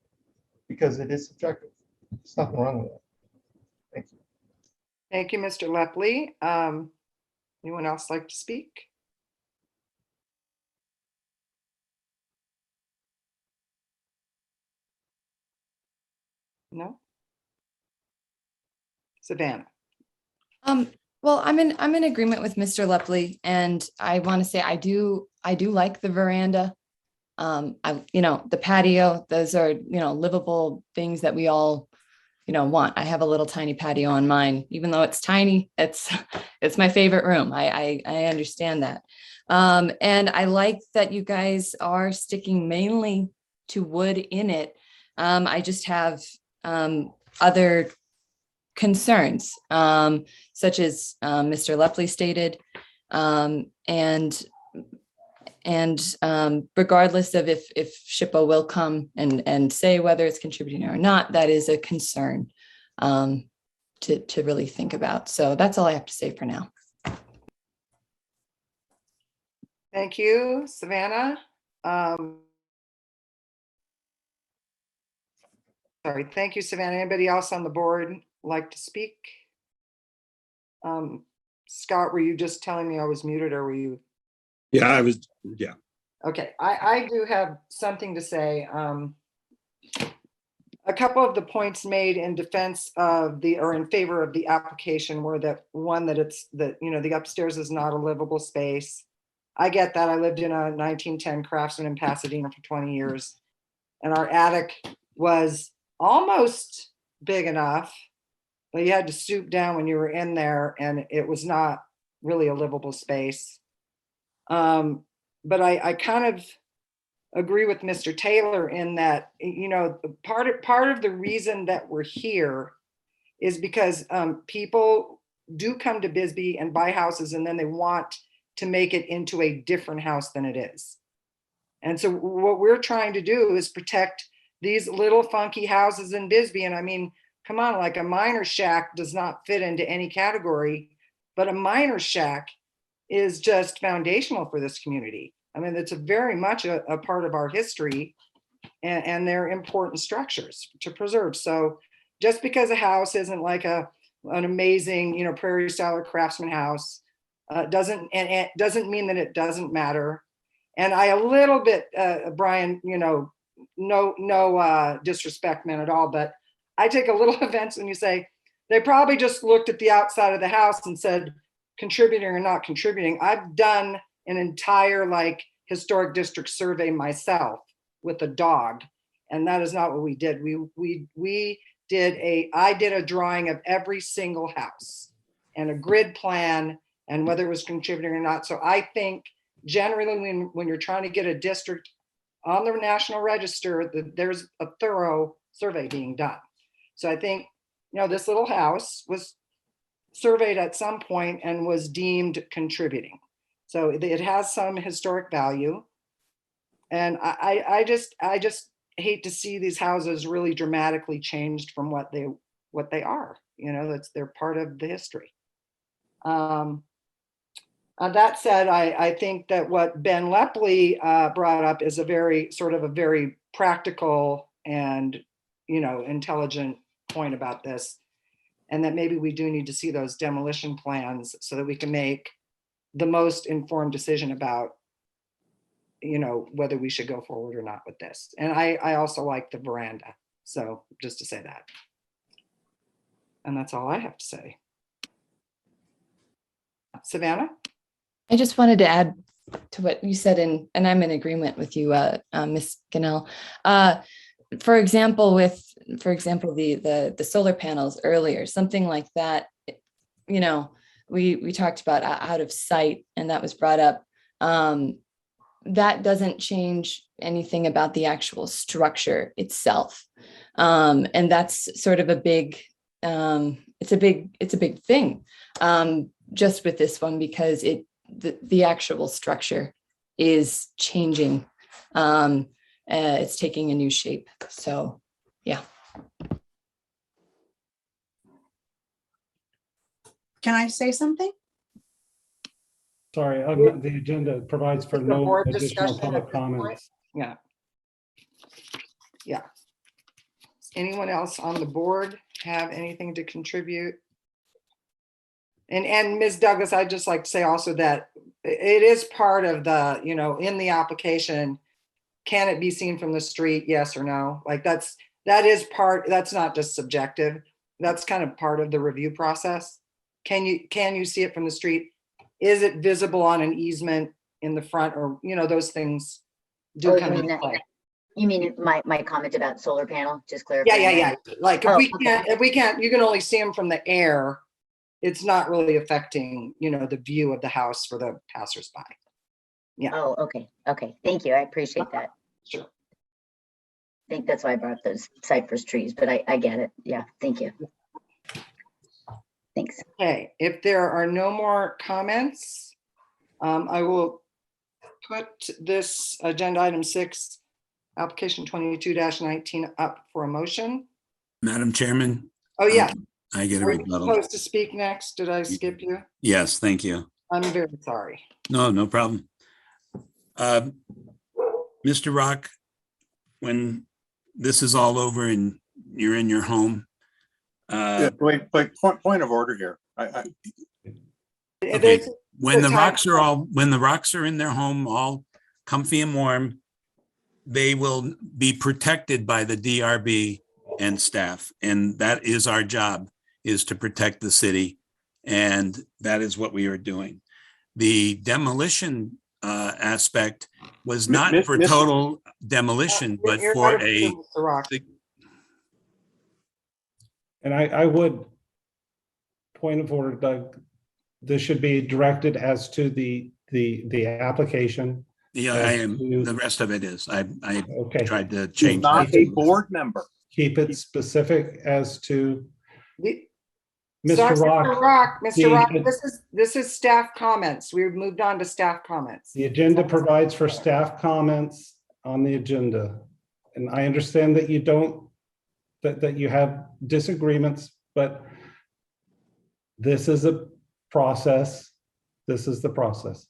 because it is subjective. There's nothing wrong with it. Thank you. Thank you, Mr. Lepley. Anyone else like to speak? No? Savannah. Well, I'm in agreement with Mr. Lepley, and I want to say I do like the veranda. The patio, those are, livable things that we all, want. I have a little tiny patio on mine, even though it's tiny, it's my favorite room. I understand that. And I like that you guys are sticking mainly to wood in it. I just have other concerns, such as Mr. Lepley stated, and regardless of if SHPO will come and say whether it's contributing or not, that is a concern to really think about. So that's all I have to say for now. Thank you, Savannah. Sorry, thank you, Savannah. Anybody else on the board like to speak? Scott, were you just telling me I was muted, or were you? Yeah, I was, yeah. Okay, I do have something to say. A couple of the points made in defense of or in favor of the application were that one, that the upstairs is not a livable space. I get that. I lived in a 1910 Craftsman in Pasadena for 20 years, and our attic was almost big enough, but you had to stoop down when you were in there, and it was not really a livable space. But I kind of agree with Mr. Taylor in that, part of the reason that we're here is because people do come to Bisbee and buy houses, and then they want to make it into a different house than it is. And so what we're trying to do is protect these little funky houses in Bisbee. And I mean, come on, like a miner shack does not fit into any category, but a miner shack is just foundational for this community. I mean, it's a very much a part of our history, and they're important structures to preserve. So just because a house isn't like an amazing, you know, prairie style or craftsman house, doesn't mean that it doesn't matter. And I a little bit, Brian, you know, no disrespect meant at all, but I take a little offense when you say they probably just looked at the outside of the house and said contributing or not contributing. I've done an entire like historic district survey myself with a dog, and that is not what we did. I did a drawing of every single house and a grid plan and whether it was contributing or not. So I think generally when you're trying to get a district on the National Register, there's a thorough survey being done. So I think, you know, this little house was surveyed at some point and was deemed contributing. So it has some historic value. And I just hate to see these houses really dramatically changed from what they are. You know, they're part of the history. That said, I think that what Ben Lepley brought up is a very practical and, you know, intelligent point about this, and that maybe we do need to see those demolition plans so that we can make the most informed decision about, you know, whether we should go forward or not with this. And I also like the veranda. So just to say that. And that's all I have to say. Savannah? I just wanted to add to what you said, and I'm in agreement with you, Ms. Ganell. For example, the solar panels earlier, something like that, you know, we talked about out of sight, and that was brought up. That doesn't change anything about the actual structure itself. And that's sort of a big, it's a big thing just with this one, because the actual structure is changing. It's taking a new shape. So, yeah. Can I say something? Sorry, the agenda provides for no additional public comments. Yeah. Yeah. Does anyone else on the board have anything to contribute? And Ms. Douglas, I'd just like to say also that it is part of the, you know, in the application, can it be seen from the street? Yes or no? Like that's not just subjective. That's kind of part of the review process. Can you see it from the street? Is it visible on an easement in the front, or, you know, those things do come into play. You mean my comment about solar panel, just clarify? Yeah. Like if we can't, you can only see them from the air. It's not really affecting, you know, the view of the house for the passersby. Yeah. Oh, okay. Okay. Thank you. I appreciate that. Sure. I think that's why I brought up those cypress trees, but I get it. Yeah. Thank you. Thanks. Okay. If there are no more comments, I will put this agenda item 6, application 22-19 up for a motion. Madam Chairman. Oh, yeah. I get a Are you rebuttal. supposed to speak next? Did I skip you? Yes, thank you. I'm very sorry. No problem. Mr. Rock, when this is all over and you're in your home. Wait, point of order here. Okay. When the rocks are in their home, all comfy and warm, they will be protected by the DRB and staff. And that is our job, is to protect the city. And that is what we are doing. The demolition aspect was not for total demolition, but for a. And I would, point of order, Doug, this should be directed as to the application. Yeah, I am. The rest of it is. I okay. Tried to change. Not a board member. Keep it specific as to Sorry, Mr. Rock. Mr. Rock, the- this is staff comments. We've moved on to staff comments. The agenda provides for staff comments on the agenda. And I understand that you don't, that you have disagreements, but this is a process. This is the process.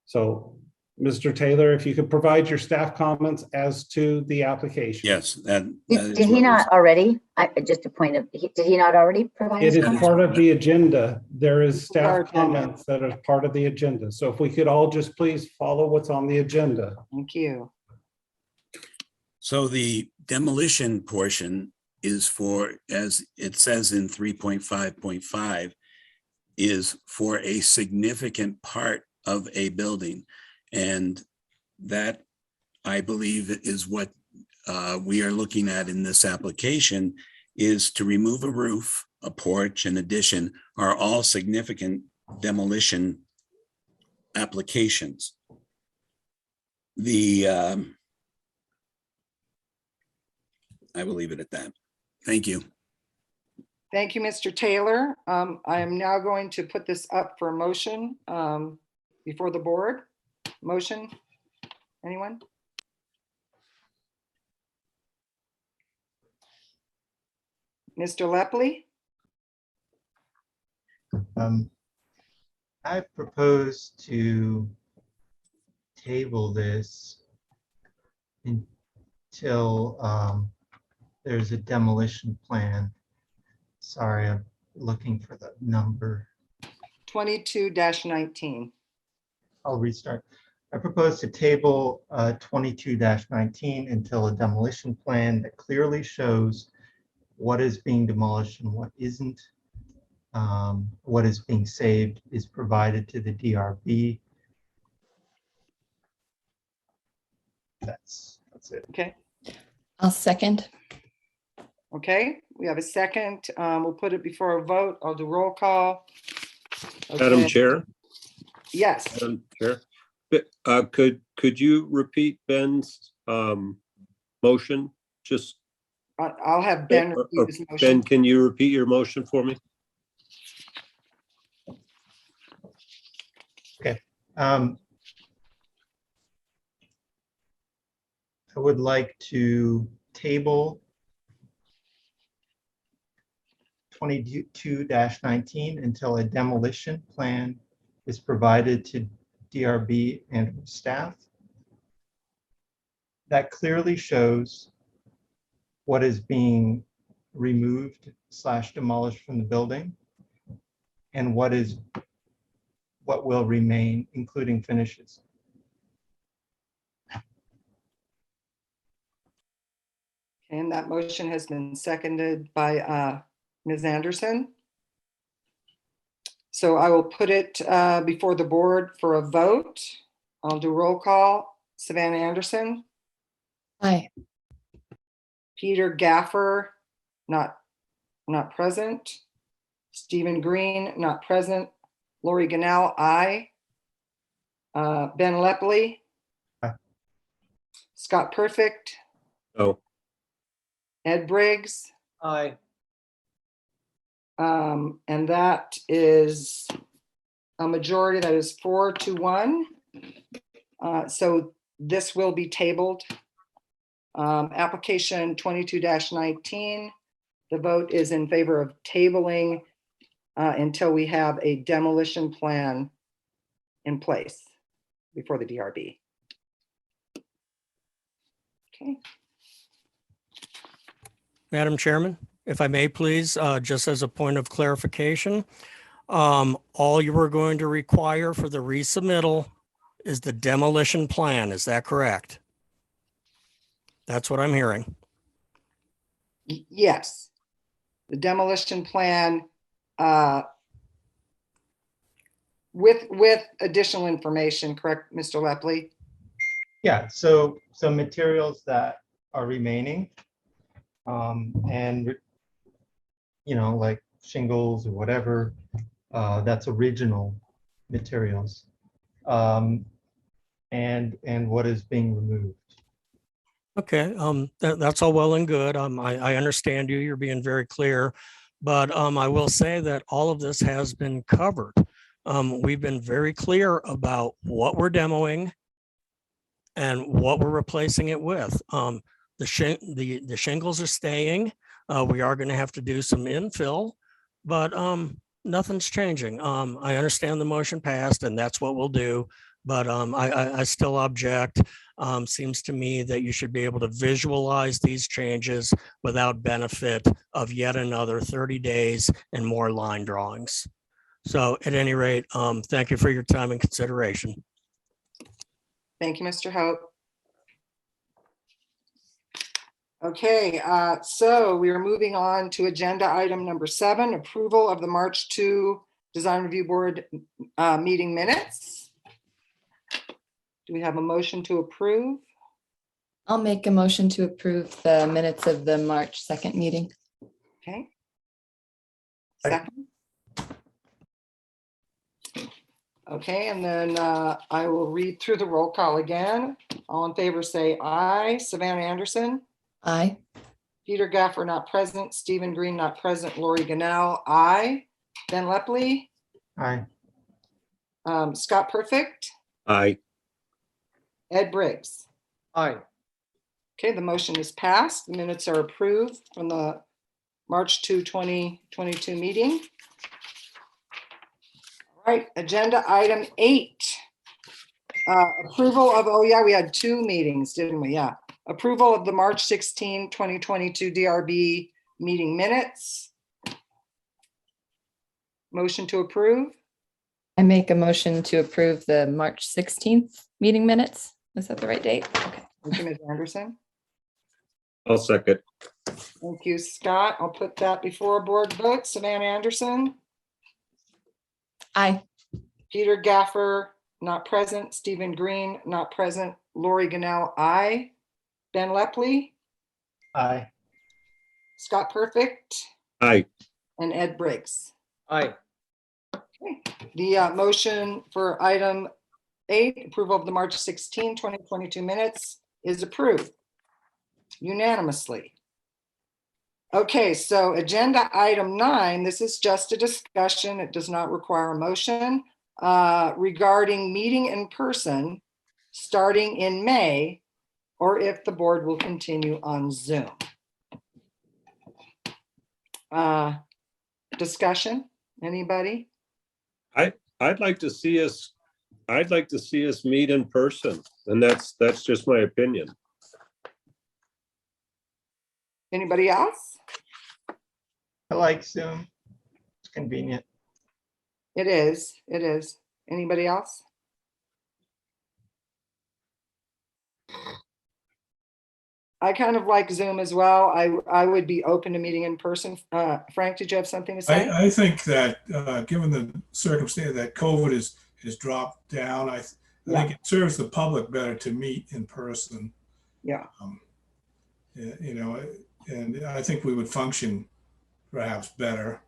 So, Mr. Taylor, if you could provide your staff comments as to the application. Yes, that. Did he not already? Just a point of, did he not already provide? It his is comments? part of the agenda. There is our staff agenda. comments that are part of the agenda. So if we could all just please follow what's on the agenda. Thank you. So the demolition portion is for, as it says in 3.5.5, is for a significant part of a building. And that, I believe, is what we are looking at in this application, is to remove a roof, a porch, an addition are all significant demolition applications. I will leave it at that. Thank you. Thank you, Mr. Taylor. I am now going to put this up for a motion before the board. Motion, anyone? Mr. Lepley? I propose to table this until there's a demolition plan. Sorry, I'm looking for the number. 22-19. I'll restart. I propose to table 22-19 until a demolition plan that clearly shows what is being demolished and what isn't. What is being saved is provided to the DRB. That's it. Okay. I'll second. Okay, we have a second. We'll put it before a vote. I'll do roll call. Madam Okay. Chair. Yes, Madam Chair. Could you repeat Ben's motion? Just I'll have Ben repeat his Ben, motion. can you repeat your motion for me? Okay. I would like to table 22-19 until a demolition plan is provided to DRB and staff. That clearly shows what is being removed / demolished from the building and what will remain, including finishes. And that motion has been seconded by Ms. Anderson. So I will put it before the board for a vote. I'll do roll call. Savannah Anderson, Aye. Peter Gaffer, not present. Stephen Green, not present. Lori Ganell, aye. Ben Lepley. Aye. Scott Perfect, No. Ed Briggs. Aye. And that is a majority, that is 4-1. So this will be tabled. Application 22-19. The vote is in favor of tabling until we have a demolition plan in place before the DRB. Okay. Madam Chairman, if I may, please, just as a point of clarification, all you were going to require for the resubmittal is the demolition plan. Is that correct? That's what I'm hearing. Yes. The demolition plan with additional information, correct, Mr. Lepley? Yeah, so materials that are remaining, and like shingles or whatever, that's original materials, and what is being removed. Okay, that's all well and good. I understand you. You're being very clear. But I will say that all of this has been covered. We've been very clear about what we're demoing and what we're replacing it with. The shingles are staying. We are going to have to do some infill, but nothing's changing. I understand the motion passed and that's what we'll do, but I still object. Seems to me that you should be able to visualize these changes without benefit of yet another 30 days and more line drawings. So at any rate, thank you for your time and consideration. Thank you, Mr. Hope. Okay, so we are moving on to agenda item number 7, approval of the March 2 Design Review Board meeting minutes. Do we have a motion to approve? I'll make a motion to approve the minutes of the March 2nd meeting. Okay. Second. Okay, and then I will read through the roll call again. All in favor say aye. Savannah Anderson. Aye. Peter Gaffer not present. Stephen Green not present. Lori Ganell, aye. Ben Lepley. Aye. Scott Perfect. Aye. Ed Briggs. Aye. Okay, the motion is passed. The minutes are approved from the March 2, 2022 meeting. All right, agenda item 8. Approval of, oh yeah, we had 2 meetings, didn't we? Yeah. Approval of the March 16, 2022 DRB meeting minutes. Motion to approve. I make a motion to approve the March 16th meeting minutes. Is that the right date? Okay. Thank you, Ms. Anderson. I'll second. Thank you, Scott. I'll put that before a board vote. Savannah Anderson. Aye. Peter Gaffer, not present. Stephen Green, not present. Lori Ganell, aye. Ben Lepley. Aye. Scott Perfect. Aye. And Ed Briggs. Aye. Okay. The motion for item 8, approval of the March 16, 2022 minutes is approved unanimously. Okay, so agenda item 9, this is just a discussion. It does not require a motion regarding meeting in person starting in May, or if the board will continue on Zoom. Discussion, anybody? I'd like to see us meet in person, and that's just my opinion. Anybody else? I like Zoom. It's convenient. It is. Anybody else? I kind of like Zoom as well. I would be open to meeting in person. Frank, did you have something to say? I think that given the circumstance that COVID has dropped down, I think it serves the public better to meet in person. Yeah. You know, and I think we would function perhaps better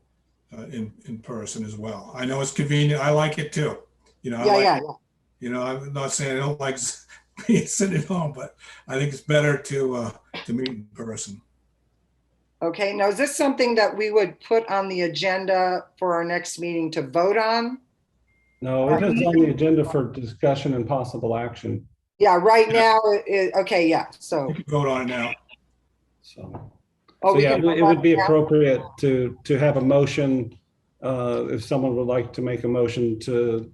in person as well. I know it's convenient. I like it too. You know, You know, I'm not saying I don't like being sitting at home, but I think it's better to meet in person. Okay, now is this something that we would put on the agenda for our next meeting to vote on? No, it is on the agenda for discussion and possible action. Yeah, right now, okay, yeah, so. You can vote on it now. So, Oh, yeah, can it would be appropriate to have a motion if someone would like to make a motion to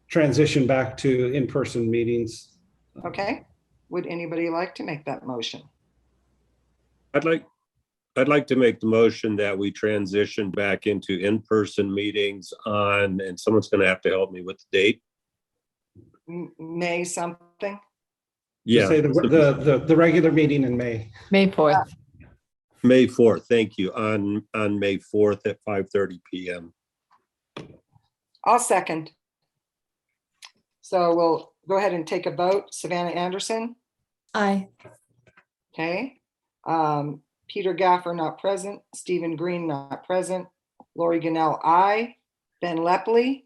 transition back to in-person meetings. Okay, would anybody like to make that motion? I'd like to make the motion that we transition back into in-person meetings on, and someone's going to have to help me with the date. May something? Yeah. Say the regular meeting in May. May 4th. May 4th, thank you, on May 4th at 5:30 p.m. I'll second. So we'll go ahead and take a vote. Savannah Anderson? Aye. Okay. Peter Gaffer, not present. Stephen Green, not present. Lori Ganell, aye. Ben Lepley?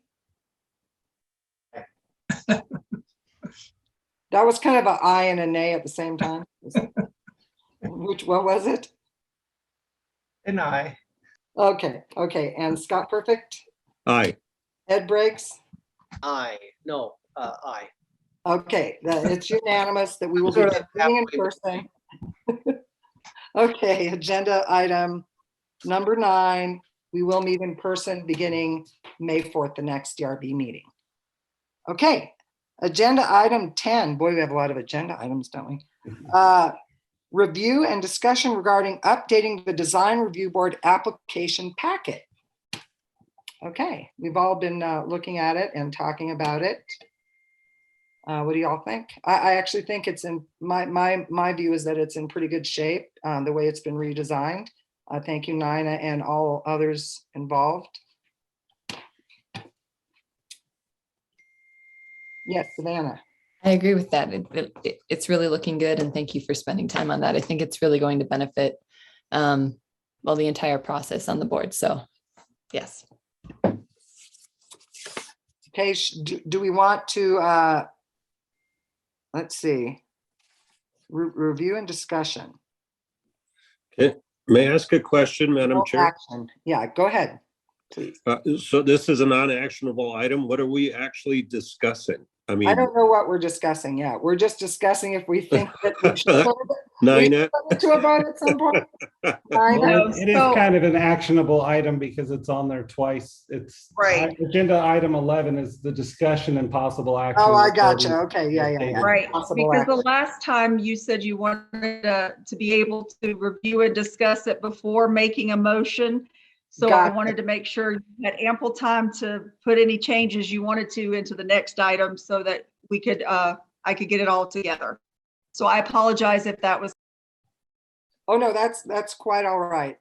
That was kind of an aye and a nay at the same time. What was it? And I. Okay, and Scott Perfect, Aye. Ed Briggs. Aye, no, aye. Okay, it's unanimous that we will be Sort of meeting in person. Okay, agenda item number 9, we will meet in person beginning May 4th, the next DRB meeting. Okay, agenda item 10, boy, we have a lot of agenda items, don't we? Review and discussion regarding updating the design review board application packet. Okay, we've all been looking at it and talking about it. What do y'all think? I actually think it's in my view is that it's in pretty good shape, the way it's been redesigned. Thank you, Nina, and all others involved. Yes, Savannah. I agree with that. It's really looking good, and thank you for spending time on that. I think it's really going to benefit the entire process on the board. So, yes. Okay, do we want to, let's see, review and discussion? Okay. May I ask a question, Madam Chair? Action. Yeah, go ahead, please. So this is a non-actionable item. What are we actually discussing? I mean, I don't know what we're discussing yet. We're just discussing if we think that we should Nina. to a vote at some point. Well, it is kind of an actionable item because it's on there twice. It's right. Agenda item 11 is the discussion and possible action. Oh, I gotcha. Okay, yeah. Right, Possible because action. the last time you said you wanted to be able to review and discuss it before making a motion. So I wanted to make sure you had ample time to put any changes you wanted to into the next item so that we could, I could get it all together. So I apologize if that was. Oh, no, that's quite all right.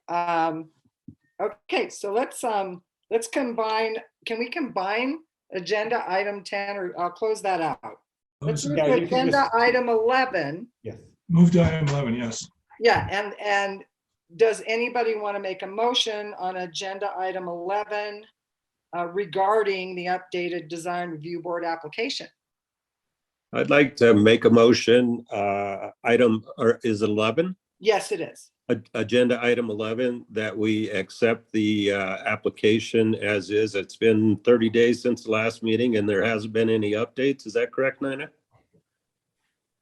Okay, so let's combine, can we combine agenda item 10, or I'll close that out. Let's move to agenda item 11. Yes. Move to item 11, yes. Yeah, and does anybody want to make a motion on agenda item 11 regarding the updated design review board application? I'd like to make a motion. Item is 11. Yes, it is. Agenda item 11, that we accept the application as is. It's been 30 days since the last meeting and there hasn't been any updates. Is that correct, Nina?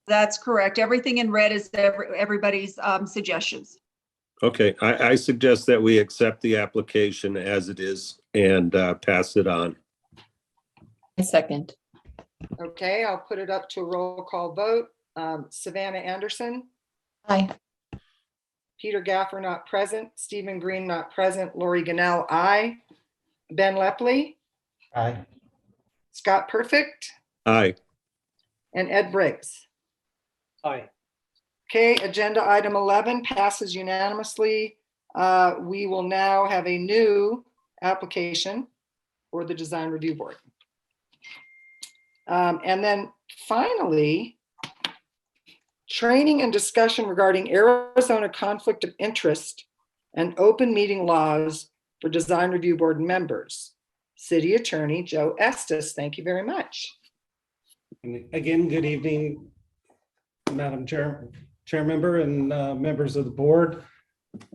That's correct. Everything in red is everybody's suggestions. Okay, I suggest that we accept the application as it is and pass it on. A second. Okay, I'll put it up to a roll call vote. Savannah Anderson. Aye. Peter Gaffer, not present. Stephen Green, not present. Lori Ganell, aye. Ben Lepley. Aye. Scott Perfect. Aye. And Ed Briggs. Aye. Okay, agenda item 11 passes unanimously. We will now have a new application for the design review board. And then finally, training and discussion regarding Arizona conflict of interest and open meeting laws for design review board members. City Attorney Joe Estes, thank you very much. And again, good evening, Madam Chair Member and members of the board.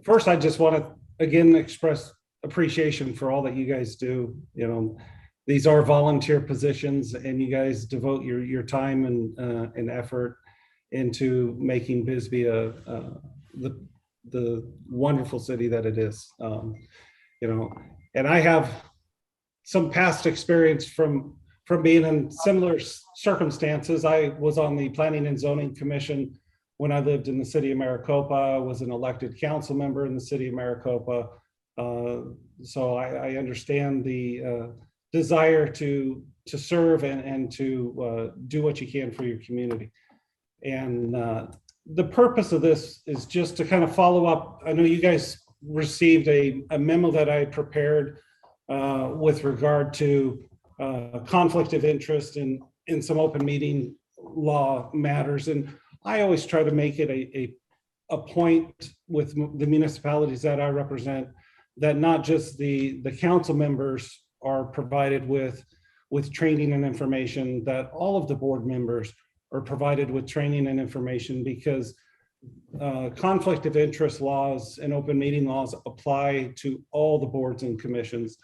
First, I just want to again express appreciation for all that you guys do. You know, these are volunteer positions and you guys devote your time and effort into making Bisbee the wonderful city that it is. You know, and I have some past experience from being in similar circumstances. I was on the Planning and Zoning Commission when I lived in the city of Maricopa. I was an elected council member in the city of Maricopa. So I understand the desire to serve and to do what you can for your community. And the purpose of this is just to kind of follow up. I know you guys received a memo that I prepared with regard to conflict of interest in some open meeting law matters. And I always try to make it a point with the municipalities that I represent that not just the council members are provided with training and information, that all of the board members or provided with training and information, because conflict of interest laws and open meeting laws apply to all the boards and commissions.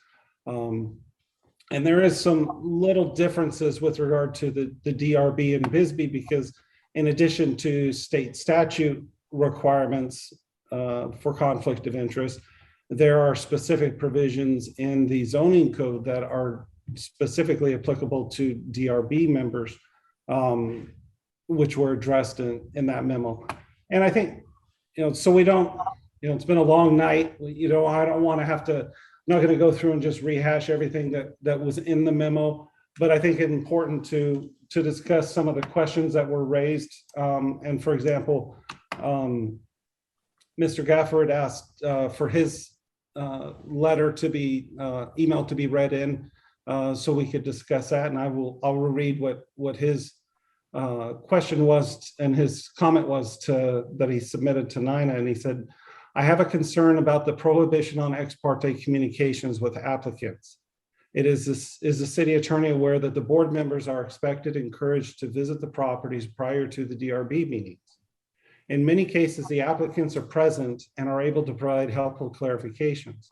And there is some little differences with regard to the DRB and BISB, because in addition to state statute requirements for conflict of interest, there are specific provisions in the zoning code that are specifically applicable to DRB members, which were addressed in that memo. And I think, so we don't, it's been a long night. I don't want to have to, I'm not going to go through and just rehash everything that was in the memo, but I think it's important to discuss some of the questions that were raised. And for example, Mr. Gafford asked for his letter to be emailed to be read in, so we could discuss that. And I'll read what his question was, and his comment was that he submitted to Nina. And he said, I have a concern about the prohibition on ex parte communications with applicants. Is the city attorney aware that the board members are expected and encouraged to visit the properties prior to the DRB meetings? In many cases, the applicants are present and are able to provide helpful clarifications.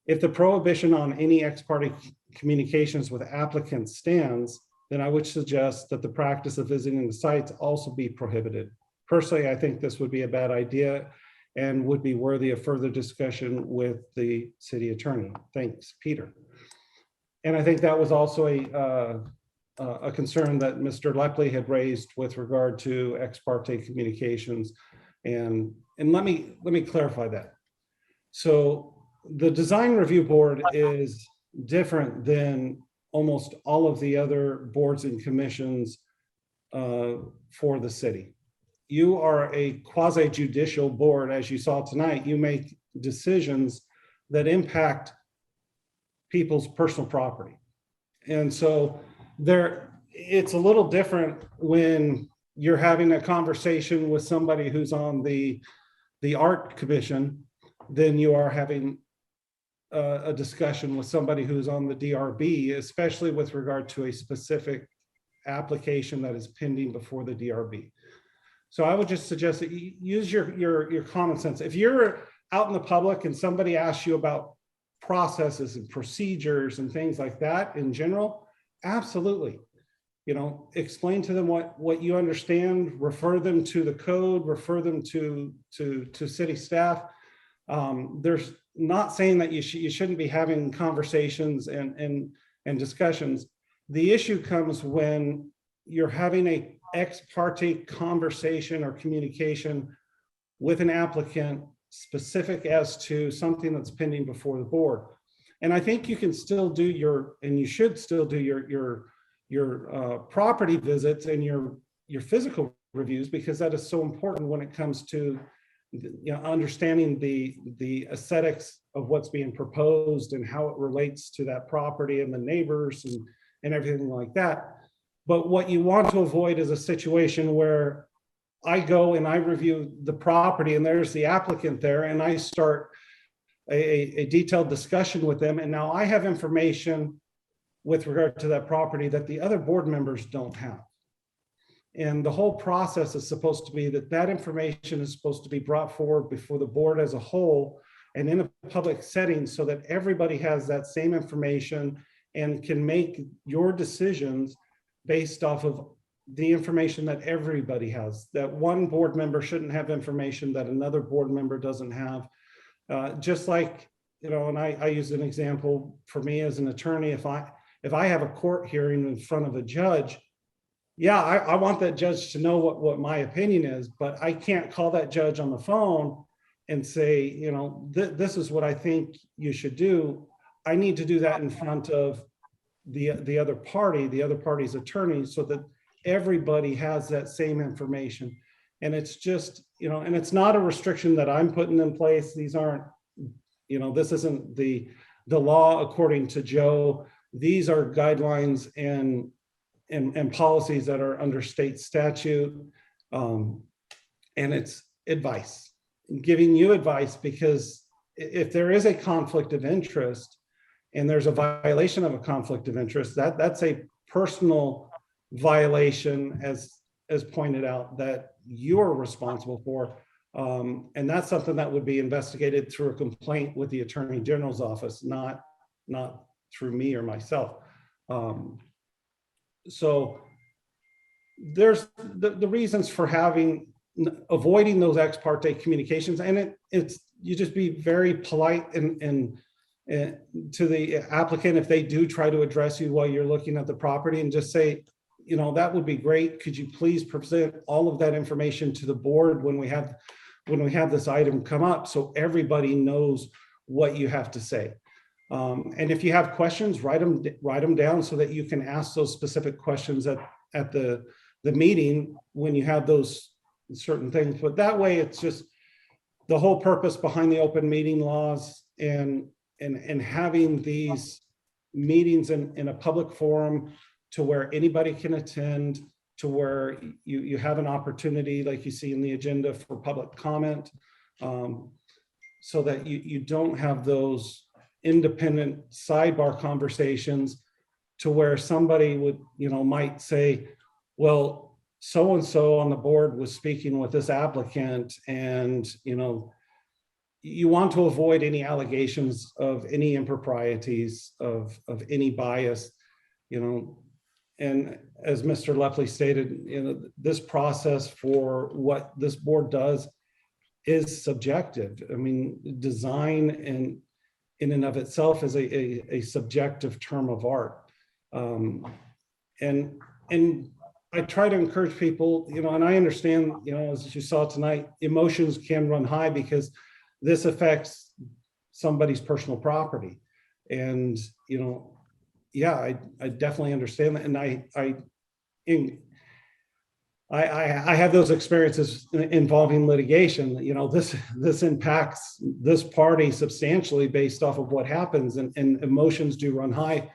If the prohibition on any ex parte communications with applicants stands, then I would suggest that the practice of visiting the sites also be prohibited. Personally, I think this would be a bad idea and would be worthy of further discussion with the city attorney. Thanks, Peter. And I think that was also a concern that Mr. Lepley had raised with regard to ex parte communications. And let me clarify that. So the design review board is different than almost all of the other boards and commissions for the city. You are a quasi-judicial board, as you saw tonight. You make decisions that impact people's personal property. And so it's a little different when you're having a conversation with somebody who's on the art commission than you are having a discussion with somebody who's on the DRB, especially with regard to a specific application that is pending before the DRB. So I would just suggest that you use your common sense. If you're out in the public and somebody asks you about processes and procedures and things like that in general, absolutely. Explain to them what you understand, refer them to the code, refer them to city staff. There's not saying that you shouldn't be having conversations and discussions. The issue comes when you're having a ex parte conversation or communication with an applicant specific as to something that's pending before the board. And I think you can still do you should still do your property visits and your physical reviews, because that is so important when it comes to understanding the aesthetics of what's being proposed and how it relates to that property and the neighbors and everything like that. But what you want to avoid is a situation where I go and I review the property and there's the applicant there and I start a detailed discussion with them. And now I have information with regard to that property that the other board members don't have. And the whole process is supposed to be that information is supposed to be brought forward before the board as a whole and in a public setting so that everybody has that same information and can make your decisions based off of the information that everybody has. That one board member shouldn't have information that another board member doesn't have. Just like, and I use an example for me as an attorney, if I have a court hearing in front of a judge, yeah, I want that judge to know what my opinion is, but I can't call that judge on the phone and say, this is what I think you should do. I need to do that in front of the other party, the other party's attorney, so that everybody has that same information. And it's just, and it's not a restriction that I'm putting in place. These aren't, this isn't the law according to Joe. These are guidelines and policies that are under state statute. And it's advice, giving you advice, because if there is a conflict of interest and there's a violation of a conflict of interest, that's a personal violation, as pointed out, that you're responsible for. And that's something that would be investigated through a complaint with the Attorney General's office, not through me or myself. So there's the reasons for avoiding those ex parte communications, and it's you just be very polite and to the applicant if they do try to address you while you're looking at the property, and just say, you know, that would be great. Could you please present all of that information to the board when we have this item come up, so everybody knows what you have to say. And if you have questions, write them down so that you can ask those specific questions at the meeting when you have those certain things. But that way, it's just the whole purpose behind the open meeting laws and having these meetings in a public forum to where anybody can attend, to where you have an opportunity, like you see in the agenda, for public comment, so that you don't have those independent sidebar conversations to where somebody would, might say, well, so-and-so on the board was speaking with this applicant, and, you want to avoid any allegations of any improprieties, of any bias, and as Mr. Lefley stated, this process for what this board does is subjective. I mean, design in and of itself is a subjective term of art. And I try to encourage people, and I understand, as you saw tonight, emotions can run high because this affects somebody's personal property. And, yeah, I definitely understand that. And I have those experiences involving litigation. This impacts this party substantially based off of what happens, and emotions do run high.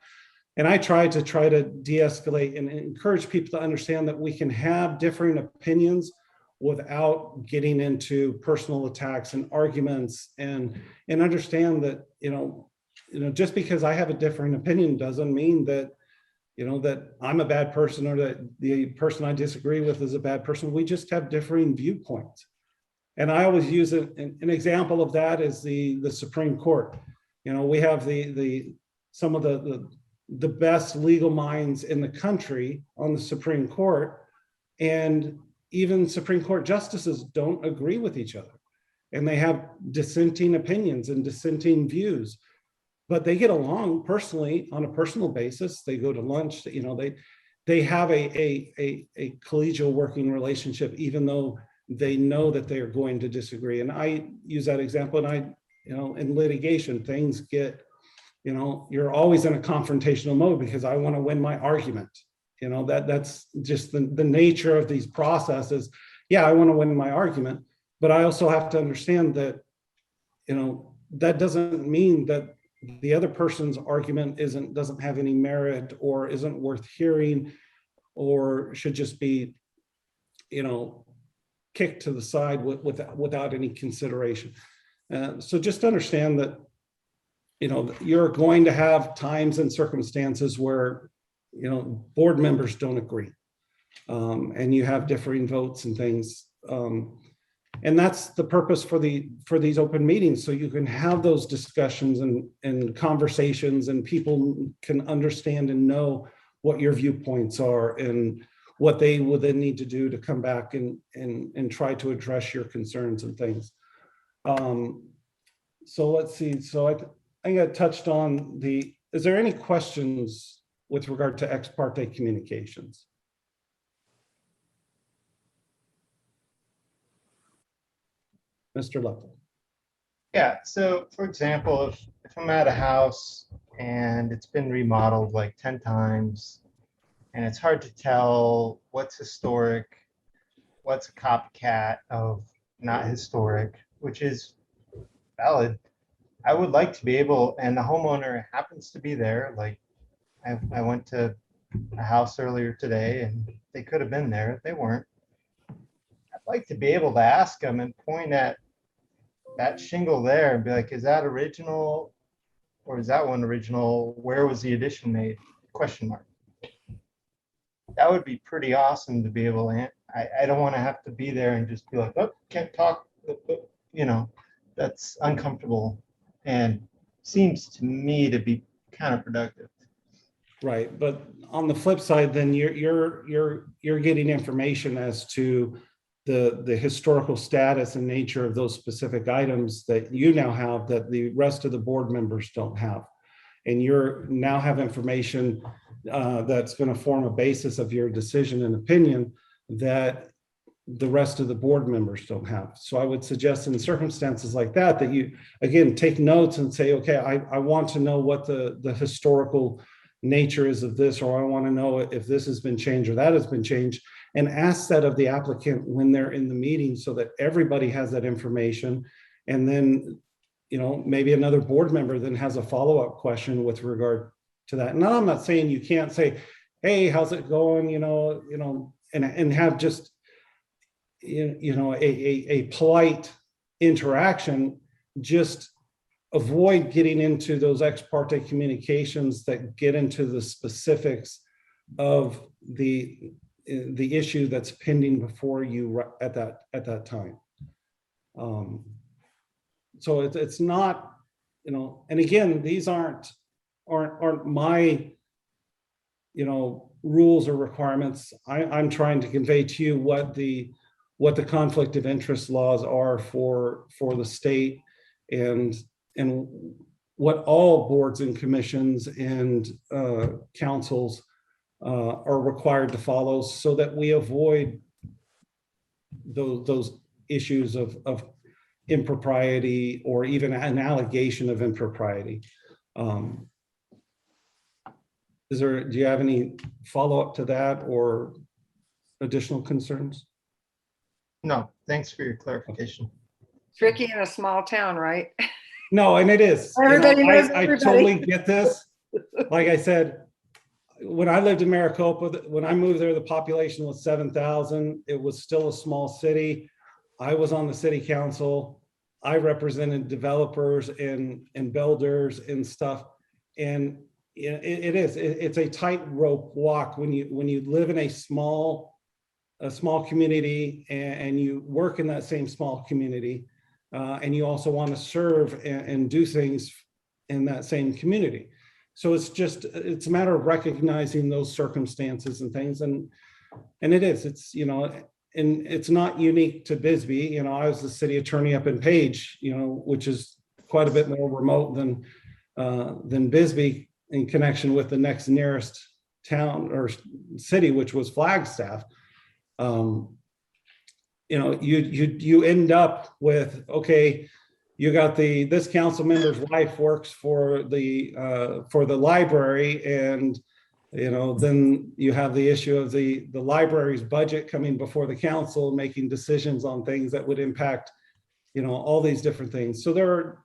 And I try to de-escalate and encourage people to understand that we can have differing opinions without getting into personal attacks and arguments, and understand that, just because I have a differing opinion doesn't mean that, that I'm a bad person or that the person I disagree with is a bad person. We just have differing viewpoints. And I always use an example of that is the Supreme Court. We have some of the best legal minds in the country on the Supreme Court, and even Supreme Court justices don't agree with each other, and they have dissenting opinions and dissenting views, but they get along personally on a personal basis. They go to lunch, they have a collegial working relationship, even though they know that they are going to disagree. And I use that example, and in litigation, things get, you're always in a confrontational mode because I want to win my argument. That's just the nature of these processes. Yeah, I want to win my argument, but I also have to understand that, that doesn't mean that the other person's argument doesn't have any merit or isn't worth hearing, or should just be, kicked to the side without any consideration. So just understand that, you're going to have times and circumstances where, board members don't agree, and you have differing votes and things. And that's the purpose for these open meetings, so you can have those discussions and conversations, and people can understand and know what your viewpoints are and what they will then need to do to come back and try to address your concerns and things. So let's see. So I think I touched on is there any questions with regard to ex parte communications? Mr. Lefley. Yeah, so for example, if I'm at a house and it's been remodeled like 10 times, and it's hard to tell what's historic, what's a copycat of not historic, which is valid. I would like to be able, and the homeowner happens to be there, like I went to a house earlier today and they could have been there, they weren't. I'd like to be able to ask them and point at that shingle there and be like, is that original, or is that one original? Where was the addition made? Question mark. that would be pretty awesome to be able to, I don't want to have to be there and just be like, oh, can't talk, you know, that's uncomfortable and seems to me to be counterproductive. Right, but on the flip side, then you're getting information as to the historical status and nature of those specific items that you now have that the rest of the board members don't have. And you're now have information that's going to form a basis of your decision and opinion that the rest of the board members don't have. So I would suggest in circumstances like that, that you, again, take notes and say, okay, I want to know what the historical nature is of this, or I want to know if this has been changed or that has been changed, and ask that of the applicant when they're in the meeting so that everybody has that information. And then, you know, maybe another board member then has a follow-up question with regard to that. Now, I'm not saying you can't say, hey, how's it going? And have just, a polite interaction. Just avoid getting into those ex parte communications that get into the specifics of the issue that's pending before you at that time. So it's not, and again, these aren't my, rules or requirements. I'm trying to convey to you what the conflict of interest laws are for the state, and what all boards and commissions and councils are required to follow, so that we avoid those issues of impropriety or even an allegation of impropriety. Do you have any follow-up to that or additional concerns? No, thanks for your clarification. Tricky in a small town, right? No, and it is. Everybody knows I everybody. totally get this. Like I said, when I lived in Maricopa, when I moved there, the population was 7,000. It was still a small city. I was on the city council. I represented developers and builders and stuff. And it's a tightrope walk when you live in a small community and you work in that same small community, and you also want to serve and do things in that same community. So it's a matter of recognizing those circumstances and things, and it's and it's not unique to Bisbee. I was the city attorney up in Page, which is quite a bit more remote than Bisbee, in connection with the next nearest town or city, which was Flagstaff. You end up with, okay, you got this council member's wife works for the library, and then you have the issue of the library's budget coming before the council, making decisions on things that would impact all these different things. So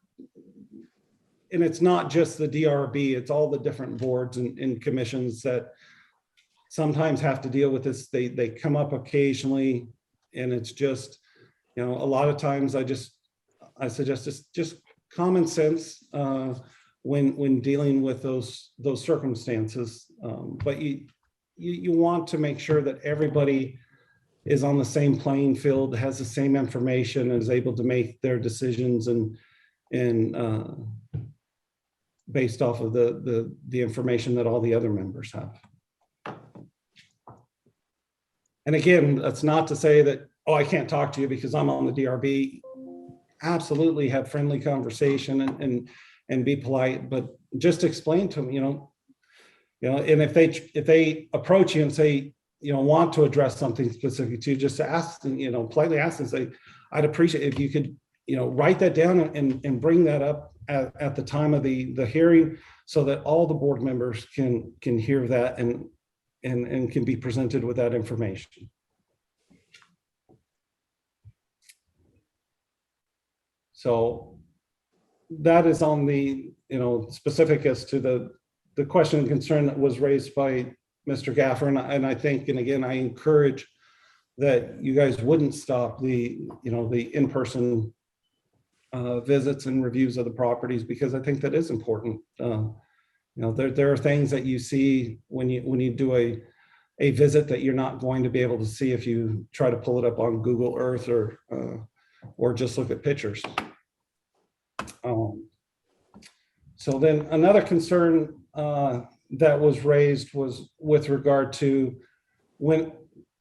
and it's not just the DRB, it's all the different boards and commissions that sometimes have to deal with this. They come up occasionally, and it's just, a lot of times I suggest it's just common sense when dealing with those circumstances. But you want to make sure that everybody is on the same playing field, has the same information, and is able to make their decisions and based off of the information that all the other members have. And again, that's not to say that, oh, I can't talk to you because I'm on the DRB. Absolutely have friendly conversation and be polite, but just explain to them, and if they approach you and say, want to address something specific to you, just ask, politely ask and say, I'd appreciate if you could, write that down and bring that up at the time of the hearing, so that all the board members can hear that and can be presented with that information. So that is on the, specific as to the question and concern that was raised by Mr. Gaffer. And I think, and again, I encourage that you guys wouldn't stop the in-person visits and reviews of the properties, because I think that is important. There are things that you see when you do a visit that you're not going to be able to see if you try to pull it up on Google Earth or just look at pictures. So then another concern that was raised was with regard to when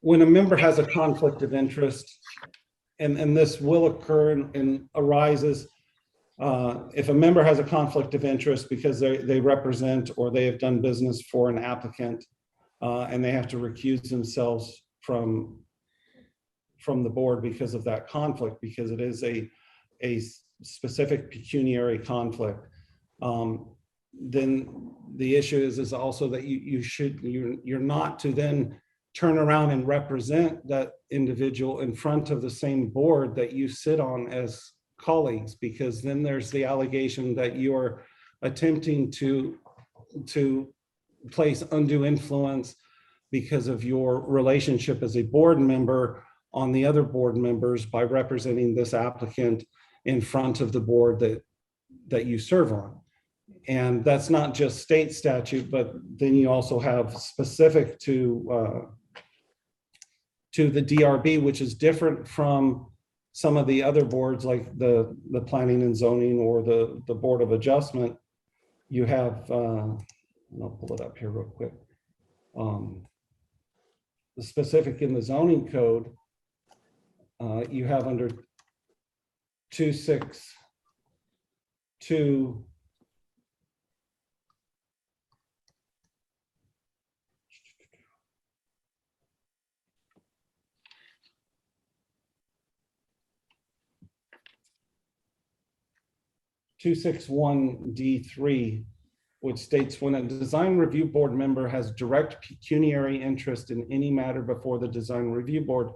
a member has a conflict of interest, and this will occur and arises if a member has a conflict of interest because they represent or they have done business for an applicant and they have to recuse themselves from the board because of that conflict, because it is a specific pecuniary conflict. Then the issue is also that you're not to then turn around and represent that individual in front of the same board that you sit on as colleagues, because then there's the allegation that you are attempting to place undue influence because of your relationship as a board member on the other board members by representing this applicant in front of the board that you serve on. And that's not just state statute, but then you also have specific to the DRB, which is different from some of the other boards like the planning and zoning or the Board of Adjustment. You have, I'll pull it up here real quick. The specific in the zoning code, you have under 262 261D3, which states when a design review board member has direct pecuniary interest in any matter before the design review board,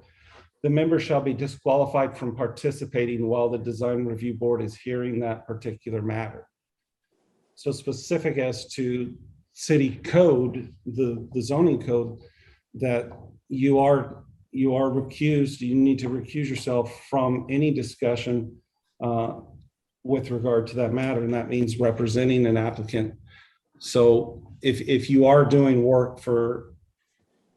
the member shall be disqualified from participating while the design review board is hearing that particular matter. So specific as to city code, the zoning code, that you are recused, you need to recuse yourself from any discussion with regard to that matter, and that means representing an applicant. So if you are doing work for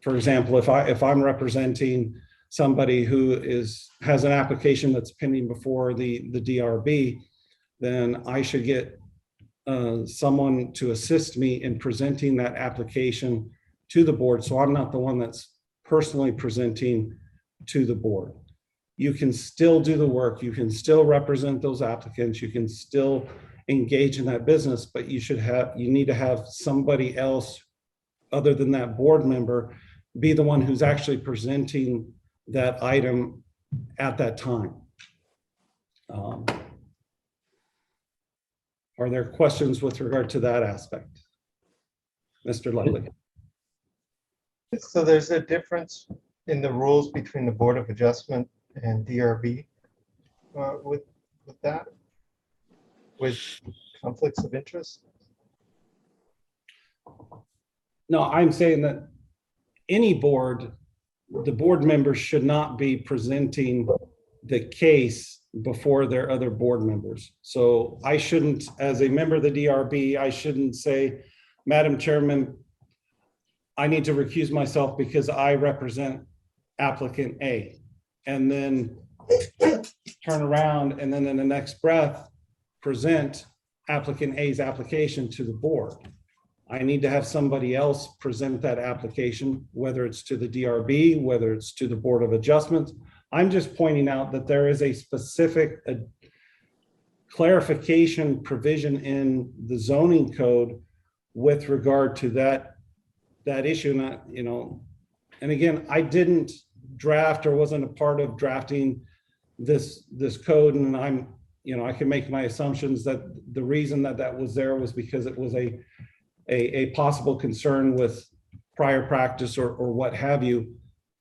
example, if I'm representing somebody who has an application that's pending before the DRB, then I should get someone to assist me in presenting that application to the board. So I'm not the one that's personally presenting to the board. You can still do the work, you can still represent those applicants, you can still engage in that business, but you need to have somebody else other than that board member be the one who's actually presenting that item at that time. Are there questions with regard to that aspect? Mr. Ludwig. So there's a difference in the rules between the Board of Adjustment and DRB with that, with conflicts of interest? No, I'm saying that any board, the board members should not be presenting the case before their other board members. So I shouldn't, as a member of the DRB, I shouldn't say, Madam Chairman, I need to recuse myself because I represent applicant A, and then turn around and then in the next breath present applicant A's application to the board. I need to have somebody else present that application, whether it's to the DRB, whether it's to the Board of Adjustments. I'm just pointing out that there is a specific clarification provision in the zoning code with regard to that issue. Not, and again, I didn't draft or wasn't a part of drafting this code, and I can make my assumptions that the reason that was there was because it was a possible concern with prior practice or what have you.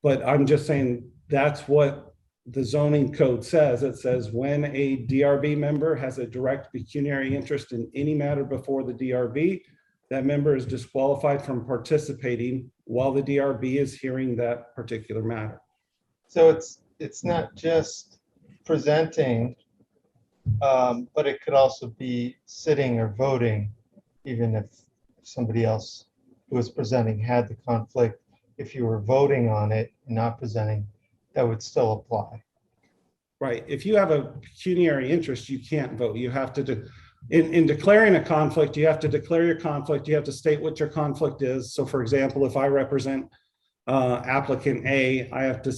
But I'm just saying that's what the zoning code says. It says when a DRB member has a direct pecuniary interest in any matter before the DRB, that member is disqualified from participating while the DRB is hearing that particular matter. So it's not just presenting, but it could also be sitting or voting, even if somebody else who was presenting had the conflict, if you were voting on it and not presenting, that would still apply. Right. If you have a pecuniary interest, you can't vote. You have to in declaring a conflict, you have to declare your conflict. You have to state what your conflict is. So for example, if I represent applicant A, I have to,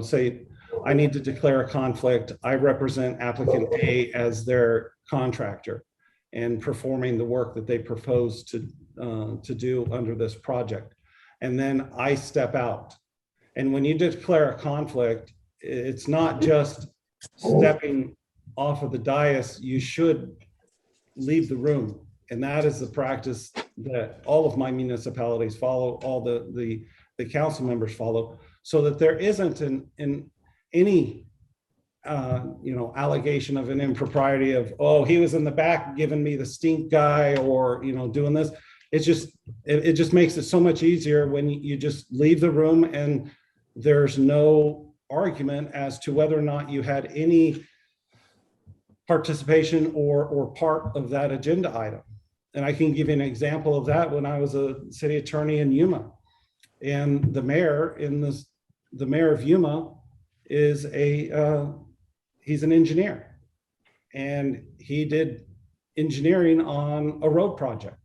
say, I need to declare a conflict. I represent applicant A as their contractor and performing the work that they propose to do under this project. And then I step out. And when you declare a conflict, it's not just stepping off of the dais. You should leave the room. And that is the practice that all of my municipalities follow, all the council members follow, so that there isn't any allegation of an impropriety of, oh, he was in the back giving me the stink guy, or doing this. It just makes it so much easier when you just leave the room and there's no argument as to whether or not you had any participation or part of that agenda item. And I can give you an example of that. When I was a city attorney in Yuma, and the mayor of Yuma is he's an engineer, and he did engineering on a road project.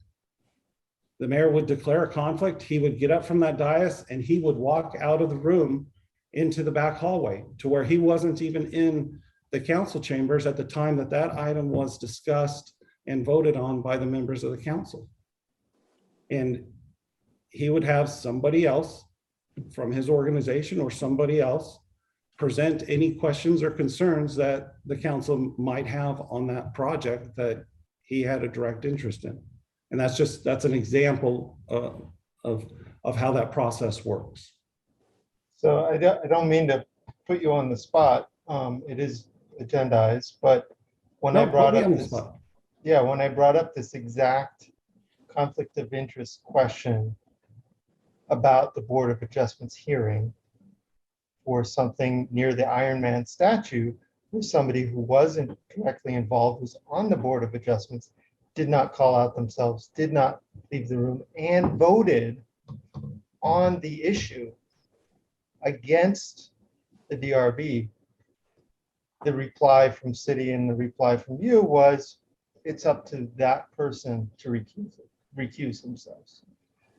The mayor would declare a conflict. He would get up from that dais and he would walk out of the room into the back hallway to where he wasn't even in the council chambers at the time that item was discussed and voted on by the members of the council. And he would have somebody else from his organization or somebody else present any questions or concerns that the council might have on that project that he had a direct interest in. And that's an example of how that process works. So I don't mean to put you on the spot. It is agendized, but when I brought up this exact conflict of interest question about the Board of Adjustments hearing for something near the Iron Man statue, where somebody who wasn't directly involved, was on the Board of Adjustments, did not call out themselves, did not leave the room, and voted on the issue against the DRB. The reply from city and the reply from you was, it's up to that person to recuse themselves.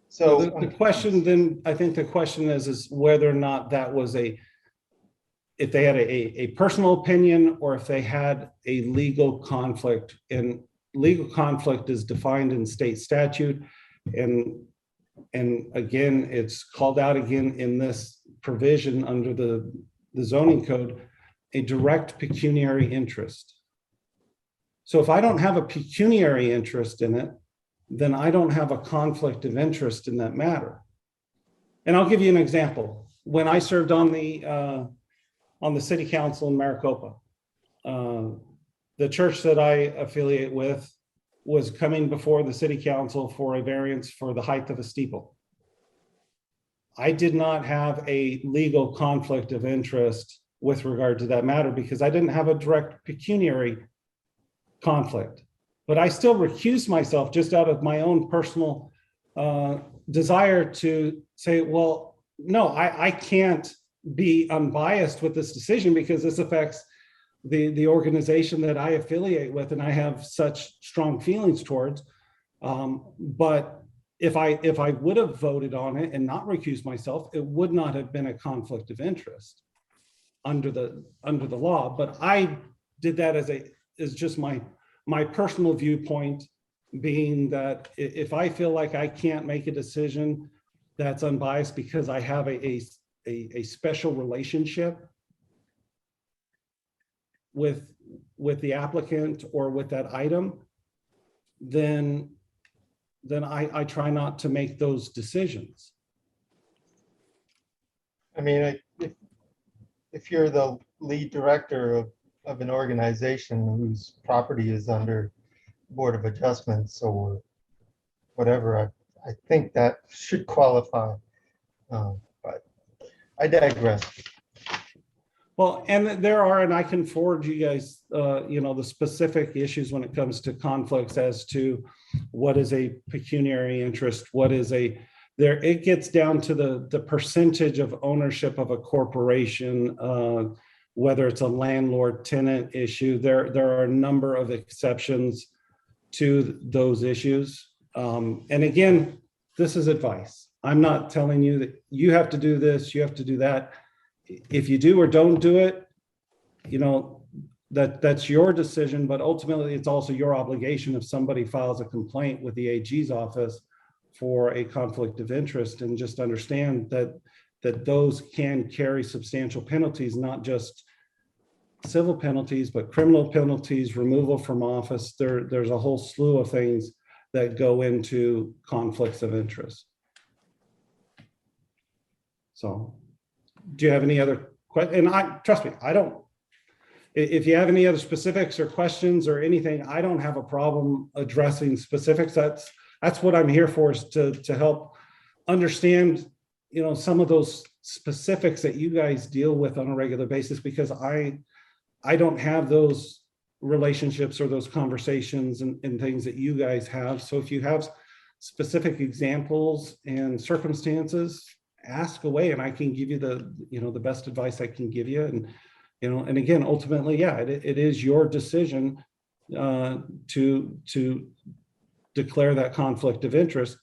So the question then, I think the question is whether or not that was if they had a personal opinion or if they had a legal conflict. And legal conflict is defined in state statute. And again, it's called out again in this provision under the zoning code, a direct pecuniary interest. So if I don't have a pecuniary interest in it, then I don't have a conflict of interest in that matter. And I'll give you an example. When I served on the city council in Maricopa, the church that I affiliate with was coming before the city council for a variance for the height of a steeple. I did not have a legal conflict of interest with regard to that matter because I didn't have a direct pecuniary conflict. But I still recused myself just out of my own personal desire to say, well, no, I can't be unbiased with this decision because this affects the organization that I affiliate with and I have such strong feelings towards. But if I would have voted on it and not recused myself, it would not have been a conflict of interest under the law. But I did that as just my personal viewpoint, being that if I feel like I can't make a decision that's unbiased because I have a special relationship with the applicant or with that item, then I try not to make those decisions. I mean, if you're the lead director of an organization whose property is under Board of Adjustments or whatever, I think that should qualify. But I digress. Well, and there are, and I can forward you guys, the specific issues when it comes to conflicts as to what is a pecuniary interest, what is a it gets down to the percentage of ownership of a corporation, whether it's a landlord tenant issue. There are a number of exceptions to those issues. And again, this is advice. I'm not telling you that you have to do this, you have to do that. If you do or don't do it, that's your decision, but ultimately it's also your obligation if somebody files a complaint with the AG's office for a conflict of interest, and just understand that those can carry substantial penalties, not just civil penalties, but criminal penalties, removal from office. There's a whole slew of things that go into conflicts of interest. So, do you have any other questions? And trust me, I don't. If you have any other specifics or questions or anything, I don't have a problem addressing specifics. That's what I'm here for, is to help understand, some of those specifics that you guys deal with on a regular basis, because I don't have those relationships or those conversations and things that you guys have. So if you have specific examples and circumstances, ask away, and I can give you the best advice I can give you. And again, ultimately, yeah, it is your decision to declare that conflict of interest.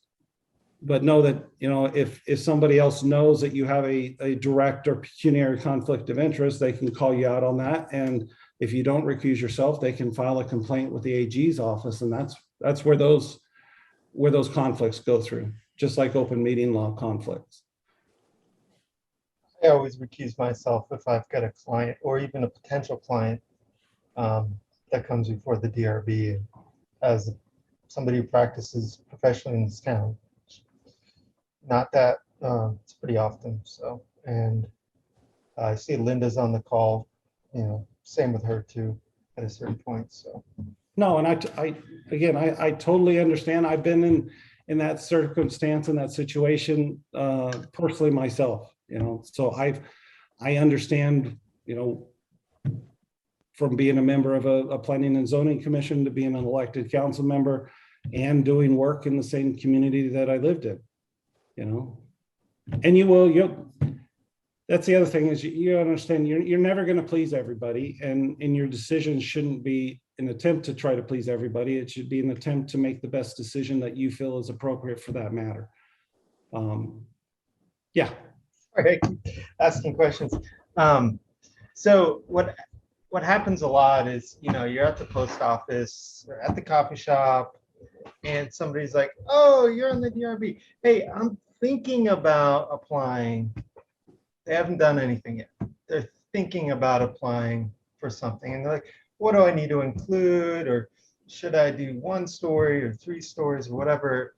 But know that, if somebody else knows that you have a direct or pecuniary conflict of interest, they can call you out on that. And if you don't recuse yourself, they can file a complaint with the AG's office. And that's where those conflicts go through, just like open meeting law conflicts. I always recuse myself if I've got a client or even a potential client that comes before the DRB as somebody who practices professionally in this town. Not that it's pretty often. So, and I see Linda's on the call, same with her too at a certain point. So no, and I totally understand. I've been in that circumstance, in that situation personally myself. So I understand, from being a member of a planning and zoning commission to being an elected council member and doing work in the same community that I lived in, and that's the other thing, is you understand you're never going to please everybody, and your decision shouldn't be an attempt to try to please everybody. It should be an attempt to make the best decision that you feel is appropriate for that matter. Yeah. All right, asking questions. So what happens a lot is, you're at the post office or at the coffee shop, and somebody's like, "Oh, you're on the DRB. Hey, I'm thinking about applying." They haven't done anything yet. They're thinking about applying for something, and they're like, "What do I need to include? Or should I do 1 story or 3 stories or whatever?"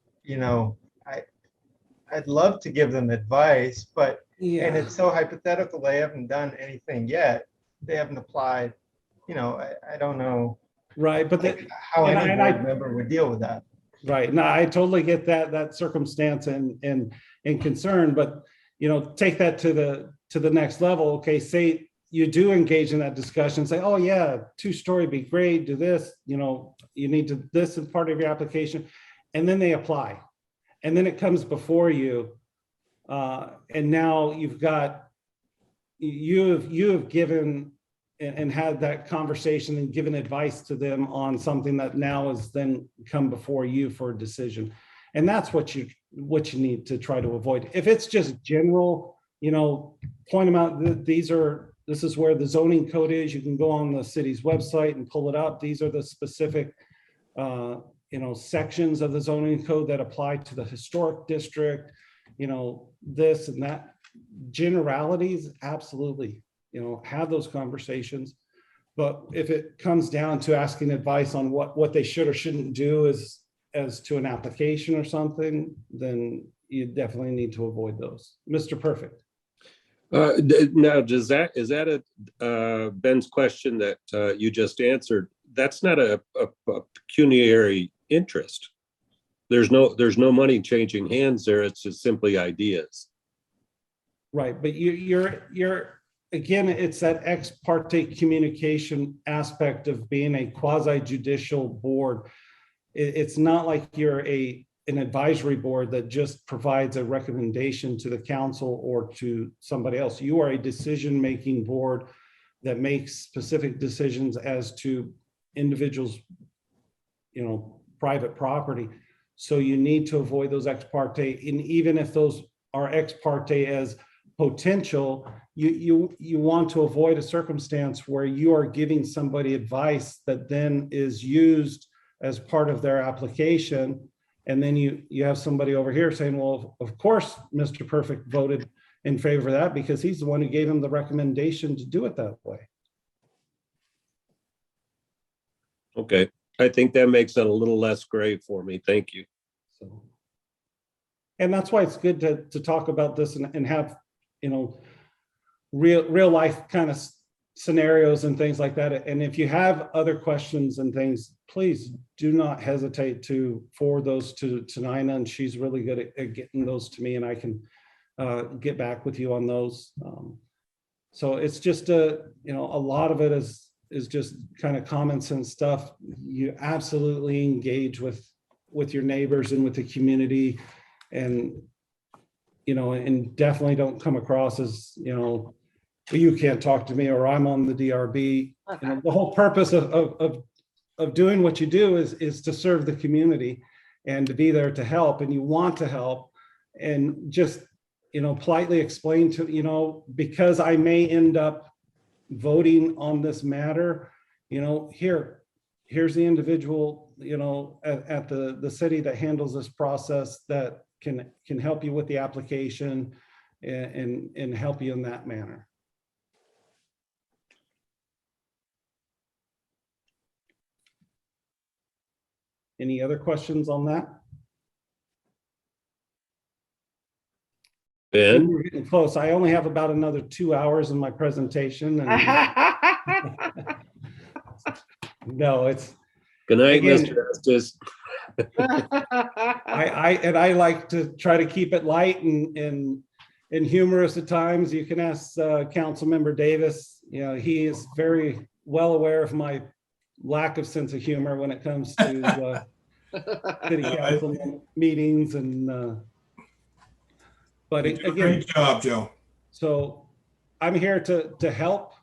I'd love to give them advice, but and it's so hypothetical. They haven't done anything yet. They haven't applied. I don't know. Right, but how any board member would deal with that. Right. No, I totally get that circumstance and concern, but take that to the next level. Okay, say you do engage in that discussion, say, "Oh yeah, 2-story be great, do this, you need to, this is part of your application," and then they apply. And then it comes before you, and now you have given and had that conversation and given advice to them on something that now has then come before you for a decision. And that's what you need to try to avoid. If it's just general, point them out. This is where the zoning code is. You can go on the city's website and pull it up. These are the specific sections of the zoning code that apply to the historic district, this and that. Generalities, absolutely, have those conversations. But if it comes down to asking advice on what they should or shouldn't do as to an application or something, then you definitely need to avoid those. Mr. Perfect. Now, is that Ben's question that you just answered? That's not a pecuniary interest. There's no money changing hands there. It's just simply ideas. Right, but you're again, it's that ex parte communication aspect of being a quasi judicial board. It's not like you're a an advisory board that just provides a recommendation to the council or to somebody else. You are a decision-making board that makes specific decisions as to individuals, private property. So you need to avoid those ex parte, and even if those are ex parte as potential, you want to avoid a circumstance where you are giving somebody advice that then is used as part of their application. And then you have somebody over here saying, well, of course, Mr. Perfect voted in favor of that because he's the one who gave him the recommendation to do it that way. Okay, I think that makes it a little less gray for me. Thank you. So, and that's why it's good to talk about this and have, real life kind of scenarios and things like that. And if you have other questions and things, please do not hesitate to forward those to Nina, and she's really good at getting those to me, and I can get back with you on those. So it's just a lot of it is just kind of common sense stuff. You absolutely engage with your neighbors and with the community, and and definitely don't come across as you can't talk to me or I'm on the DRB. The whole purpose of doing what you do is to serve the community and to be there to help, and you want to help, and just politely explain to because I may end up voting on this matter, here's the individual at the city that handles this process that can help you with the application and help you in that manner. Any other questions on that? Ben? We're getting close. I only have about another 2 hours in my presentation. And no, it's Good night, again, Mr. Estes. I like to try to keep it light and humorous at times. You can ask Councilmember Davis. He is very well aware of my lack of sense of humor when it comes to city council meetings and. But You do a again, great job, Joe. So I'm here to help,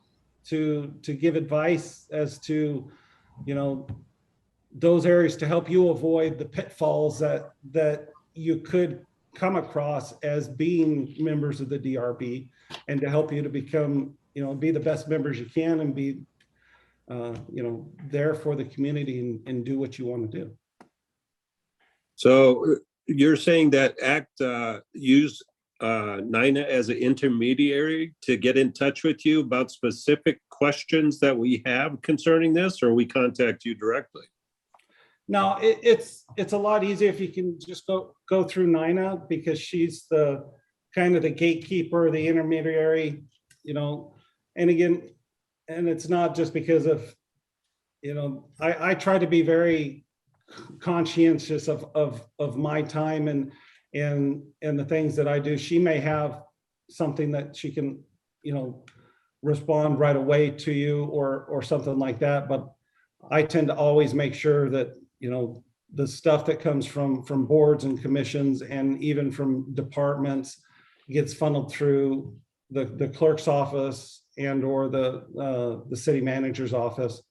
to give advice as to those areas to help you avoid the pitfalls that you could come across as being members of the DRB, and to help you to become, be the best members you can and be, there for the community and do what you want to do. So you're saying that use Nina as an intermediary to get in touch with you about specific questions that we have concerning this, or we contact you directly? No, it's a lot easier if you can just go through Nina, because she's the kind of the gatekeeper, the intermediary, and again, and it's not just because of, I try to be very conscientious of my time and the things that I do. She may have something that she can, respond right away to you or something like that. But I tend to always make sure that, the stuff that comes from boards and commissions and even from departments gets funneled through the clerk's office and or the city manager's office,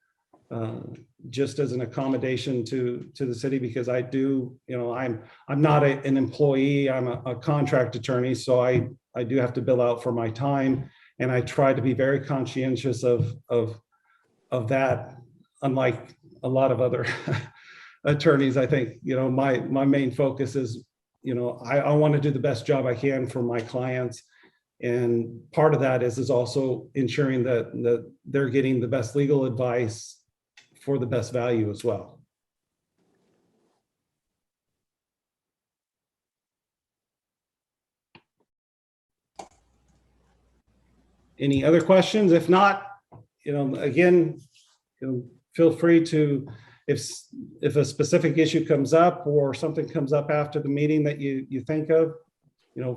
just as an accommodation to the city, because I do, I'm not an employee, I'm a contract attorney, so I do have to bill out for my time, and I try to be very conscientious of that, unlike a lot of other attorneys. I think, my main focus is, I want to do the best job I can for my clients. And part of that is also ensuring that they're getting the best legal advice for the best value as well. Any other questions? If not, again, feel free to, if a specific issue comes up or something comes up after the meeting that you think of,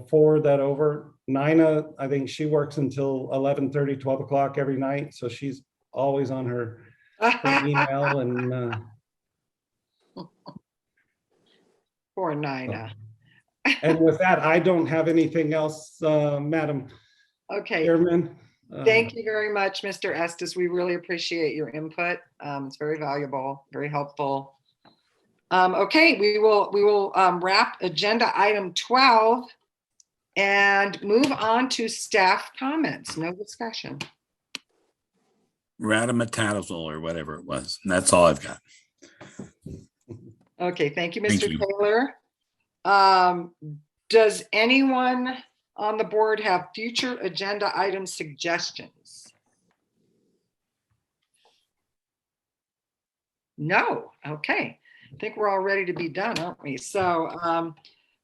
forward that over. Nina, I think she works until 11:30, 12 o'clock every night. So she's always on her email, and Poor Nina. And with that, I don't have anything else, Madam Okay. Chairman. Thank you very much, Mr. Estes. We really appreciate your input. It's very valuable, very helpful. Okay, we will wrap agenda item 12 and move on to staff comments. No discussion. Ratamatazzle or whatever it was. And that's all I've got. Okay, thank you, Thank Mr. you. Taylor. Does anyone on the board have future agenda item suggestions? No. Okay. I think we're all ready to be done, aren't we? So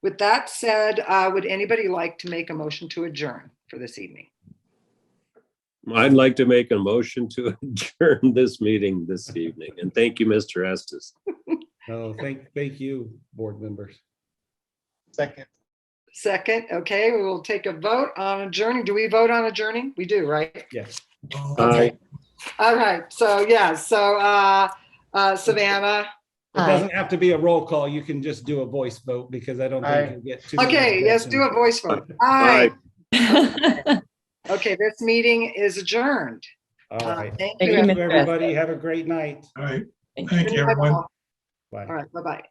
with that said, would anybody like to make a motion to adjourn for this evening? I'd like to make a motion to adjourn this meeting this evening. And thank you, Mr. Estes. No, thank you, board members. Second. Second. Okay, we will take a vote on adjourning. Do we vote on adjourning? We do, right? Yes. Okay. All right. So yeah. So Savannah. It doesn't have to be a roll call. You can just do a voice vote because I don't think you'll get too. Okay, yes, do a voice vote. Aye. Okay, this meeting is adjourned. All right. Thank Thank you, you, everybody. Have a great night. All right. Good Thank you, night, everyone. all. Bye. All right, bye-bye.